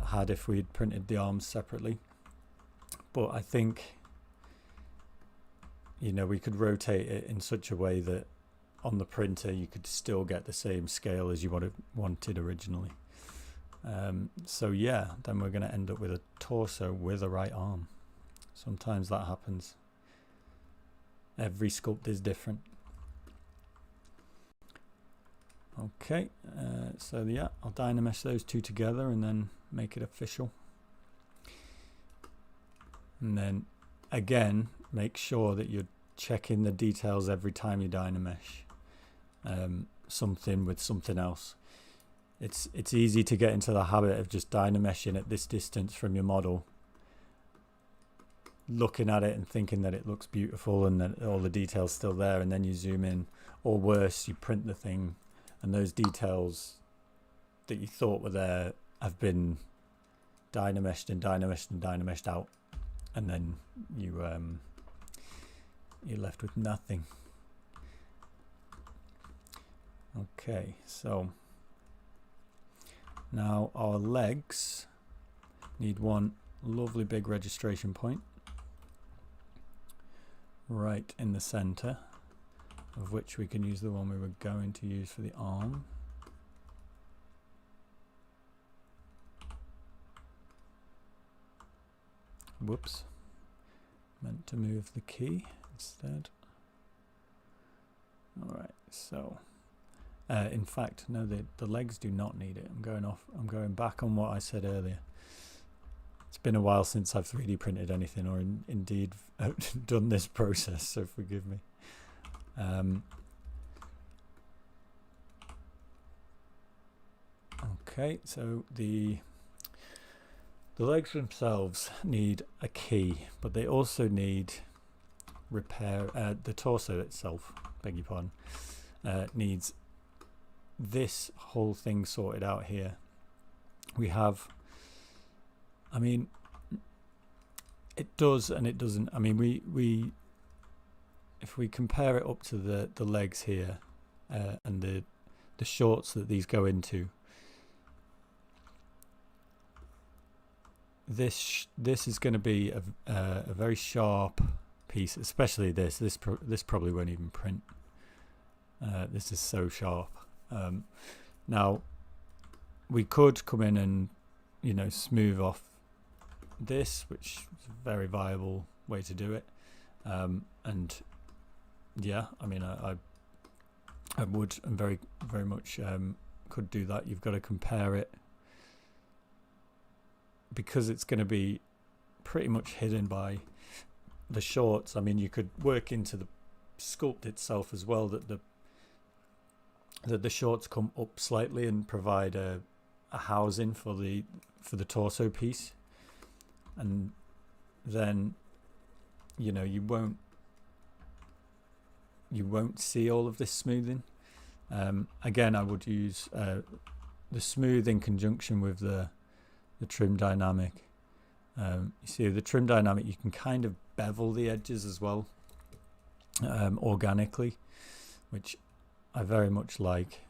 had if we'd printed the arms separately. But I think, you know, we could rotate it in such a way that on the printer you could still get the same scale as you would have wanted originally. So yeah, then we're going to end up with a torso with a right arm. Sometimes that happens. Every sculpt is different. Okay, so yeah, I'll Dynamesh those two together and then make it official. And then again, make sure that you're checking the details every time you Dynamesh something with something else. It's easy to get into the habit of just Dynameshing at this distance from your model, looking at it and thinking that it looks beautiful and that all the details still there, and then you zoom in, or worse, you print the thing and those details that you thought were there have been Dynameshed and Dynameshed and Dynameshed out, and then you're left with nothing. Okay, so now our legs need one lovely big registration point right in the center, of which we can use the one we were going to use for the arm. Whoops, meant to move the key instead. Alright, so in fact, no, the legs do not need it. I'm going back on what I said earlier. It's been a while since I've 3D printed anything, or indeed done this process, so forgive me. Okay, so the legs themselves need a key, but they also need repair. The torso itself, beg your pardon, needs this whole thing sorted out here. We have, I mean, it does and it doesn't. I mean, we if we compare it up to the legs here and the shorts that these go into, this is going to be a very sharp piece, especially this probably won't even print. This is so sharp. Now we could come in and, you know, smooth off this, which is a very viable way to do it, and yeah, I mean, I would, and very much could do that. You've got to compare it, because it's going to be pretty much hidden by the shorts. I mean, you could work into the sculpt itself as well, that the shorts come up slightly and provide a housing for the torso piece, and then you won't see all of this smoothing. Again, I would use the smooth in conjunction with the trim dynamic. You see the trim dynamic, you can kind of bevel the edges as well, organically, which I very much like.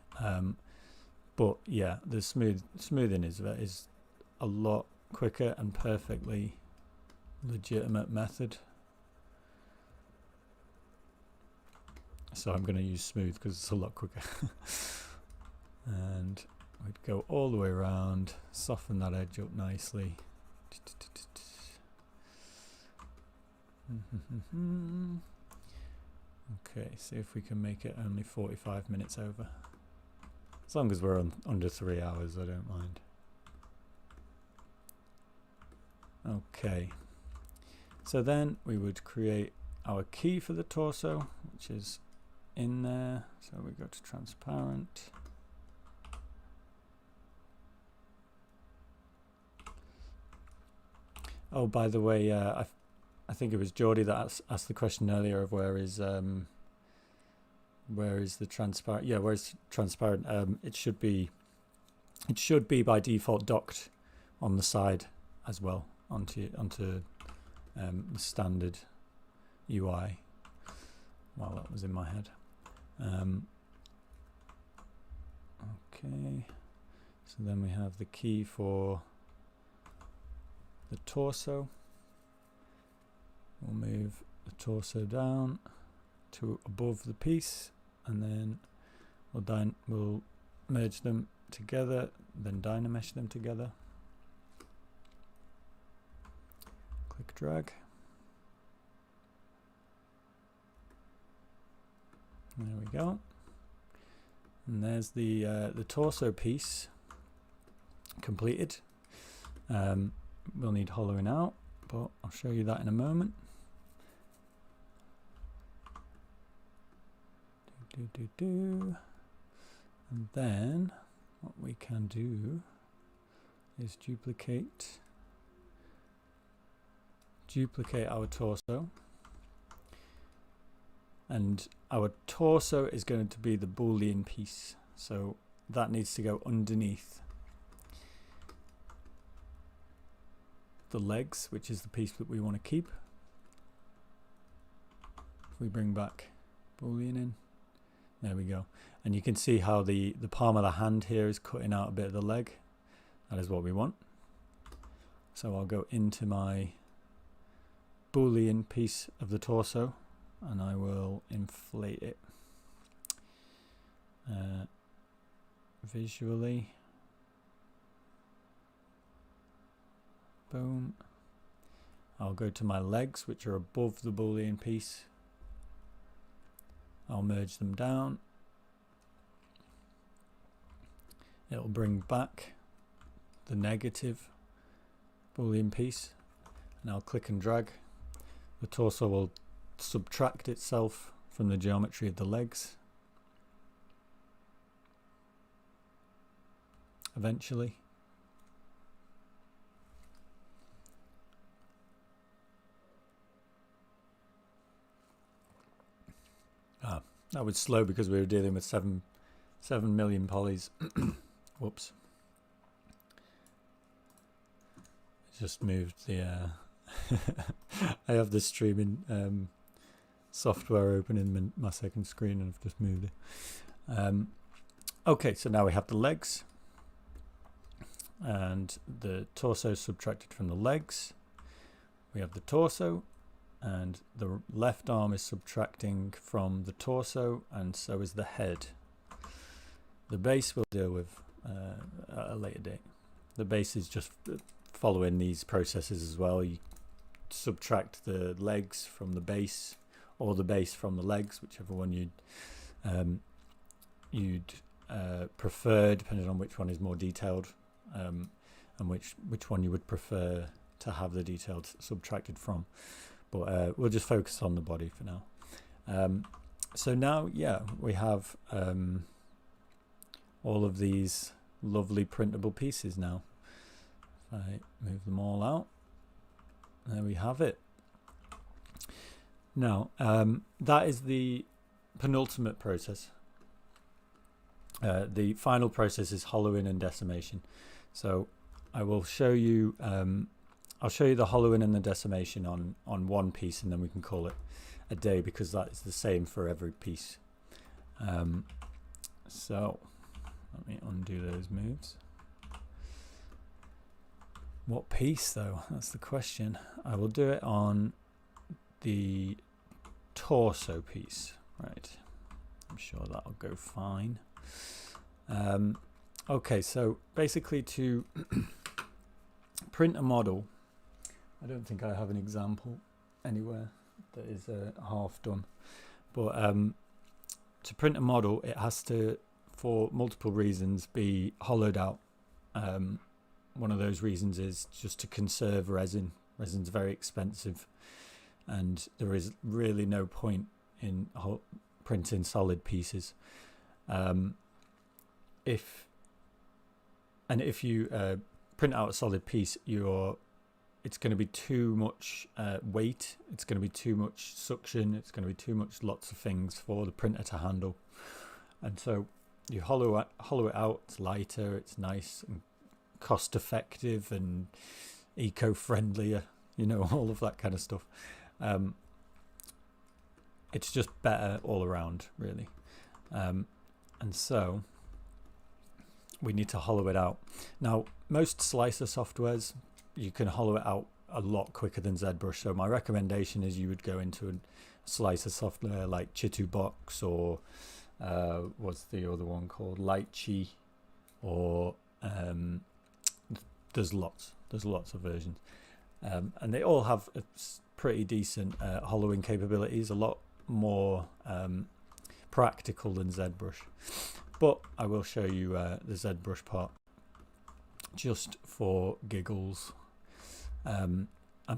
But yeah, the smoothing is a lot quicker and perfectly legitimate method. So I'm going to use smooth because it's a lot quicker. And we'd go all the way around, soften that edge up nicely. Okay, see if we can make it only 45 minutes over. As long as we're under 3 hours, I don't mind. Okay, so then we would create our key for the torso, which is in there. So we go to transparent. Oh, by the way, I think it was Geordie that asked the question earlier of where is the transparent? Yeah, where's transparent? It should be by default docked on the side as well onto the standard UI. Well, that was in my head. Okay, so then we have the key for the torso. We'll move the torso down to above the piece, and then we'll merge them together, then dynamesh them together. Click drag. There we go. And there's the torso piece completed. We'll need hollowing out, but I'll show you that in a moment. And then what we can do is duplicate our torso, and our torso is going to be the Boolean piece, so that needs to go underneath the legs, which is the piece that we want to keep. If we bring back Boolean in, there we go, and you can see how the palm of the hand here is cutting out a bit of the leg. That is what we want. So I'll go into my Boolean piece of the torso and I will inflate it visually. Boom. I'll go to my legs, which are above the Boolean piece. I'll merge them down. It'll bring back the negative Boolean piece, and I'll click and drag. The torso will subtract itself from the geometry of the legs eventually. That was slow because we were dealing with 7 million polys. Whoops. Just moved the I have the streaming software open in my second screen and I've just moved it. Okay, so now we have the legs and the torso subtracted from the legs. We have the torso, and the left arm is subtracting from the torso, and so is the head. The base we'll deal with at a later date. The base is just following these processes as well. You subtract the legs from the base, or the base from the legs, whichever one you'd prefer, depending on which one is more detailed, and which one you would prefer to have the details subtracted from. But we'll just focus on the body for now. So now, yeah, we have all of these lovely printable pieces now. If I move them all out, there we have it. Now, that is the penultimate process. The final process is hollowing and decimation. So I will show you, I'll show you the hollowing and the decimation on one piece, and then we can call it a day, because that is the same for every piece. So let me undo those moves. What piece though? That's the question. I will do it on the torso piece. Right. I'm sure that'll go fine. Okay, so basically to print a model, I don't think I have an example anywhere that is half done, but to print a model, it has to, for multiple reasons, be hollowed out. One of those reasons is just to conserve resin. Resin's very expensive, and there is really no point in printing solid pieces. If you print out a solid piece, it's going to be too much weight, it's going to be too much suction, it's going to be too much lots of things for the printer to handle. And so you hollow it out, it's lighter, it's nice and cost effective and eco-friendlier, you know, all of that kind of stuff. It's just better all around, really. And so we need to hollow it out. Now, most slicer softwares, you can hollow it out a lot quicker than Zbrush. So my recommendation is you would go into a slicer software like Chitubox, or what's the other one called, Lychee, or there's lots of versions, and they all have a pretty decent hollowing capabilities, a lot more practical than Zbrush. But I will show you the Zbrush part just for giggles, and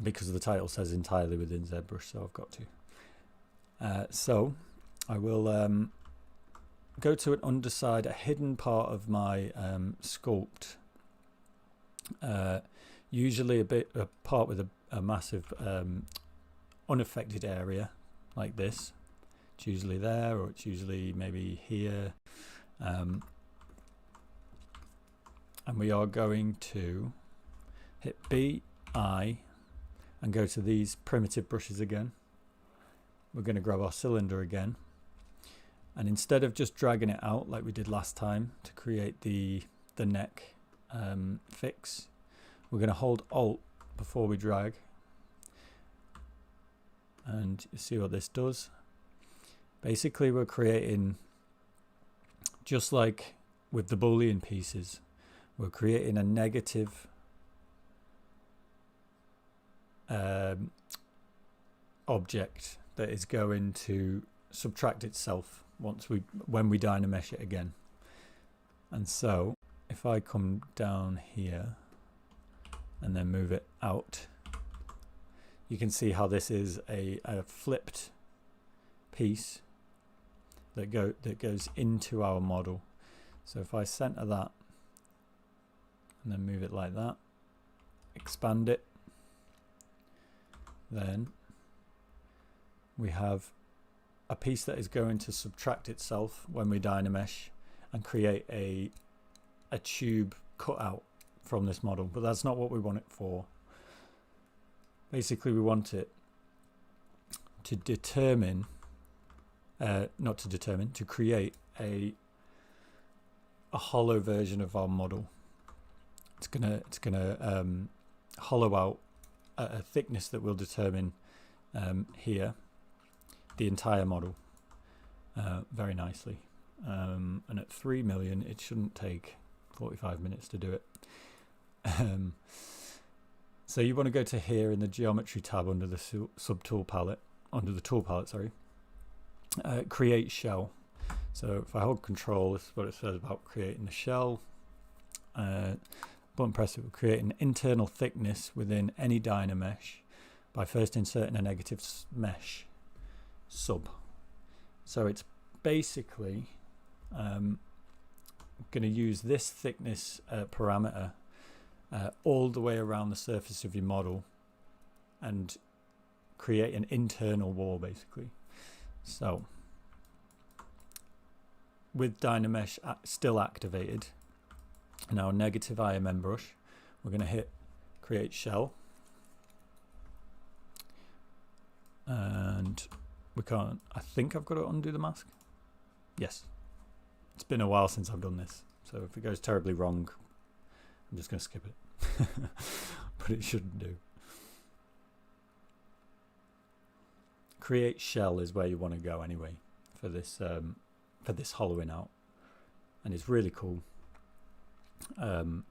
because the title says entirely within Zbrush, so I've got to. So I will go to an underside, a hidden part of my sculpt, usually a part with a massive unaffected area like this. It's usually there, or it's usually maybe here. And we are going to hit B, I, and go to these primitive brushes again. We're going to grab our cylinder again, and instead of just dragging it out like we did last time to create the neck fix, we're going to hold Alt before we drag, and you see what this does. Basically, we're creating, just like with the Boolean pieces, we're creating a negative object that is going to subtract itself when we dynamesh it again. And so if I come down here and then move it out, you can see how this is a flipped piece that goes into our model. So if I center that and then move it like that, expand it, then we have a piece that is going to subtract itself when we dynamesh and create a tube cut out from this model. But that's not what we want it for. Basically, we want it to determine, to create a hollow version of our model. It's gonna hollow out a thickness that will determine here the entire model very nicely. And at 3 million, it shouldn't take 45 minutes to do it. So you want to go to here in the geometry tab under the subtool palette, under the tool palette, sorry, create shell. So if I hold control, this is what it says about creating the shell. Button press, it will create an internal thickness within any Dynamesh by first inserting a negative mesh sub. So it's basically going to use this thickness parameter all the way around the surface of your model and create an internal wall, basically. So with Dynamesh still activated, now negative IMM brush, we're going to hit create shell, and we can't, I think I've got to undo the mask. Yes, it's been a while since I've done this, so if it goes terribly wrong, I'm just going to skip it. But it shouldn't do. Create shell is where you want to go anyway for this hollowing out, and it's really cool. It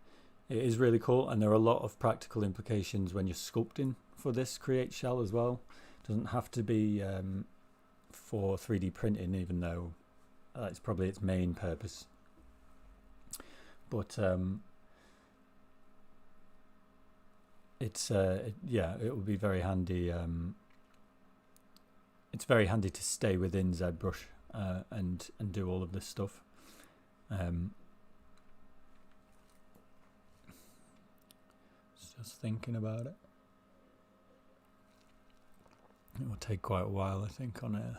is really cool, and there are a lot of practical implications when you're sculpting for this create shell as well. It doesn't have to be for 3D printing, even though that's probably its main purpose. But yeah, it will be very handy. It's very handy to stay within Zbrush and do all of this stuff. Just thinking about it. It will take quite a while, I think, on air.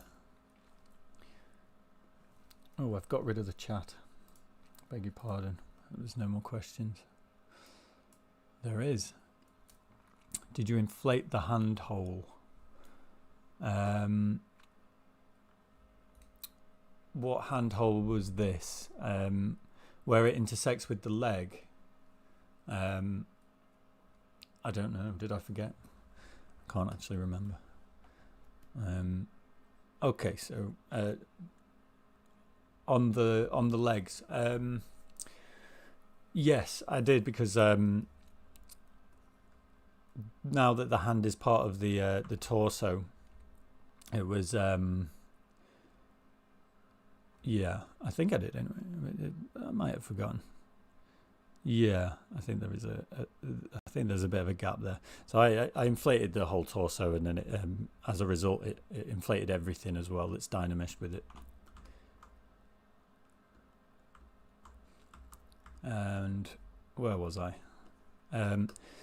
Oh, I've got rid of the chat. Beg your pardon. There's no more questions. There is. Did you inflate the hand hole? What hand hole was this? Where it intersects with the leg? I don't know. Did I forget? I can't actually remember. Okay, so on the legs, yes, I did, because now that the hand is part of the torso, it was yeah, I think I did anyway. I might have forgotten. Yeah, I think there is I think there's a bit of a gap there. So I inflated the whole torso, and then it, as a result, it inflated everything as well that's Dynamesh with it. And where was I?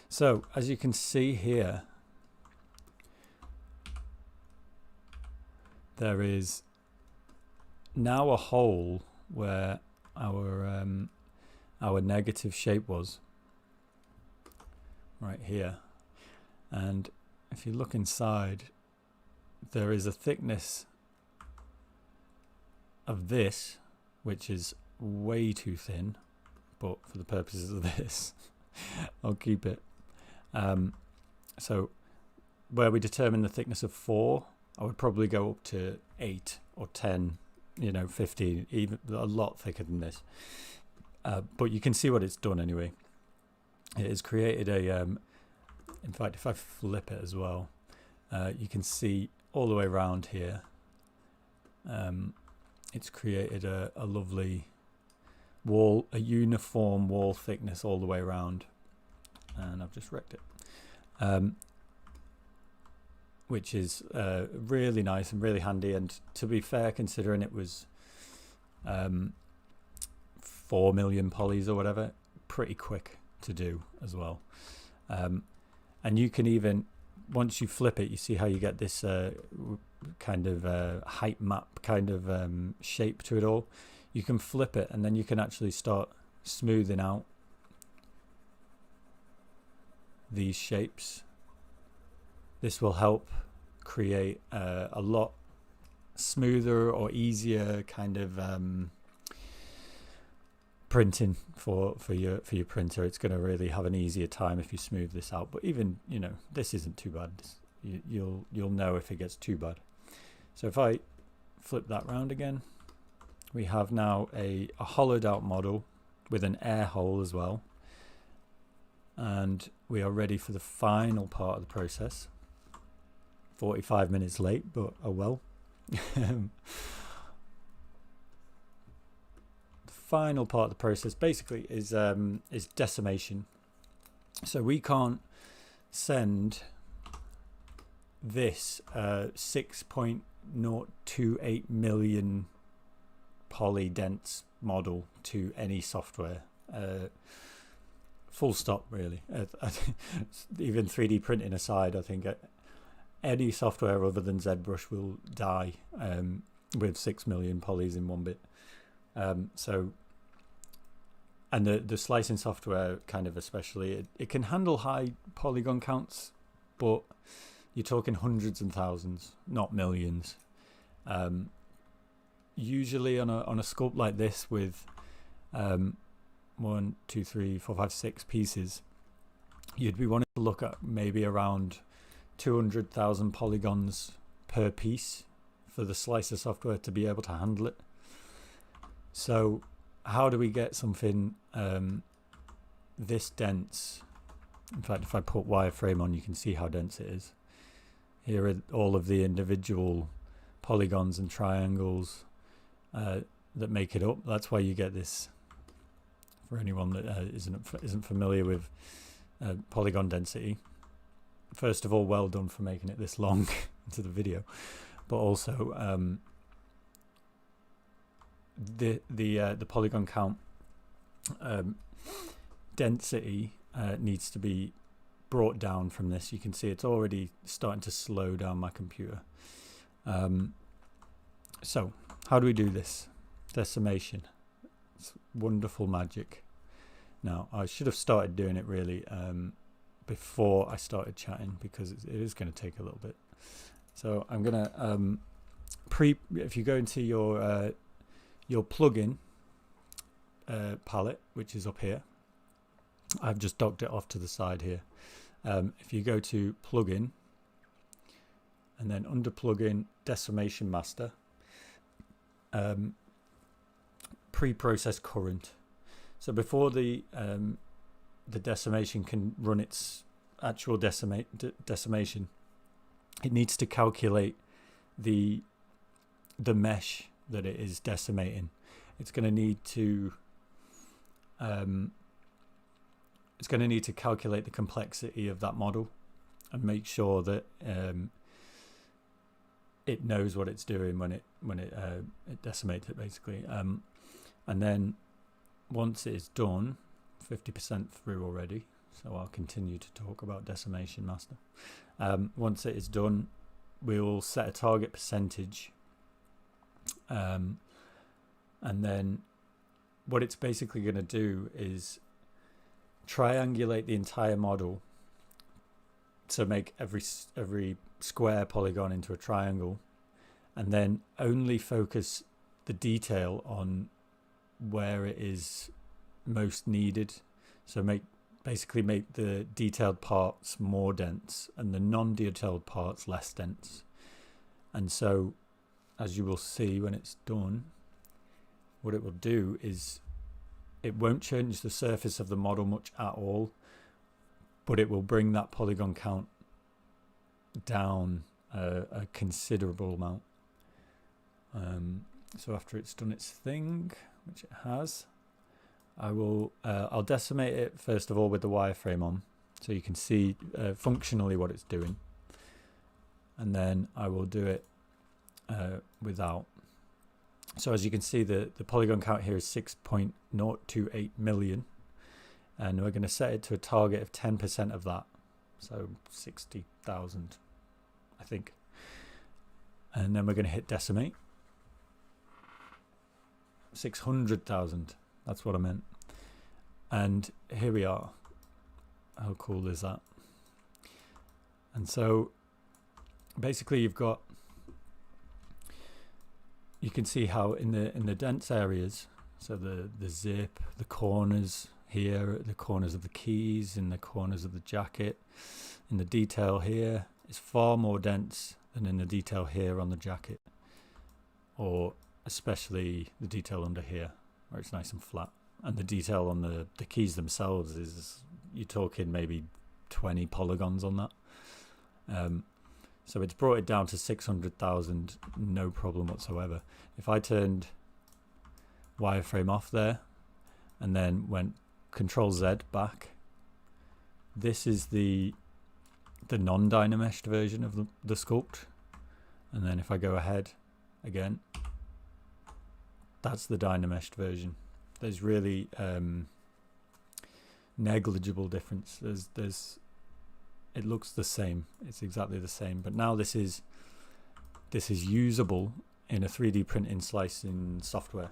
So as you can see here, there is now a hole where our negative shape was, right here. And if you look inside, there is a thickness of this, which is way too thin, but for the purposes of this, I'll keep it. So where we determine the thickness of 4, I would probably go up to 8 or 10, 15, even a lot thicker than this. But you can see what it's done anyway. It has created a, in fact, if I flip it as well, you can see all the way around here, it's created a lovely wall, a uniform wall thickness all the way around. And I've just wrecked it. Which is really nice and really handy, and to be fair, considering it was 4 million polys or whatever, pretty quick to do as well. And you can even, once you flip it, you see how you get this kind of height map kind of shape to it all. You can flip it, and then you can actually start smoothing out these shapes. This will help create a lot smoother or easier kind of printing for your printer. It's going to really have an easier time if you smooth this out. But even this isn't too bad. You'll know if it gets too bad. So if I flip that round again, we have now a hollowed out model with an air hole as well, and we are ready for the final part of the process. 45 minutes late, but oh well. The final part of the process basically is decimation. So we can't send this 6.028 million poly dense model to any software. Full stop, really. Even 3D printing aside, I think any software other than Zbrush will die with 6 million polys in one bit. So, and the slicing software kind of especially, it can handle high polygon counts, but you're talking hundreds and thousands, not millions. Usually on a sculpt like this with 1, 2, 3, 4, 5, 6 pieces, you'd be wanting to look at maybe around 200,000 polygons per piece for the slicer software to be able to handle it. So how do we get something this dense? In fact, if I put wireframe on, you can see how dense it is. Here are all of the individual polygons and triangles that make it up. That's why you get this. For anyone that isn't familiar with polygon density, first of all, well done for making it this long into the video, but also the polygon count density needs to be brought down from this. You can see it's already starting to slow down my computer. So how do we do this? Decimation. It's wonderful magic. Now I should have started doing it really before I started chatting, because it is going to take a little bit. So I'm gonna if you go into your plugin palette, which is up here, I've just docked it off to the side here. If you go to plugin and then under plugin decimation master, pre-process current. So before the decimation can run its actual decimation, it needs to calculate the mesh that it is decimating. It's going to need to calculate the complexity of that model and make sure that it knows what it's doing when it decimates it, basically. And then once it is done, 50% through already, so I'll continue to talk about Decimation Master. Once it is done, we will set a target percentage, and then what it's basically going to do is triangulate the entire model to make every square polygon into a triangle, and then only focus the detail on where it is most needed. So basically make the detailed parts more dense and the non-detailed parts less dense. And so, as you will see when it's done, what it will do is it won't change the surface of the model much at all, but it will bring that polygon count down a considerable amount. So after it's done its thing, which it has, I'll decimate it first of all with the wireframe on, so you can see functionally what it's doing, and then I will do it without. So as you can see, the polygon count here is 6.028 million, and we're going to set it to a target of 10% of that, so 60,000, I think. And then we're going to hit decimate. 600,000, that's what I meant. And here we are. How cool is that? And so basically you can see how in the dense areas, so the zip, the corners here, the corners of the keys, in the corners of the jacket, in the detail here, is far more dense than in the detail here on the jacket, or especially the detail under here where it's nice and flat. And the detail on the keys themselves is, you're talking maybe 20 polygons on that. So it's brought it down to 600,000, no problem whatsoever. If I turned wireframe off there and then went Control Z back, this is the non-dynameshed version of the sculpt. And then if I go ahead again, that's the dynameshed version. There's really negligible difference. It looks the same. It's exactly the same. But now this is usable in a 3D printing slicing software.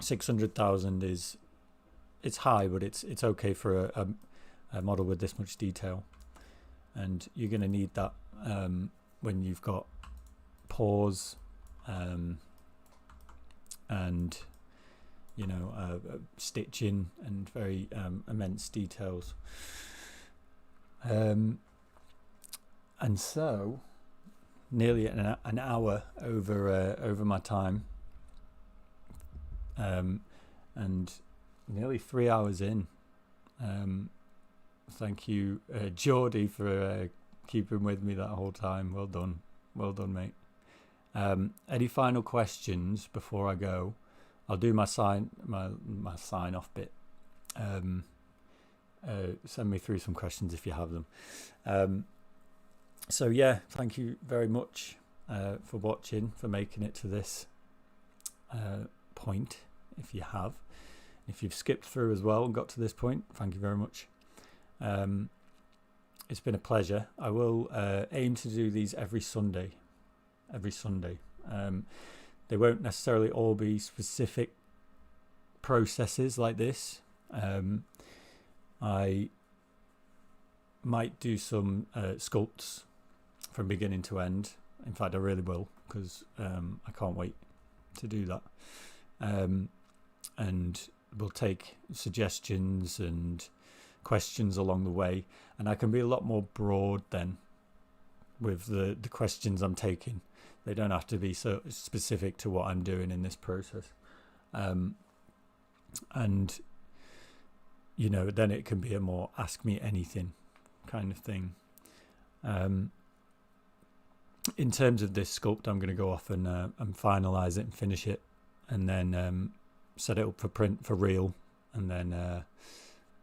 600,000 it's high, but it's okay for a model with this much detail. And you're going to need that when you've got pores and stitching and very immense details. And so nearly an hour over my time, and nearly 3 hours in. Thank you, Geordie, for keeping with me that whole time. Well done, mate. Any final questions before I go? I'll do my sign off bit. Send me through some questions if you have them. So yeah, thank you very much for watching, for making it to this point. If you have, if you've skipped through as well and got to this point, thank you very much. It's been a pleasure. I will aim to do these every Sunday. They won't necessarily all be specific processes like this. I might do some sculpts from beginning to end. In fact, I really will, because I can't wait to do that. And we'll take suggestions and questions along the way, and I can be a lot more broad then with the questions I'm taking. They don't have to be so specific to what I'm doing in this process. And then it can be a more ask me anything kind of thing. In terms of this sculpt, I'm going to go off and finalize it and finish it, and then set it up for print for real, and then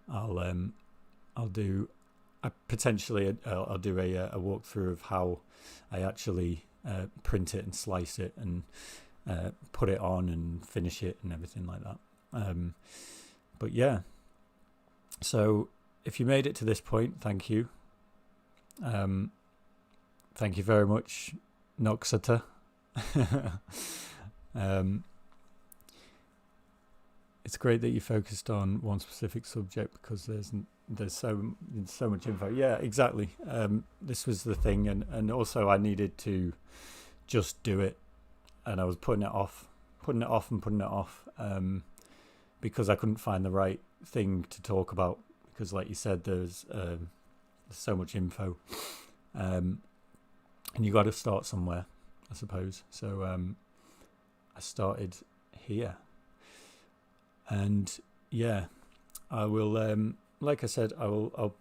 I'll do a walkthrough of how I actually print it and slice it and put it on and finish it and everything like that. But yeah, so if you made it to this point, thank you. Thank you very much, Noxata. It's great that you focused on one specific subject, because there's so much info. Yeah, exactly. This was the thing, and also I needed to just do it, and I was putting it off, because I couldn't find the right thing to talk about, because like you said, there's so much info, and you got to start somewhere, I suppose. So I started here. And yeah, I will, like I said, I'll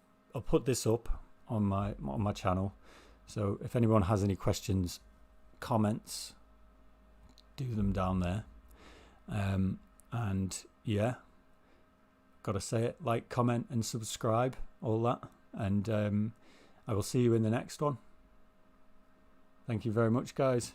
put this up on my channel. So if anyone has any questions, comments, do them down there. And yeah, gotta say it, like, comment and subscribe, all that. And I will see you in the next one. Thank you very much, guys.